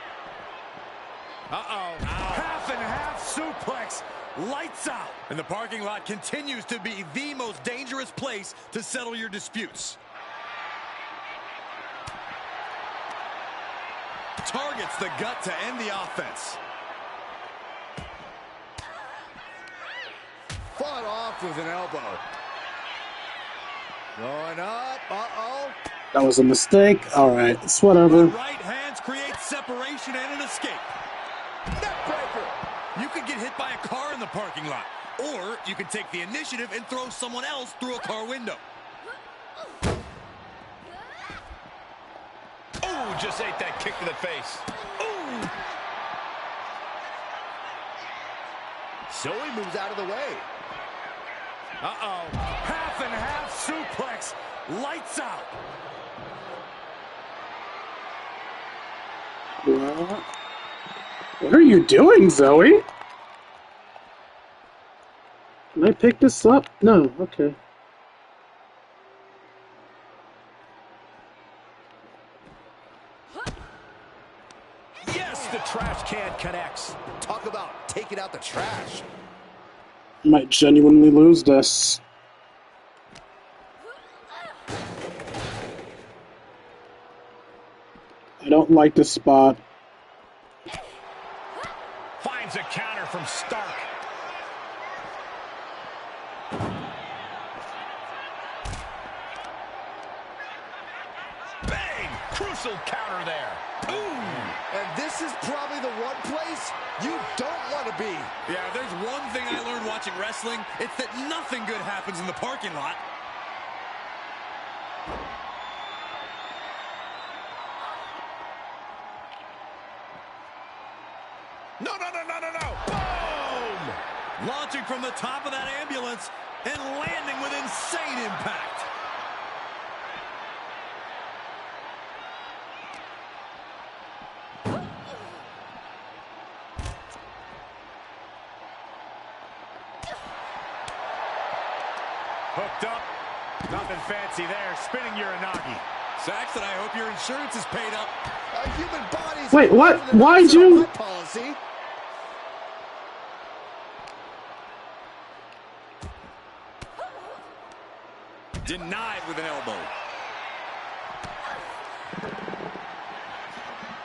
Uh-oh. Half and half suplex. Lights out. And the parking lot continues to be the most dangerous place to settle your disputes. Targets the gut to end the offense. Fought off with an elbow. Going up. Uh-oh. That was a mistake. Alright, it's whatever. Right hands create separation and an escape. Neckbreaker. You could get hit by a car in the parking lot. Or you could take the initiative and throw someone else through a car window. Ooh, just ate that kick to the face. Ooh. Zoe moves out of the way. Uh-oh. Half and half suplex. Lights out. What are you doing, Zoe? Can I pick this up? No, okay. Yes, the trash can connects. Talk about taking out the trash. I might genuinely lose this. I don't like this spot. Finds a counter from Stark. Bang! Crucial counter there. Boom! And this is probably the one place you don't want to be. Yeah, if there's one thing I learned watching wrestling, it's that nothing good happens in the parking lot. No, no, no, no, no, no! Boom! Launching from the top of that ambulance and landing with insane impact. Hooked up. Nothing fancy there. Spinning Uranagi. Saxton, I hope your insurance is paid up. A human body's Wait, what? Why'd you? Policy. Denied with an elbow.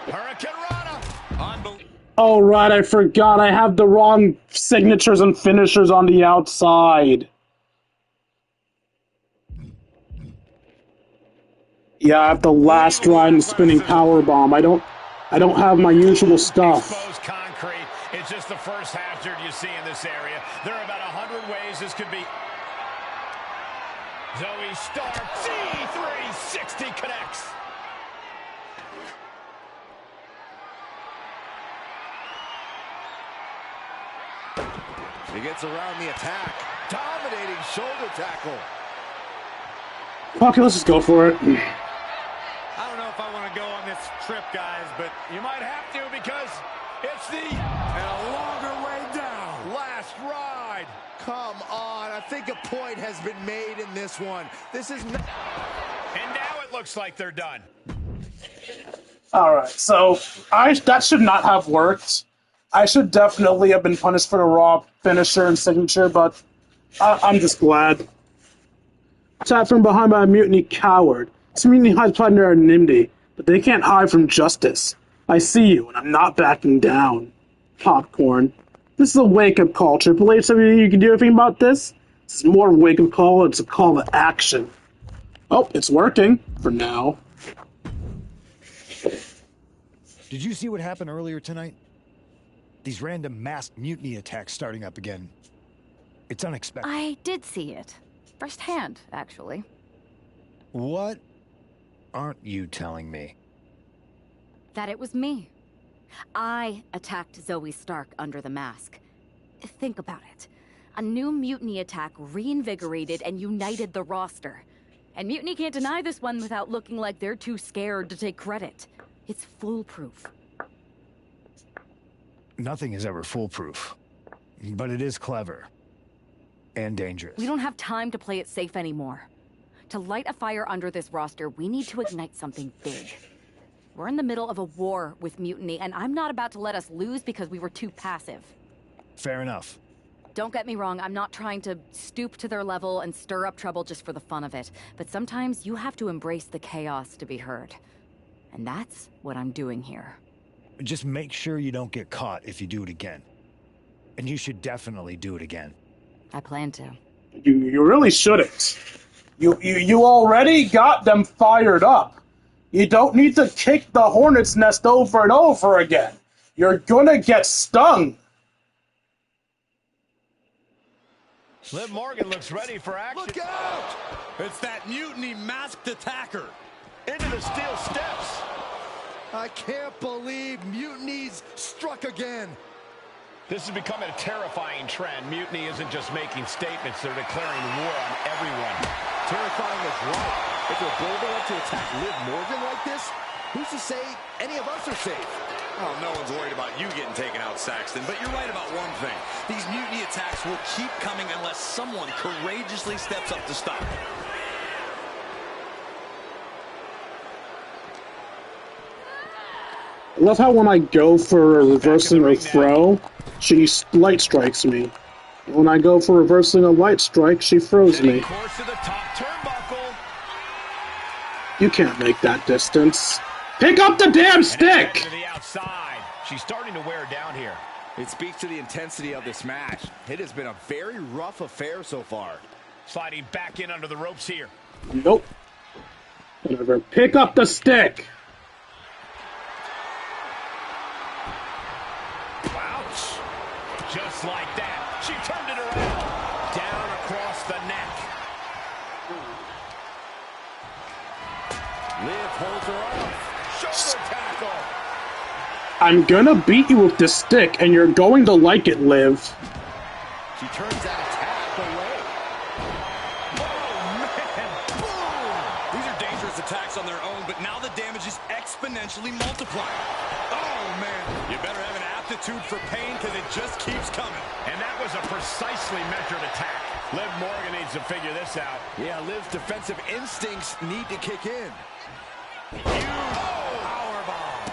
Hurricane Rana. Oh, right, I forgot. I have the wrong signatures and finishers on the outside. Yeah, I have the last ride and spinning powerbomb. I don't have my usual stuff. Exposed concrete. It's just the first hazard you see in this area. There are about 100 ways this could be. Zoe Stark, C360 connects. He gets around the attack. Dominating shoulder tackle. Okay, let's just go for it. I don't know if I want to go on this trip, guys, but you might have to because it's and a longer way down. Last ride. Come on. I think a point has been made in this one. This is not... And now it looks like they're done. Alright, so that should not have worked. I should definitely have been punished for the Raw finisher and signature, but I'm just glad. Attacked from behind by a mutiny coward. This mutiny hides behind their anonymity, but they can't hide from justice. I see you, and I'm not backing down. Popcorn. This is a wake-up call. Triple H, something you can do anything about this? This is more wake-up call. It's a call to action. Oh, it's working for now. Did you see what happened earlier tonight? These random masked mutiny attacks starting up again. It's unexpected. I did see it. Firsthand, actually. What aren't you telling me? That it was me. I attacked Zoe Stark under the mask. Think about it. A new mutiny attack reinvigorated and united the roster. And Mutiny can't deny this one without looking like they're too scared to take credit. It's foolproof. Nothing is ever foolproof. But it is clever. And dangerous. We don't have time to play it safe anymore. To light a fire under this roster, we need to ignite something big. We're in the middle of a war with Mutiny, and I'm not about to let us lose because we were too passive. Fair enough. Don't get me wrong, I'm not trying to stoop to their level and stir up trouble just for the fun of it. But sometimes you have to embrace the chaos to be heard. And that's what I'm doing here. Just make sure you don't get caught if you do it again. And you should definitely do it again. I plan to. You really shouldn't. You already got them fired up. You don't need to kick the hornet's nest over and over again. You're gonna get stung. Liv Morgan looks ready for action. Look out! It's that mutiny masked attacker. Into the steel steps. I can't believe Mutiny's struck again. This is becoming a terrifying trend. Mutiny isn't just making statements, they're declaring war on everyone. Terrifying is right. If they're bold enough to attack Liv Morgan like this, who's to say any of us are safe? Oh, no one's worried about you getting taken out, Saxton, but you're right about one thing. These mutiny attacks will keep coming unless someone courageously steps up to stop them. I love how when I go for a reversing or throw, she light strikes me. When I go for reversing a light strike, she throws me. Course to the top turnbuckle. You can't make that distance. Pick up the damn stick! To the outside. She's starting to wear down here. It speaks to the intensity of this match. It has been a very rough affair so far. Sliding back in under the ropes here. Nope. Whatever. Pick up the stick! Ouch. Just like that. She turned it around. Down across the neck. Liv holds her off. Shoulder tackle. I'm gonna beat you with this stick, and you're going to like it, Liv. She turns that attack away. Oh, man. Boom. These are dangerous attacks on their own, but now the damage is exponentially multiplied. Oh, man. You better have an aptitude for pain because it just keeps coming. And that was a precisely measured attack. Liv Morgan needs to figure this out. Yeah, Liv's defensive instincts need to kick in. Huge powerbomb.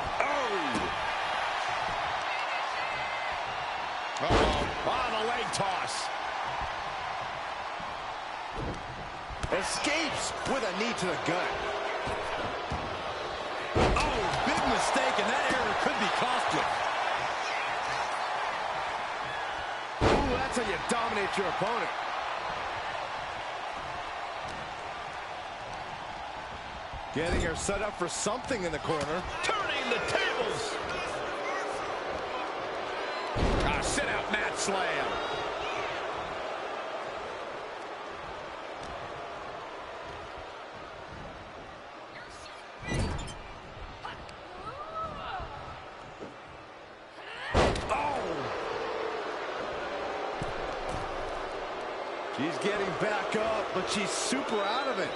On a leg toss. Escapes with a knee to the gut. Oh, big mistake, and that error could be costly. Ooh, that's how you dominate your opponent. Getting her set up for something in the corner. Turning the tables. Sit out mat slam. She's getting back up, but she's super out of it.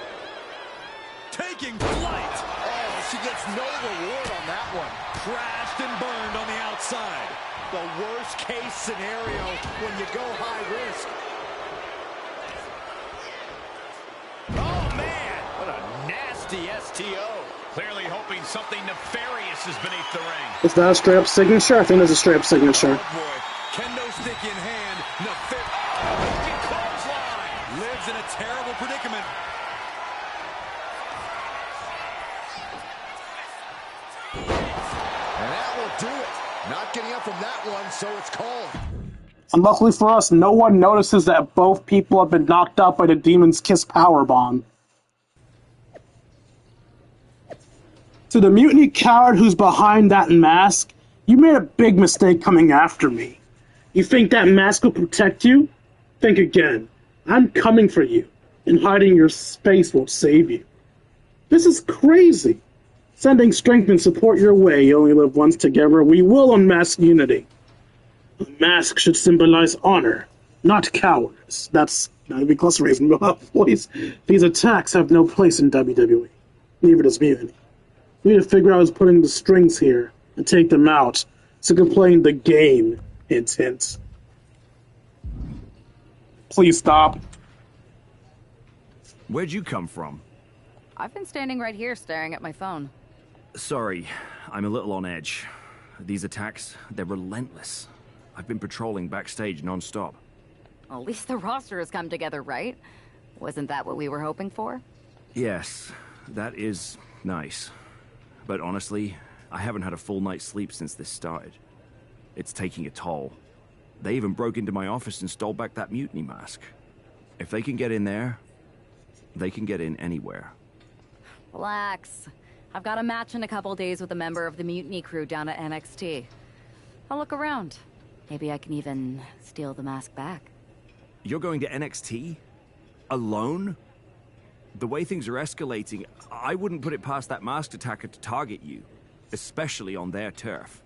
Taking flight. Oh, she gets no reward on that one. Crashed and burned on the outside. The worst case scenario when you go high risk. Oh, man. What a nasty STO. Clearly hoping something nefarious is beneath the ring. Is that a straight-up signature? I think that's a straight-up signature. Oh, boy. Kendo stick in hand. Clothesline. Lives in a terrible predicament. And that will do it. Not getting up from that one, so it's called. And luckily for us, no one notices that both people have been knocked out by the Demon's Kiss powerbomb. To the mutiny coward who's behind that mask, you made a big mistake coming after me. You think that mask will protect you? Think again. I'm coming for you, and hiding your space won't save you. This is crazy. Sending strength and support your way. You only live once together. We will unmask unity. A mask should symbolize honor, not cowardice. That's not to be cluster-raising, but boys, these attacks have no place in WWE. Neither does mutiny. We need to figure out who's putting the strings here and take them out. So can play the game. Hint, hint. Please stop. Where'd you come from? I've been standing right here staring at my phone. Sorry, I'm a little on edge. These attacks, they're relentless. I've been patrolling backstage non-stop. Well, at least the roster has come together, right? Wasn't that what we were hoping for? Yes, that is nice. But honestly, I haven't had a full night's sleep since this started. It's taking a toll. They even broke into my office and stole back that mutiny mask. If they can get in there, they can get in anywhere. Relax. I've got a match in a couple days with a member of the mutiny crew down at NXT. I'll look around. Maybe I can even steal the mask back. You're going to NXT? Alone? The way things are escalating, I wouldn't put it past that masked attacker to target you, especially on their turf.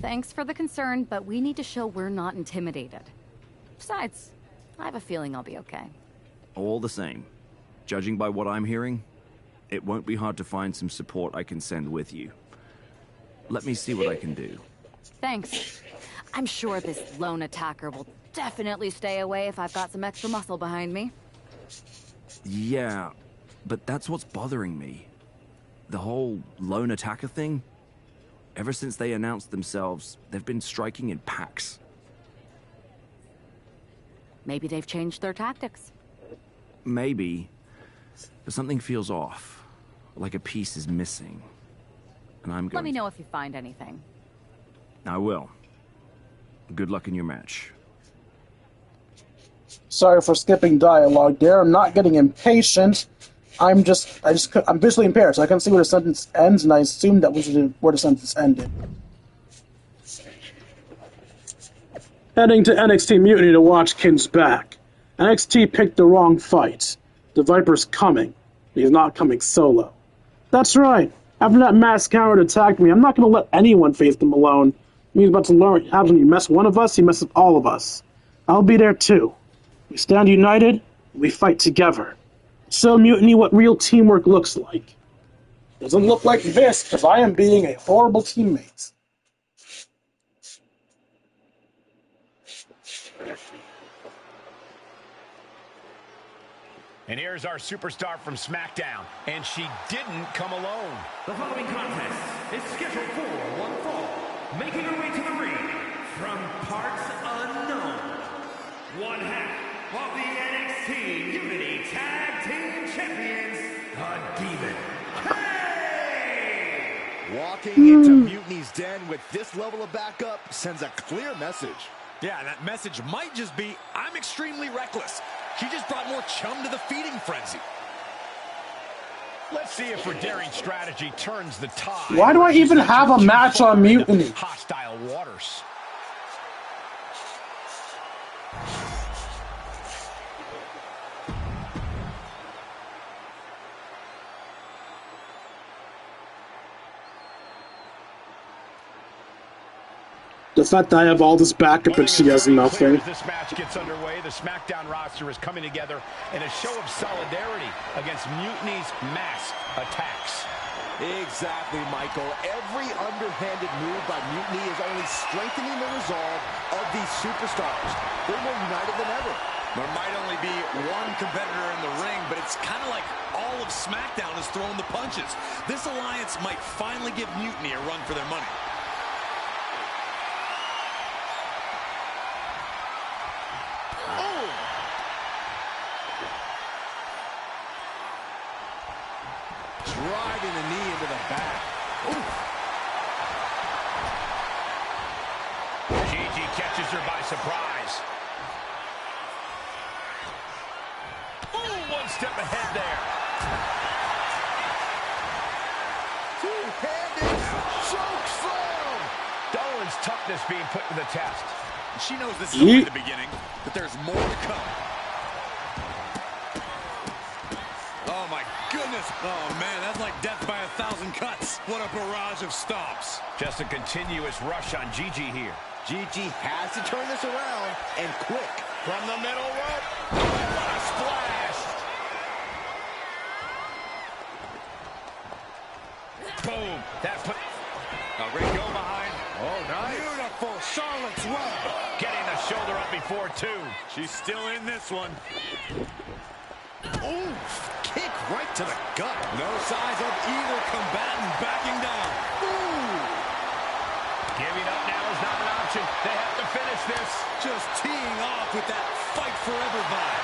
Thanks for the concern, but we need to show we're not intimidated. Besides, I have a feeling I'll be okay. All the same, judging by what I'm hearing, it won't be hard to find some support I can send with you. Let me see what I can do. Thanks. I'm sure this lone attacker will definitely stay away if I've got some extra muscle behind me. Yeah, but that's what's bothering me. The whole lone attacker thing. Ever since they announced themselves, they've been striking in packs. Maybe they've changed their tactics. Maybe, but something feels off. Like a piece is missing. And I'm going Let me know if you find anything. I will. Good luck in your match. Sorry for skipping dialogue there. I'm not getting impatient. I'm visually impaired, so I can't see where the sentence ends, and I assumed that was where the sentence ended. Heading to NXT Mutiny to watch Kin's back. NXT picked the wrong fight. The Viper's coming. He's not coming solo. That's right. After that masked coward attacked me, I'm not going to let anyone face them alone. He's about to learn what happens when you mess one of us, you mess up all of us. I'll be there too. We stand united, we fight together. Show Mutiny what real teamwork looks like. Doesn't look like this, because I am being a horrible teammate. And here's our superstar from SmackDown, and she didn't come alone. The following contest is scheduled for one fall. Making her way to the ring from parts unknown, one half of the NXT Unity Tag Team Champions, the Demon. Hey! Walking into Mutiny's den with this level of backup sends a clear message. Yeah, that message might just be, I'm extremely reckless. She just brought more chum to the feeding frenzy. Let's see if her daring strategy turns the tide. Why do I even have a match on Mutiny? Hostile waters. The fact that I have all this backup and she has nothing. As this match gets underway, the SmackDown roster is coming together in a show of solidarity against Mutiny's mass attacks. Exactly, Michael. Every underhanded move by Mutiny is only strengthening the resolve of these superstars. They're more united than ever. There might only be one competitor in the ring, but it's kind of like all of SmackDown is throwing the punches. This alliance might finally give Mutiny a run for their money. Driving the knee into the back. Gigi catches her by surprise. Ooh, one step ahead there. Two-handed choke slam. Dolan's toughness being put to the test. She knows this is only the beginning, but there's more to come. Oh, my goodness. Oh, man, that's like death by 1,000 cuts. What a barrage of stops. Just a continuous rush on Gigi here. Gigi has to turn this around, and quick. From the middle rope. Oh, what a splash. Boom. That put... A great go behind. Oh, nice. Beautiful Charlotte's Web. Getting the shoulder up before two. She's still in this one. Ooh, kick right to the gut. No signs of either combatant backing down. Ooh. Giving up now is not an option. They have to finish this. Just teeing off with that fight forever vibe.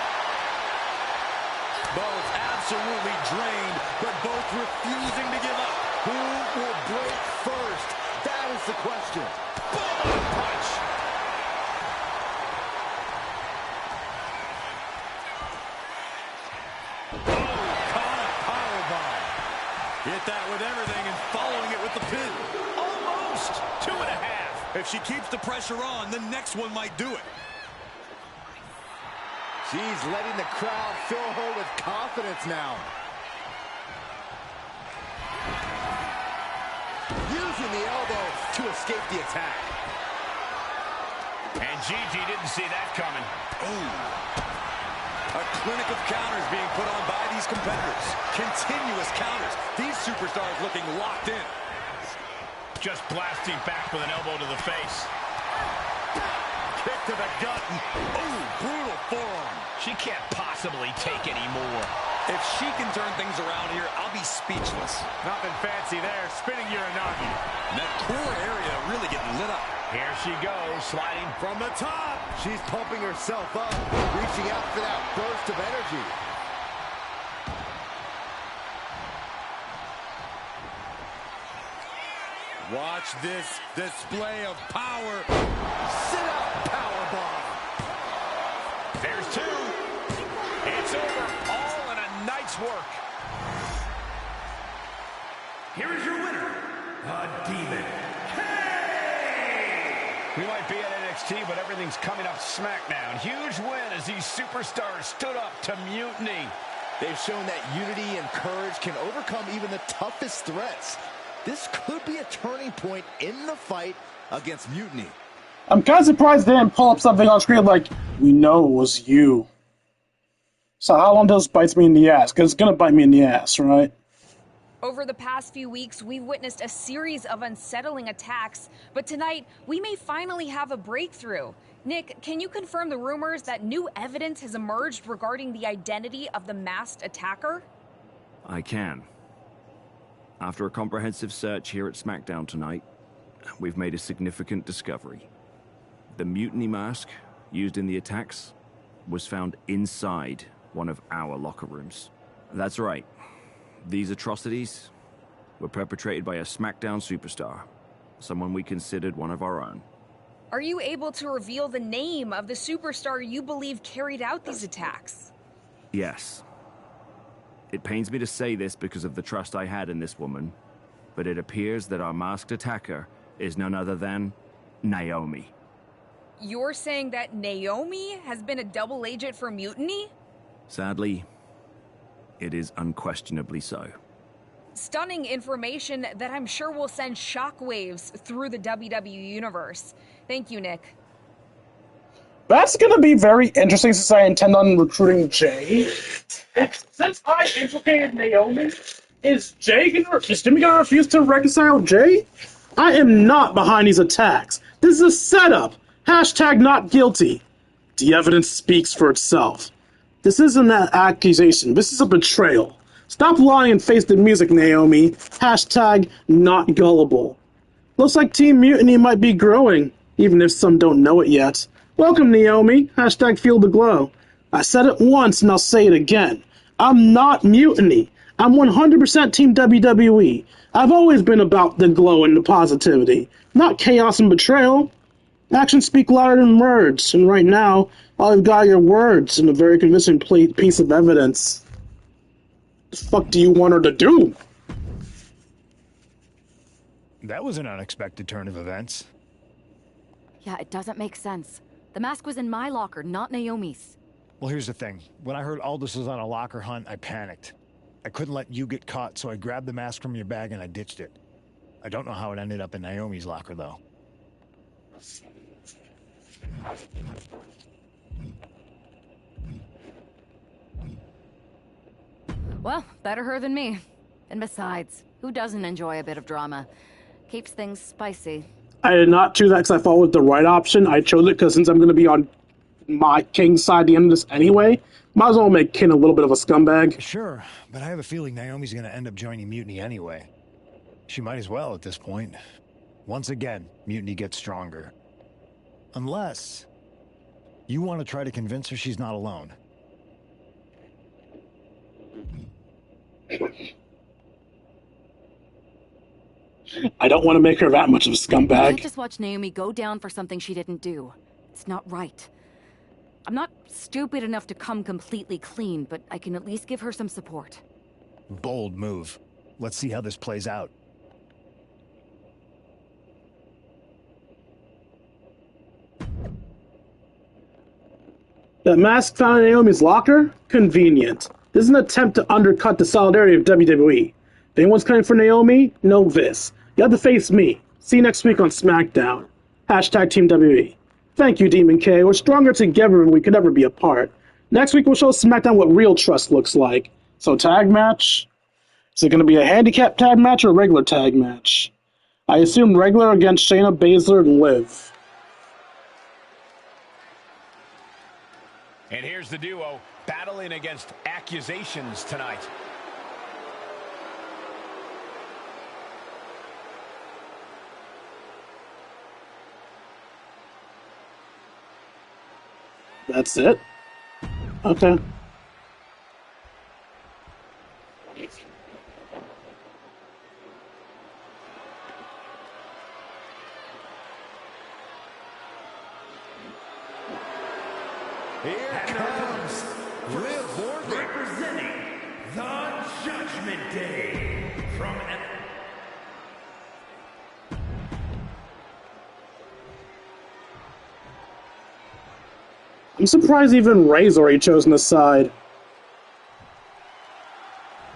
Both absolutely drained, but both refusing to give up. Who will break first? That is the question. Boom! Punch. Hit that with everything and following it with the pin. Almost 2.5. If she keeps the pressure on, the next one might do it. She's letting the crowd fill her with confidence now. Using the elbow to escape the attack. And Gigi didn't see that coming. Ooh. A clinic of counters being put on by these competitors. Continuous counters. These superstars looking locked in. Just blasting back with an elbow to the face. Kick to the gut. Oh, brutal forearm. She can't possibly take any more. If she can turn things around here, I'll be speechless. Nothing fancy there. Spinning Uranagi. And that core area really getting lit up. Here she goes, sliding from the top. She's pumping herself up, reaching out for that burst of energy. Watch this display of power. Sit out powerbomb. There's two. It's over. All in a night's work. Here is your winner, the Demon. We might be at NXT, but everything's coming up SmackDown. Huge win as these superstars stood up to Mutiny. They've shown that unity and courage can overcome even the toughest threats. This could be a turning point in the fight against Mutiny. I'm kind of surprised they didn't pull up something on screen like, we know it was you. So how long does this bite me in the ass? Because it's going to bite me in the ass, right? Over the past few weeks, we've witnessed a series of unsettling attacks, but tonight, we may finally have a breakthrough. Nick, can you confirm the rumors that new evidence has emerged regarding the identity of the masked attacker? I can. After a comprehensive search here at SmackDown tonight, we've made a significant discovery. The mutiny mask used in the attacks was found inside one of our locker rooms. That's right. These atrocities were perpetrated by a SmackDown superstar, someone we considered one of our own. Are you able to reveal the name of the superstar you believe carried out these attacks? Yes. It pains me to say this because of the trust I had in this woman, but it appears that our masked attacker is none other than Naomi. You're saying that Naomi has been a double agent for Mutiny? Sadly, it is unquestionably so. Stunning information that I'm sure will send shockwaves through the WWE universe. Thank you, Nick. That's going to be very interesting since I intend on recruiting Jay. Since I implicated Naomi, is Jimmy going to refuse to reconcile Jay? I am not behind these attacks. This is a setup. Hashtag not guilty. The evidence speaks for itself. This isn't an accusation. This is a betrayal. Stop lying and face the music, Naomi. Hashtag not gullible. Looks like Team Mutiny might be growing, even if some don't know it yet. Welcome, Naomi. Hashtag feel the glow. I said it once and I'll say it again. I'm not Mutiny. I'm 100% Team WWE. I've always been about the glow and the positivity, not chaos and betrayal. Actions speak louder than words, and right now, all I've got are your words and a very convincing piece of evidence. The fuck do you want her to do? That was an unexpected turn of events. Yeah, it doesn't make sense. The mask was in my locker, not Naomi's. Well, here's the thing. When I heard Aldous was on a locker hunt, I panicked. I couldn't let you get caught, so I grabbed the mask from your bag and I ditched it. I don't know how it ended up in Naomi's locker, though. Well, better her than me. And besides, who doesn't enjoy a bit of drama? Keeps things spicy. I did not choose that because I thought it was the right option. I chose it because since I'm going to be on my King's side at the end of this anyway, might as well make King a little bit of a scumbag. Sure, but I have a feeling Naomi's going to end up joining Mutiny anyway. She might as well at this point. Once again, Mutiny gets stronger. Unless you want to try to convince her she's not alone. I don't want to make her that much of a I scumbag. can't just watch Naomi go down for something she didn't do. It's not right. I'm not stupid enough to come completely clean, but I can at least give her some support. Bold move. Let's see how this plays out. The mask found in Naomi's locker? Convenient. This is an attempt to undercut the solidarity of WWE. If anyone's coming for Naomi, know this. You have to face me. See you next week on SmackDown. Hashtag Team WWE. Thank you, Demon K. We're stronger together than we could ever be apart. Next week we'll show SmackDown what real trust looks like. So tag match? Is it going to be a handicap tag match or a regular tag match? I assume regular against Shayna Baszler and Liv. And here's the duo battling against accusations tonight. That's it? Okay. Here comes Liv Morgan representing the Judgment Day from I'm surprised even Ray's already chosen a side.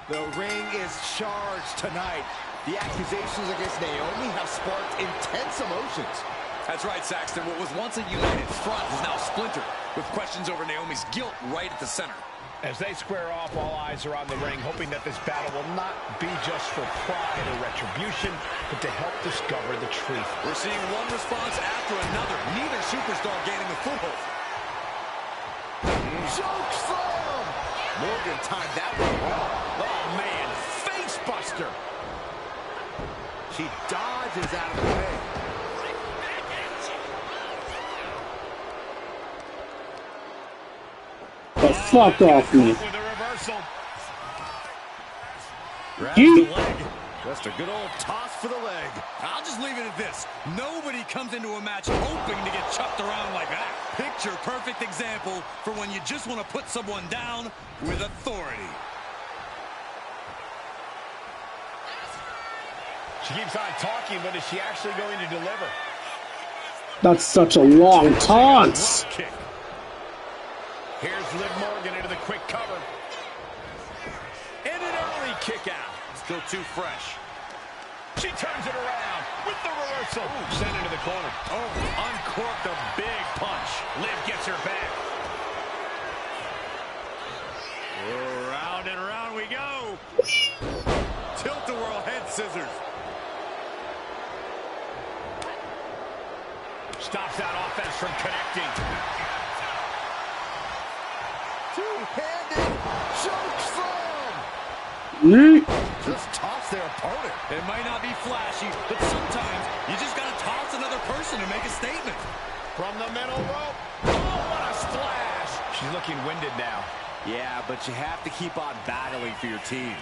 The ring is charged tonight. The accusations against Naomi have sparked intense emotions. That's right, Saxton. What was once a united front is now splintered, with questions over Naomi's guilt right at the center. As they square off, all eyes are on the ring, hoping that this battle will not be just for pride or retribution, but to help discover the truth. We're seeing one response after another, neither superstar gaining a foothold. Choke slam! Morgan timed that one well. Oh, man, face buster! She dodges out of the way. The fuck off me. With a reversal. Grabs the leg. Just a good old toss for the leg. I'll just leave it at this. Nobody comes into a match hoping to get chucked around like that. Picture perfect example for when you just want to put someone down with authority. She keeps on talking, but is she actually going to deliver? That's such a long taunt. Here's Liv Morgan into the quick cover. And an early kick out. Still too fresh. She turns it around with the reversal. Ooh, sent into the corner. Oh, uncorked a big punch. Liv gets her back. Round and round we go. Tilt-a-whirl head scissors. Stops that offense from connecting. Two-handed choke slam. Just toss their opponent. It might not be flashy, but sometimes you just got to toss another person to make a statement. From the middle rope. Oh, what a splash. She's looking winded now. Yeah, but you have to keep on battling for your team.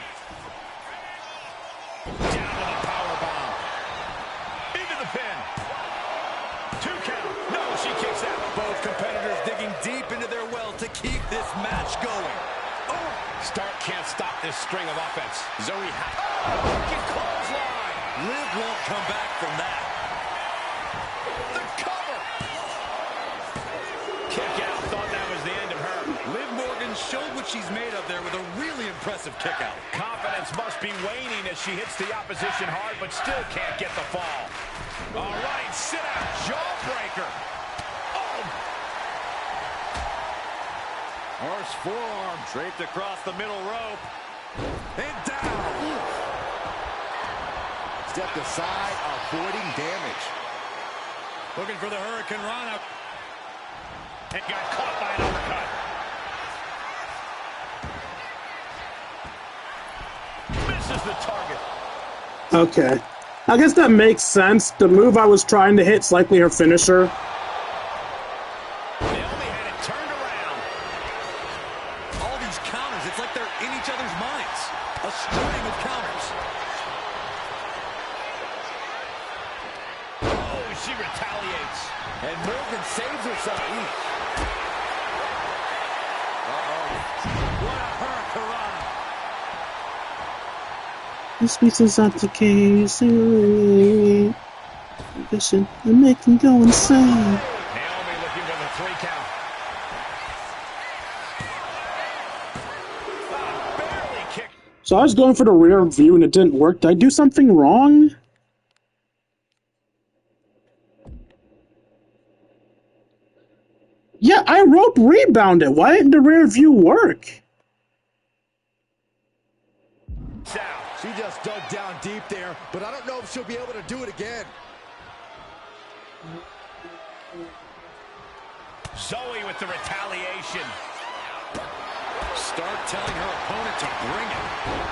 Down to the powerbomb. Into the pin. 2 count. No, she kicks out. Both competitors digging deep into their well to keep this match going. Oh, Stark can't stop this string of offense. Zoe wicked clothesline. Liv won't come back from that. The cover. Kick out. Thought that was the end of her. Liv Morgan showed what she's made of there with a really impressive kick out. Confidence must be waning as she hits the opposition hard, but still can't get the fall. All right, sit out. Jawbreaker. Oh. Horse forearm draped across the middle rope. And down. Stepped aside, avoiding damage. Looking for the Hurricane Rana. And got caught by an uppercut. Misses the target. Okay. I guess that makes sense. The move I was trying to hit's likely her finisher. Naomi had it turned around. All these counters, it's like they're in each other's minds. A string of counters. Oh, she retaliates. And Morgan saves herself. What a hurricane. This piece is not the case. Listen, and make them go insane. Naomi looking for the 3 count. Barely kicked. So I was going for the rear view and it didn't work. Did I do something wrong? Yeah, I rope rebounded. Why didn't the rear view work? She just dug down deep there, but I don't know if she'll be able to do it again. Zoe with the retaliation. Start telling her opponent to bring it.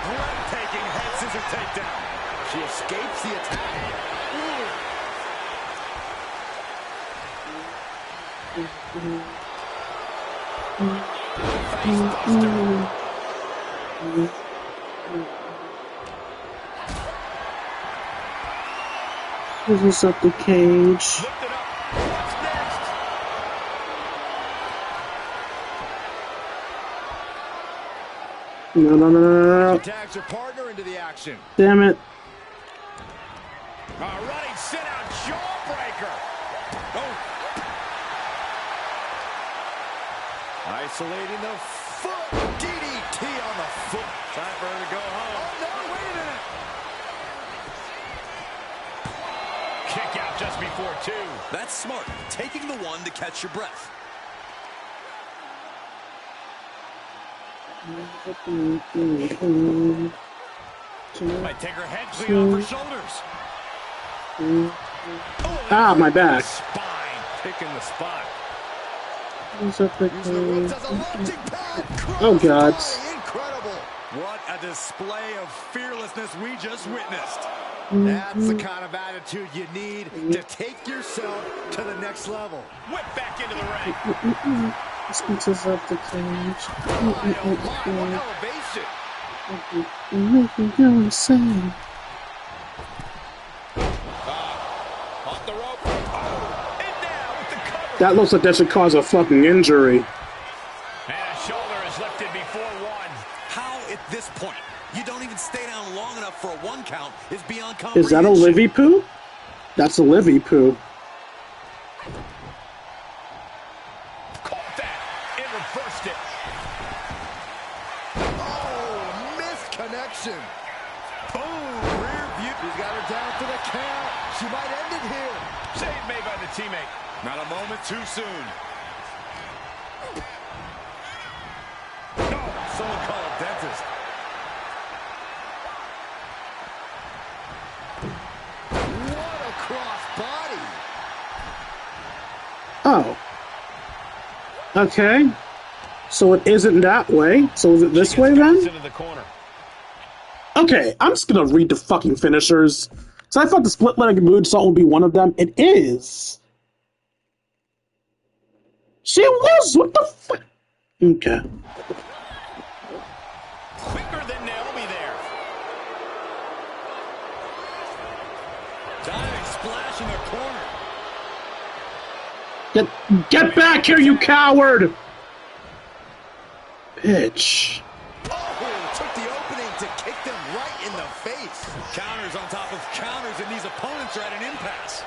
Breathtaking head scissor takedown. She escapes the attack. This is up the cage. No. She tags her partner into the action. Damn it. A running sit-out jawbreaker. Oh. Isolating the foot. DDT on the foot. Time for her to go home. Oh, no, wait a minute. Kick out just before 2. That's smart. Taking the one to catch your breath. Might take her head clean off her shoulders. Ah, my back. Spine. Picking the spot. Oh, God. Incredible. What a display of fearlessness we just witnessed. That's the kind of attitude you need to take yourself to the next level. Whip back into the ring. This is up the cage. What elevation. Make me go insane. Off the rope. Oh, and now with the cover. That looks like that should cause a fucking injury. And a shoulder is lifted before 1. How at this point you don't even stay down long enough for a 1 count is beyond comprehension. Is that a Livy poo? That's a Livy poo. Caught that and reversed it. Oh, missed connection. Boom, rear view. He's got her down for the count. She might end it here. Save made by the teammate. Not a moment too soon. No, someone call a dentist. What a cross body. Oh. Okay. So it isn't that way. So is it this way then? Into the corner. Okay, I'm just gonna read the fucking finishers. So I thought the split leg moonsault would be one of them. It is. She was. What the fuck? Okay. Quicker than Naomi there. Diving splash in the corner. Get back here, you coward! Bitch. Oh, took the opening to kick them right in the face. Counters on top of counters, and these opponents are at an impasse.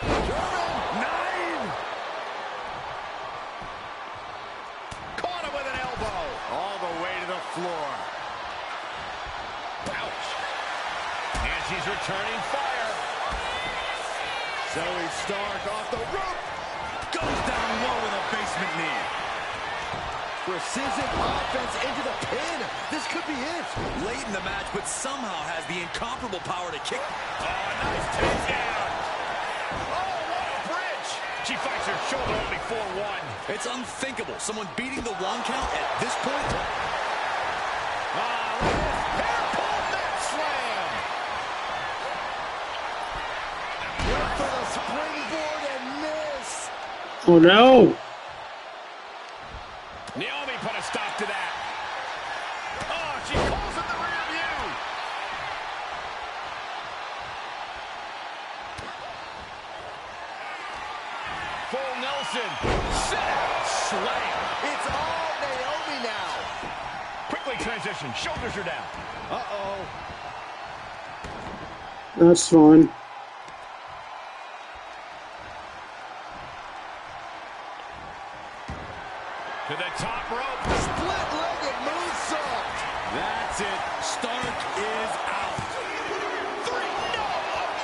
German 9. Caught him with an elbow. All the way to the floor. Ouch. And she's returning fire. Zoe Stark off the rope. Goes down low with a basement knee. Precision offense into the pin. This could be it. Late in the match, but somehow has the incomparable power to kick. Oh, nice takedown. Oh, what a bridge. She fights her shoulder only 4-1. It's unthinkable. Someone beating the 1 count at this point. Hair pull neck slam. Went for the springboard and miss. Oh no. Naomi put a stop to that. Oh, she calls in the rear view. Full Nelson. Sit-out slam. It's all Naomi now. Quickly transition. Shoulders are down. Uh-oh. That's fine. To the top rope. Split-legged moonsault. That's it. Stark is out. 3, no,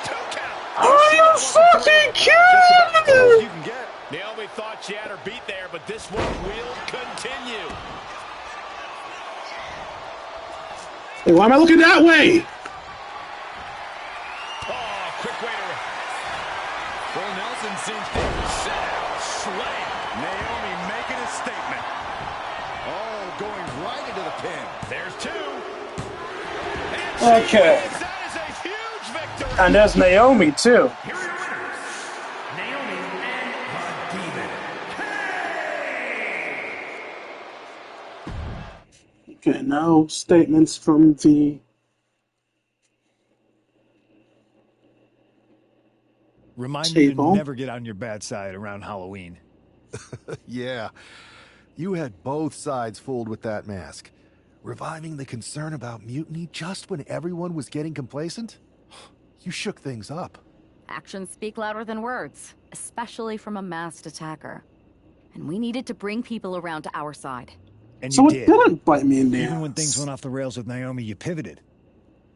2 count. Are you fucking kidding me? You can get. Naomi thought she had her beat there, but this one will continue. Hey, why am I looking that way? Oh, quick way to... Well, Nelson seems to slay. Naomi making a statement. Oh, going right into the pin. There's two. Okay. That is a huge victory. And there's Naomi, too. Here are your winners, Naomi and the Demon. Okay, now statements from the... Remind me to table. never get on your bad side around Halloween. Yeah. You had both sides fooled with that mask. Reviving the concern about mutiny just when everyone was getting complacent? You shook things up. Actions speak louder than words, especially from a masked attacker. And we needed to bring people around to our side. And So you it did. didn't bite me in the Even when ass. things went off the rails with Naomi, you pivoted.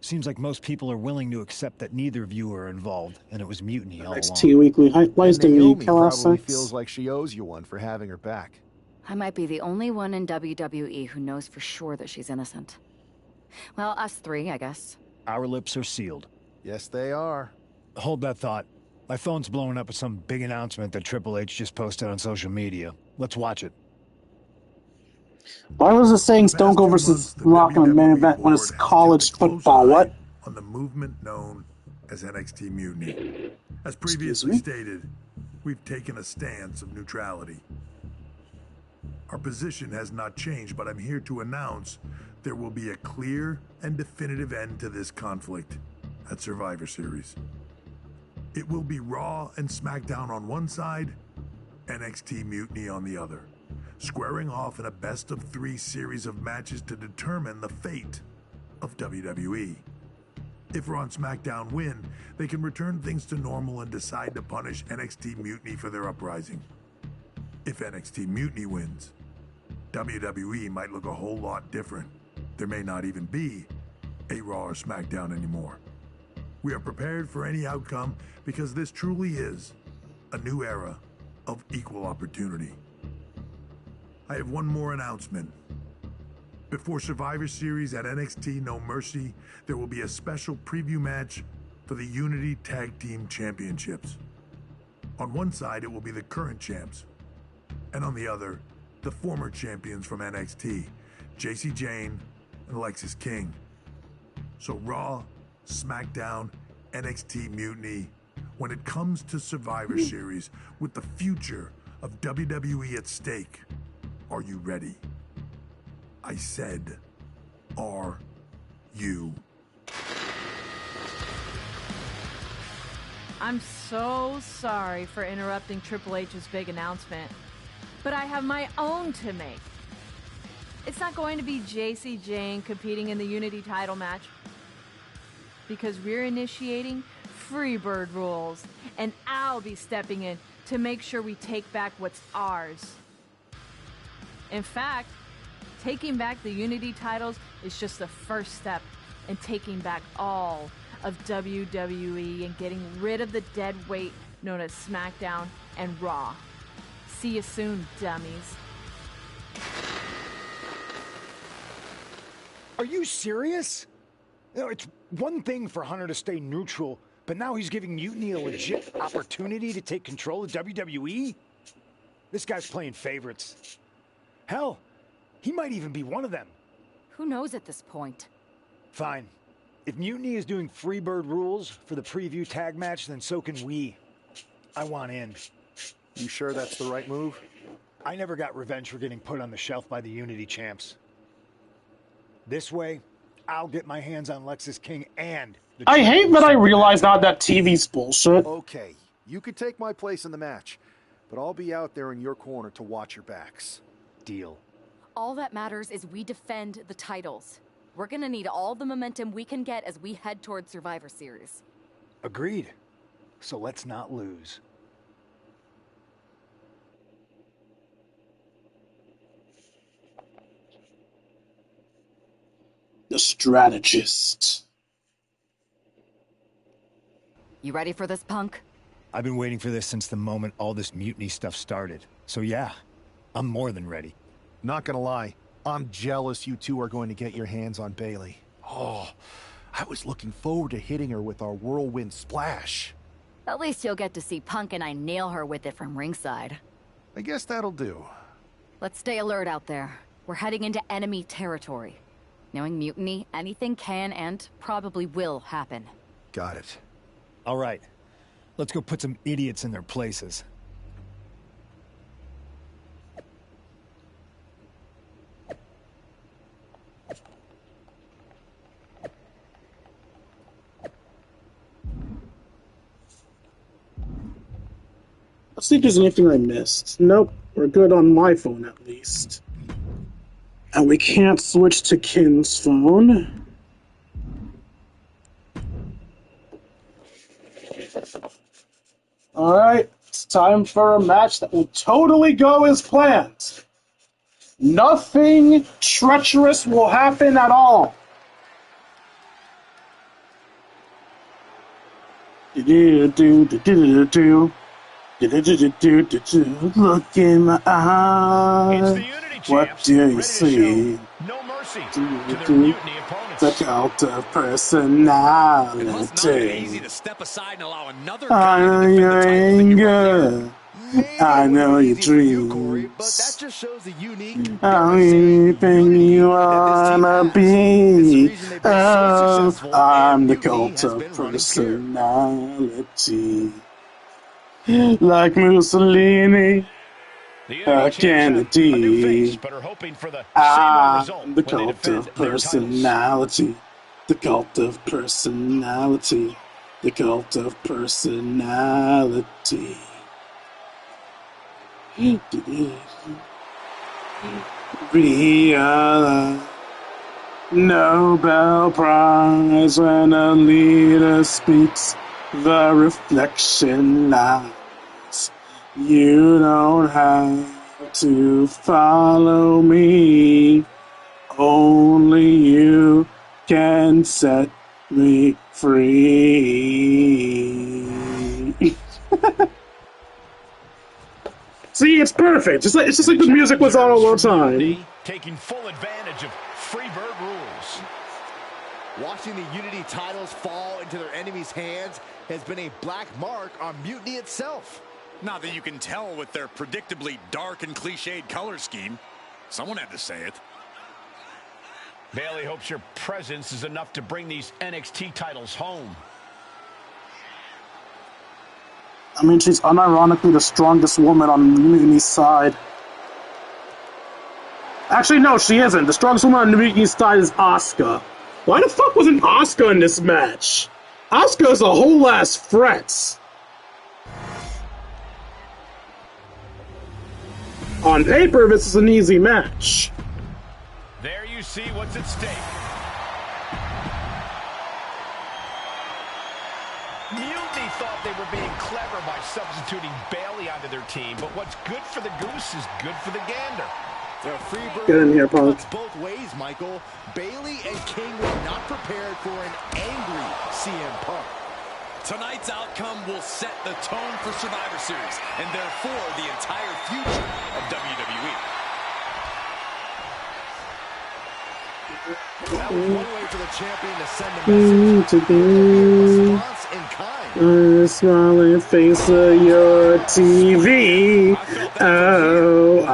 Seems like most people are willing to accept that neither of you were involved, and it was mutiny all along. NXT Weekly Highlights the Naomi week, probably feels like she owes you one for having her back. I might be the only one in WWE who knows for sure that she's innocent. Well, us three, I guess. Our lips are sealed. Yes, they are. Hold that thought. My phone's blowing up with some big announcement that Triple H just posted on social media. Let's watch it. Why was it saying Stone Cold versus Rock in a main event when it's college football? What? On the movement known as NXT Mutiny. As previously stated, we've taken a stance of neutrality. Our position has not changed, but I'm here to announce there will be a clear and definitive end to this conflict at Survivor Series. It will be Raw and SmackDown on one side, NXT Mutiny on the other, squaring off in a best-of-3 series of matches to determine the fate of WWE. If Raw and SmackDown win, they can return things to normal and decide to punish NXT Mutiny for their uprising. If NXT Mutiny wins, WWE might look a whole lot different. There may not even be a Raw or SmackDown anymore. We are prepared for any outcome because this truly is a new era of equal opportunity. I have one more announcement. Before Survivor Series at NXT No Mercy, there will be a special preview match for the Unity Tag Team Championships. On one side, it will be the current champs, and on the other, the former champions from NXT, JC Jane and Alexis King. So Raw, SmackDown, NXT Mutiny, when it comes to Survivor Series with the future of WWE at stake, are you ready? I said, are you? I'm so sorry for interrupting Triple H's big announcement, but I have my own to make. It's not going to be JC Jane competing in the Unity title match because we're initiating Freebird rules, and I'll be stepping in to make sure we take back what's ours. In fact, taking back the Unity titles is just the first step in taking back all of WWE and getting rid of the dead weight known as SmackDown and Raw. See you soon, dummies. Are you serious? You know, it's one thing for Hunter to stay neutral, but now he's giving Mutiny a legit opportunity to take control of WWE? This guy's playing favorites. Hell, he might even be one of them. Who knows at this point? Fine. If Mutiny is doing Freebird rules for the preview tag match, then so can we. I want in. You sure that's the right move? I never got revenge for getting put on the shelf by the Unity champs. This way, I'll get my hands on Lexis King and the I hate that I realize now that TV's bullshit. Okay, you could take my place in the match, but I'll be out there in your corner to watch your backs. Deal. All that matters is we defend the titles. We're gonna need all the momentum we can get as we head towards Survivor Series. Agreed. So let's not lose. The Stratagist. You ready for this, punk? I've been waiting for this since the moment all this mutiny stuff started. So yeah, I'm more than ready. Not gonna lie, I'm jealous you two are going to get your hands on Bayley. Oh, I was looking forward to hitting her with our whirlwind splash. At least you'll get to see Punk and I nail her with it from ringside. I guess that'll do. Let's stay alert out there. We're heading into enemy territory. Knowing mutiny, anything can and probably will happen. Got it. All right. Let's go put some idiots in their places. Let's see if there's anything I missed. Nope, we're good on my phone at least. And we can't switch to Kin's phone. Alright, it's time for a match that will totally go as planned. Nothing treacherous will happen at all. Look in my eyes. What do you see? No mercy to their mutiny opponents. The cult of personality. It must not be easy to step aside and allow another I guy know to defend your the title that you anger. I know your dreams. But that just shows the unique. Everything you wanna be. Oh, I'm the cult of personality. Like Mussolini. Kennedy. I'm the cult of personality. The cult of personality. The cult of personality. Real Nobel Prize when a leader speaks, the reflection lies. You don't have to follow me. Only you can set me free. See, it's perfect. It's just like the music was on all the time. Taking full advantage of Freebird rules. Watching the Unity titles fall into their enemies' hands has been a black mark on Mutiny itself. Not that you can tell with their predictably dark and cliched color scheme. Someone had to say it. Bayley hopes your presence is enough to bring these NXT titles home. I mean, she's unironically the strongest woman on Mutiny's side. Actually, no, she isn't. The strongest woman on Mutiny's side is Asuka. Why the fuck wasn't Asuka in this match? Asuka's a whole ass threat. On paper, this is an easy match. There you see what's at stake. Mutiny thought they were being clever by substituting Bayley onto their team, but what's good for the goose is good for the gander. Get in here, Punk. Both ways, Michael. Bayley and King were not prepared for an angry CM Punk. Tonight's outcome will set the tone for Survivor Series, and therefore the entire future of WWE. That was one way for the champion to send a message. Response in kind. The smiling face of your TV. Oh,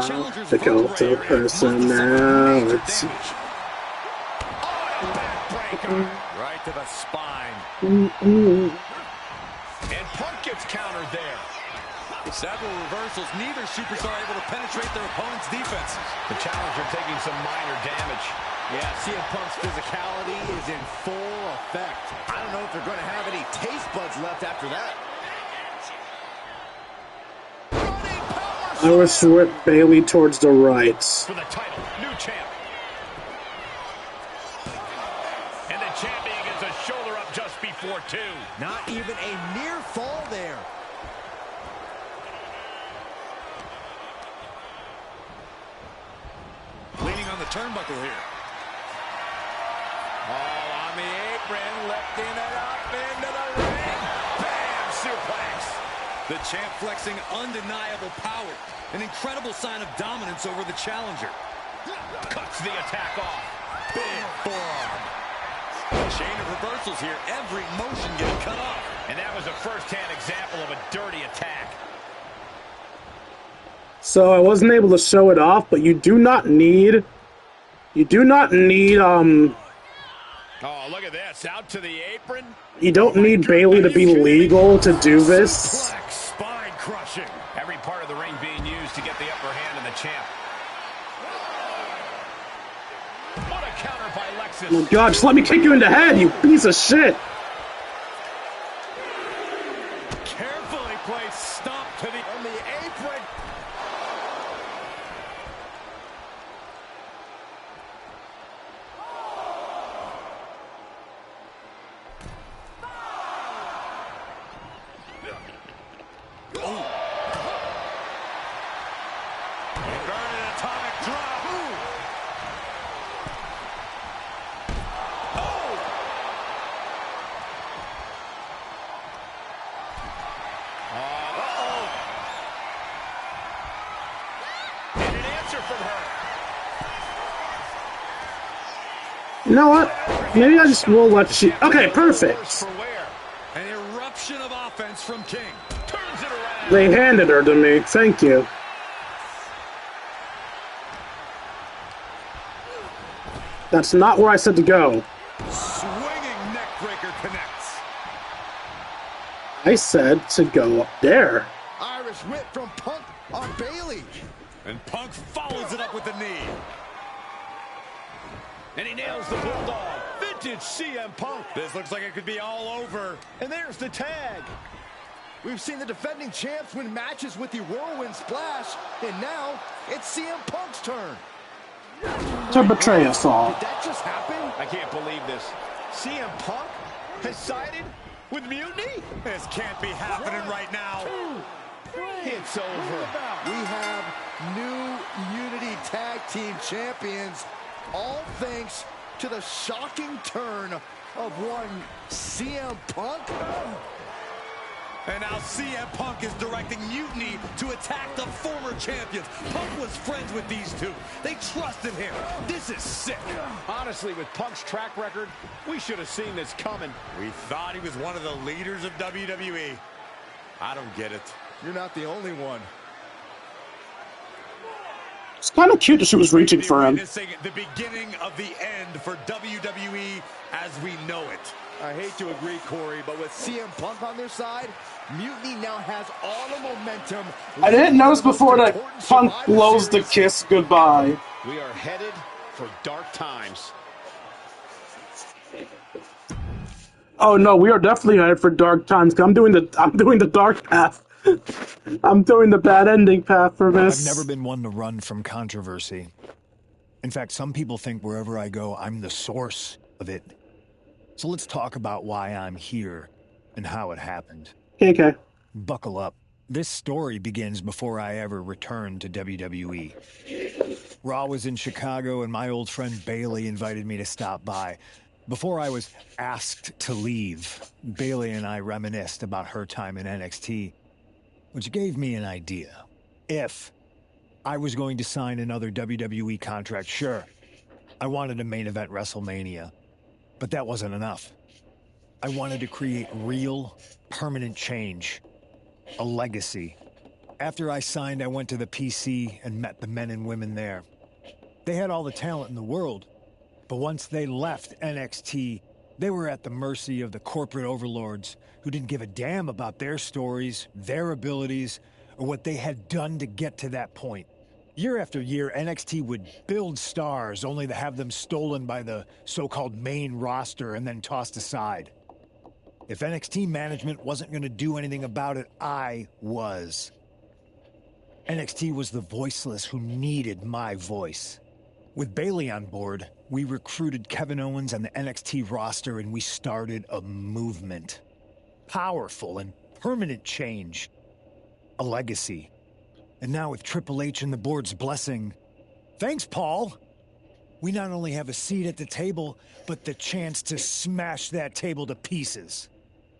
the cult of personality. Right to the spine. And Punk gets countered there. Several reversals, neither superstar able to penetrate their opponent's defense. The challenger taking some minor damage. Yeah, CM Punk's physicality is in full effect. I don't know if they're going to have any taste buds left after that. I would sweep Bayley towards the right. For the title, new champ. And the champion gets a shoulder up just before 2. Not even a near fall there. Leaning on the turnbuckle here. All on the apron, lifting it up into the ring. Bam! Suplex. The champ flexing undeniable power. An incredible sign of dominance over the challenger. Cuts the attack off. Big forearm. Chain of reversals here. Every motion getting cut off. And that was a first-hand example of a dirty attack. So I wasn't able to show it off, but you do not need... Oh, look at this. Out to the apron. You don't need Bayley to be legal to do this. Spine crushing. Every part of the ring being used to get the upper hand of the champ. What a counter by Lexus. Oh God, just let me kick you in the head, you piece of shit. Carefully placed stomp to the on the apron. You know what? Maybe I just will let she... Okay, perfect. An eruption of offense from King. Turns it around. They handed her to me. Thank you. That's not where I said to go. Swinging neckbreaker connects. I said to go up there. Irish whip from Punk on Bayley. And Punk follows it up with the knee. And he nails the Bulldog. Vintage CM Punk. This looks like it could be all over. And there's the tag. We've seen the defending champs win matches with the Whirlwind Splash, and now it's CM Punk's turn. To betray us all. Did that just happen? I can't believe this. CM Punk has sided with Mutiny? This can't be happening right now. It's over. We have new Unity Tag Team Champions, all thanks to the shocking turn of one CM Punk. And now CM Punk is directing Mutiny to attack the former champions. Punk was friends with these two. They trusted him. This is sick. Honestly, with Punk's track record, we should have seen this coming. We thought he was one of the leaders of WWE. I don't get it. You're not the only one. It's kind of cute that she was reaching for him. Witnessing the beginning of the end for WWE as we know it. I hate to agree, Corey, but with CM Punk on their side, Mutiny now has all the momentum. I didn't notice before that Punk blows the kiss goodbye. We are headed for dark times. Oh no, we are definitely headed for dark times. I'm doing the dark path. I'm doing the bad ending path for this. I've never been one to run from controversy. In fact, some people think wherever I go, I'm the source of it. So let's talk about why I'm here and how it happened. Okay. Buckle up. This story begins before I ever returned to WWE. Raw was in Chicago and my old friend Bayley invited me to stop by. Before I was asked to leave, Bayley and I reminisced about her time in NXT, which gave me an idea. If I was going to sign another WWE contract, sure, I wanted a main event WrestleMania, but that wasn't enough. I wanted to create real, permanent change, a legacy. After I signed, I went to the PC and met the men and women there. They had all the talent in the world, but once they left NXT, they were at the mercy of the corporate overlords who didn't give a damn about their stories, their abilities, or what they had done to get to that point. Year after year, NXT would build stars only to have them stolen by the so-called main roster and then tossed aside. If NXT management wasn't going to do anything about it, I was. NXT was the voiceless who needed my voice. With Bayley on board, we recruited Kevin Owens and the NXT roster and we started a movement. Powerful and permanent change. A legacy. And now with Triple H and the board's blessing, thanks, Paul! We not only have a seat at the table, but the chance to smash that table to pieces.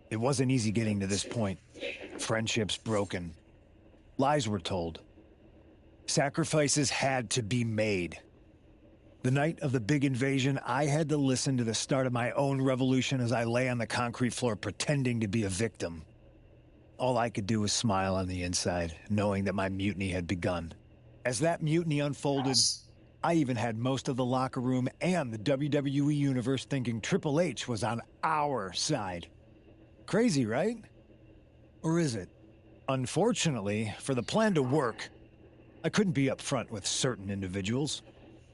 It wasn't easy getting to this point. Friendships broken. Lies were told. Sacrifices had to be made. The night of the big invasion, I had to listen to the start of my own revolution as I lay on the concrete floor pretending to be a victim. All I could do was smile on the inside, knowing that my mutiny had begun. As that mutiny unfolded, I even had most of the locker room and the WWE Universe thinking Triple H was on our side. Crazy, right? Or is it? Unfortunately, for the plan to work, I couldn't be upfront with certain individuals.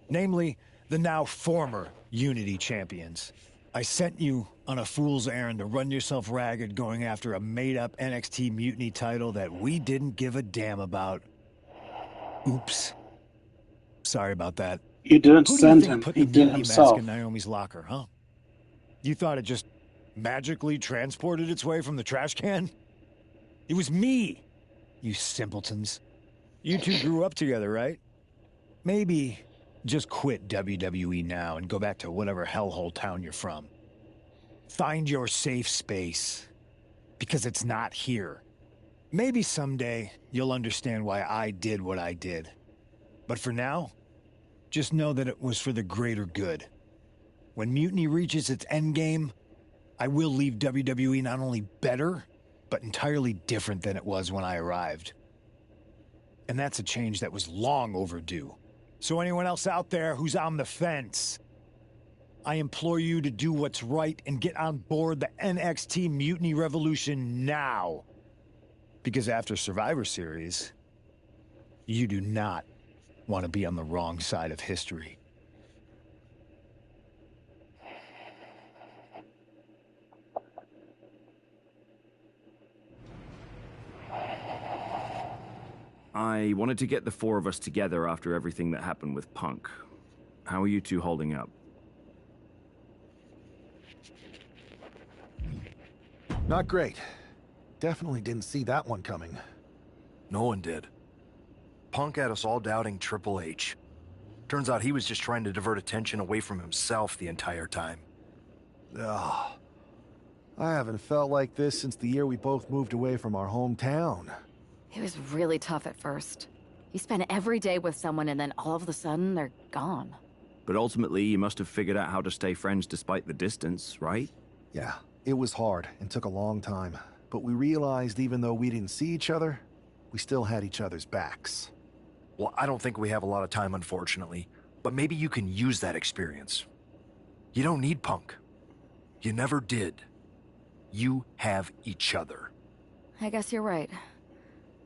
Namely, the now former Unity champions. I sent you on a fool's errand to run yourself ragged going after a made-up NXT Mutiny title that we didn't give a damn about. Oops. Sorry about that. You didn't Who send do you think him. put He the did it Mutiny mask himself. in Naomi's locker, huh? You thought it just magically transported its way from the trash can? It was me, you simpletons. You two grew up together, right? Maybe just quit WWE now and go back to whatever hellhole town you're from. Find your safe space, because it's not here. Maybe someday you'll understand why I did what I did. But for now, just know that it was for the greater good. When Mutiny reaches its endgame, I will leave WWE not only better, but entirely different than it was when I arrived. And that's a change that was long overdue. So anyone else out there who's on the fence, I implore you to do what's right and get on board the NXT Mutiny Revolution now. Because after Survivor Series, you do not want to be on the wrong side of history. I wanted to get the four of us together after everything that happened with Punk. How are you two holding up? Not great. Definitely didn't see that one coming. No one did. Punk had us all doubting Triple H. Turns out he was just trying to divert attention away from himself the entire time. Ugh. I haven't felt like this since the year we both moved away from our hometown. It was really tough at first. You spend every day with someone and then all of a sudden they're gone. But ultimately, you must have figured out how to stay friends despite the distance, right? Yeah, it was hard and took a long time. But we realized even though we didn't see each other, we still had each other's backs. Well, I don't think we have a lot of time, unfortunately. But maybe you can use that experience. You don't need Punk. You never did. You have each other. I guess you're right.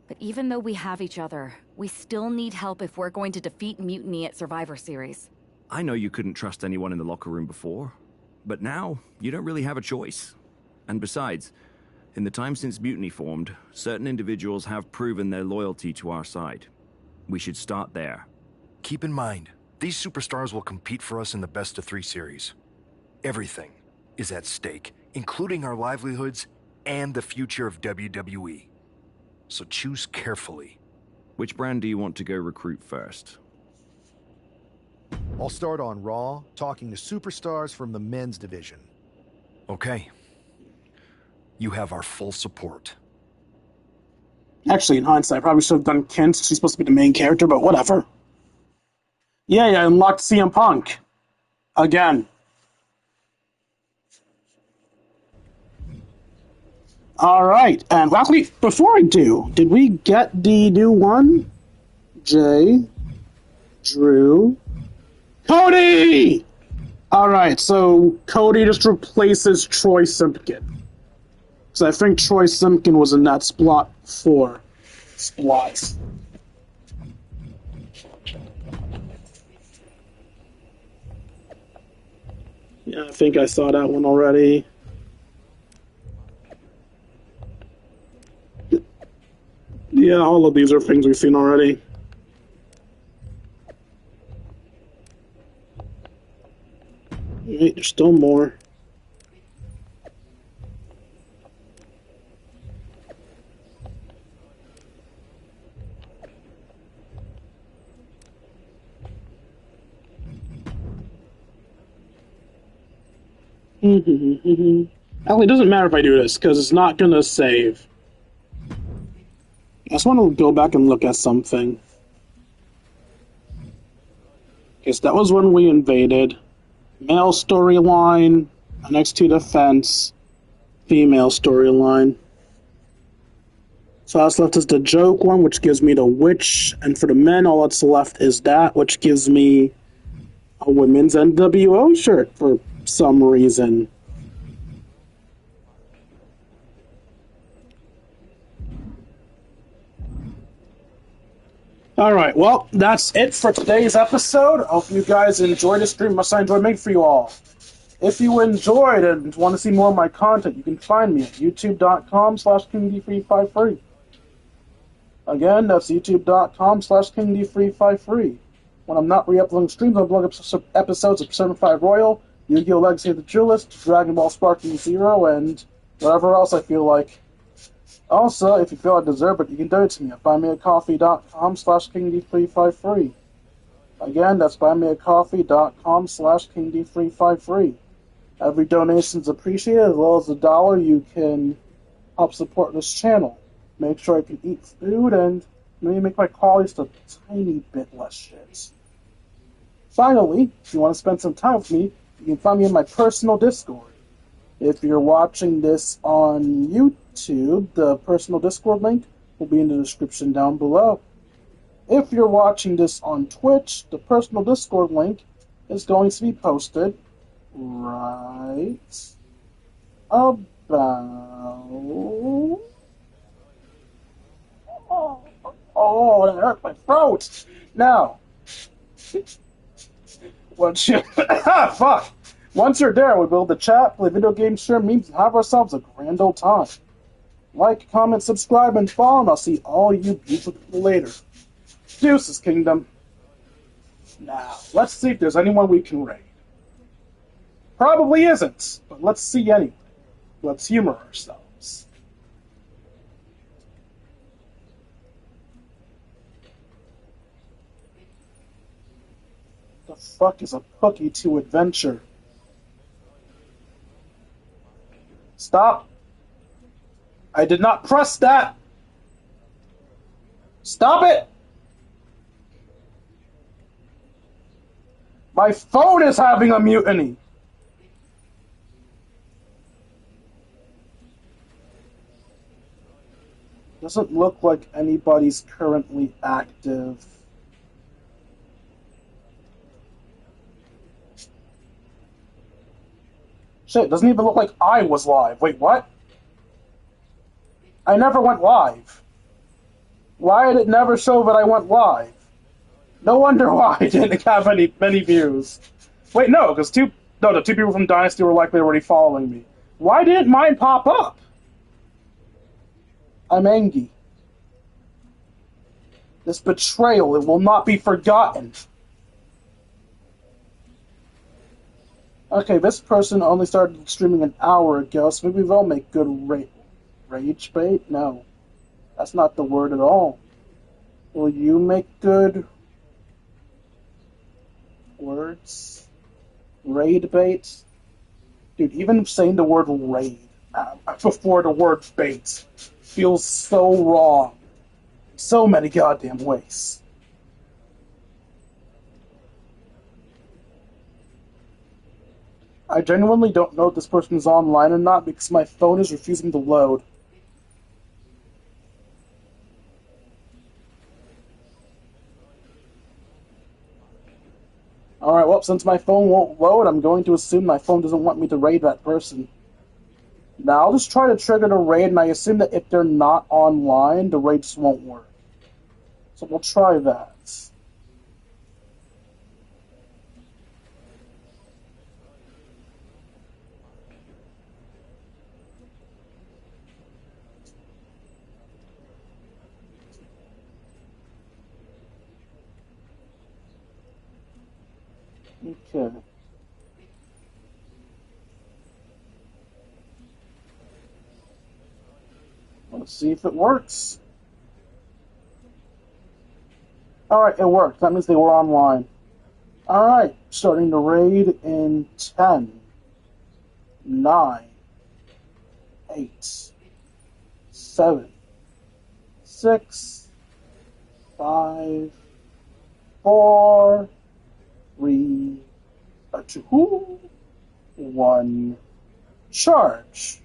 But even though we have each other, we still need help if we're going to defeat Mutiny at Survivor Series. I know you couldn't trust anyone in the locker room before, but now you don't really have a choice. And besides, in the time since Mutiny formed, certain individuals have proven their loyalty to our side. We should start there. Keep in mind, these superstars will compete for us in the best-of-3 series. Everything is at stake, including our livelihoods and the future of WWE. So choose carefully. Which brand do you want to go recruit first? I'll start on Raw, talking to superstars from the men's division. Okay. You have our full support. Actually, in hindsight, I probably should have done Ken since she's supposed to be the main character, but whatever. Yeah, I unlocked CM Punk. Again. Alright, and actually, before I do, did we get the new one? Jay, Drew, Cody! Alright, so Cody just replaces Troy Simpkin. Because I think Troy Simpkin was in that Splot 4 splots. Yeah, I think I saw that one already. Yeah, all of these are things we've seen already. Wait, there's still more. Actually, it doesn't matter if I do this, because it's not going to save. I just want to go back and look at something. Okay, so that was when we invaded. Male storyline, NXT defense, female storyline. So all that's left is the joke one, which gives me the witch, and for the men, all that's left is that, which gives me a women's NWO shirt for some reason. Alright, well, that's it for today's episode. I hope you guys enjoyed the stream. Much I enjoyed making for you all. If you enjoyed and want to see more of my content, you can find me at youtube.com/KingD353. Again, that's youtube.com/KingD353. When I'm not re-uploading streams, I'm uploading episodes of Persona 5 Royal, Yu-Gi-Oh! Legacy of the Duelist, Dragon Ball Sparking Zero, and whatever else I feel like. Also, if you feel I deserve it, you can donate to me at buymeacoffee.com/KingD353. Again, that's buymeacoffee.com/KingD353. Every donation is appreciated, as well as $1 you can help support this channel. Make sure I can eat food and maybe make my quality just a tiny bit less shit. Finally, if you want to spend some time with me, you can find me in my personal Discord. If you're watching this on YouTube, the personal Discord link will be in the description down below. If you're watching this on Twitch, the personal Discord link is going to be posted right about... Oh, that hurt my throat! Now, once you... fuck! Once you're there, we'll be able to chat, play video games, share memes, and have ourselves a grand old time. Like, comment, subscribe, and follow, and I'll see all you beautiful people later. Deuces, Kingdom. Now, let's see if there's anyone we can raid. Probably isn't, but let's see anyway. Let's humor ourselves. The fuck is a cookie to adventure? Stop! I did not press that! Stop it! My phone is having a mutiny! Doesn't look like anybody's currently active. Shit, it doesn't even look like I was live. Wait, what? I never went live. Why did it never show that I went live? No wonder why I didn't have many views. Wait, no, because the two people from Dynasty were likely already following me. Why didn't mine pop up? I'm angry. This betrayal, it will not be forgotten. Okay, this person only started streaming an hour ago, so maybe they'll make good rage bait? No, that's not the word at all. Will you make good words? Raid bait? Dude, even saying the word raid before the word bait feels so wrong. So many goddamn ways. I genuinely don't know if this person is online or not because my phone is refusing to load. Alright, well, since my phone won't load, I'm going to assume my phone doesn't want me to raid that person. Now, I'll just try to trigger the raid, and I assume that if they're not online, the raid just won't work. So we'll try that. Okay. Let's see if it works. Alright, it worked. That means they were online. Alright, starting the raid in 10, 9, 8, 7, 6, 5, 4, 3, 2, 1, charge.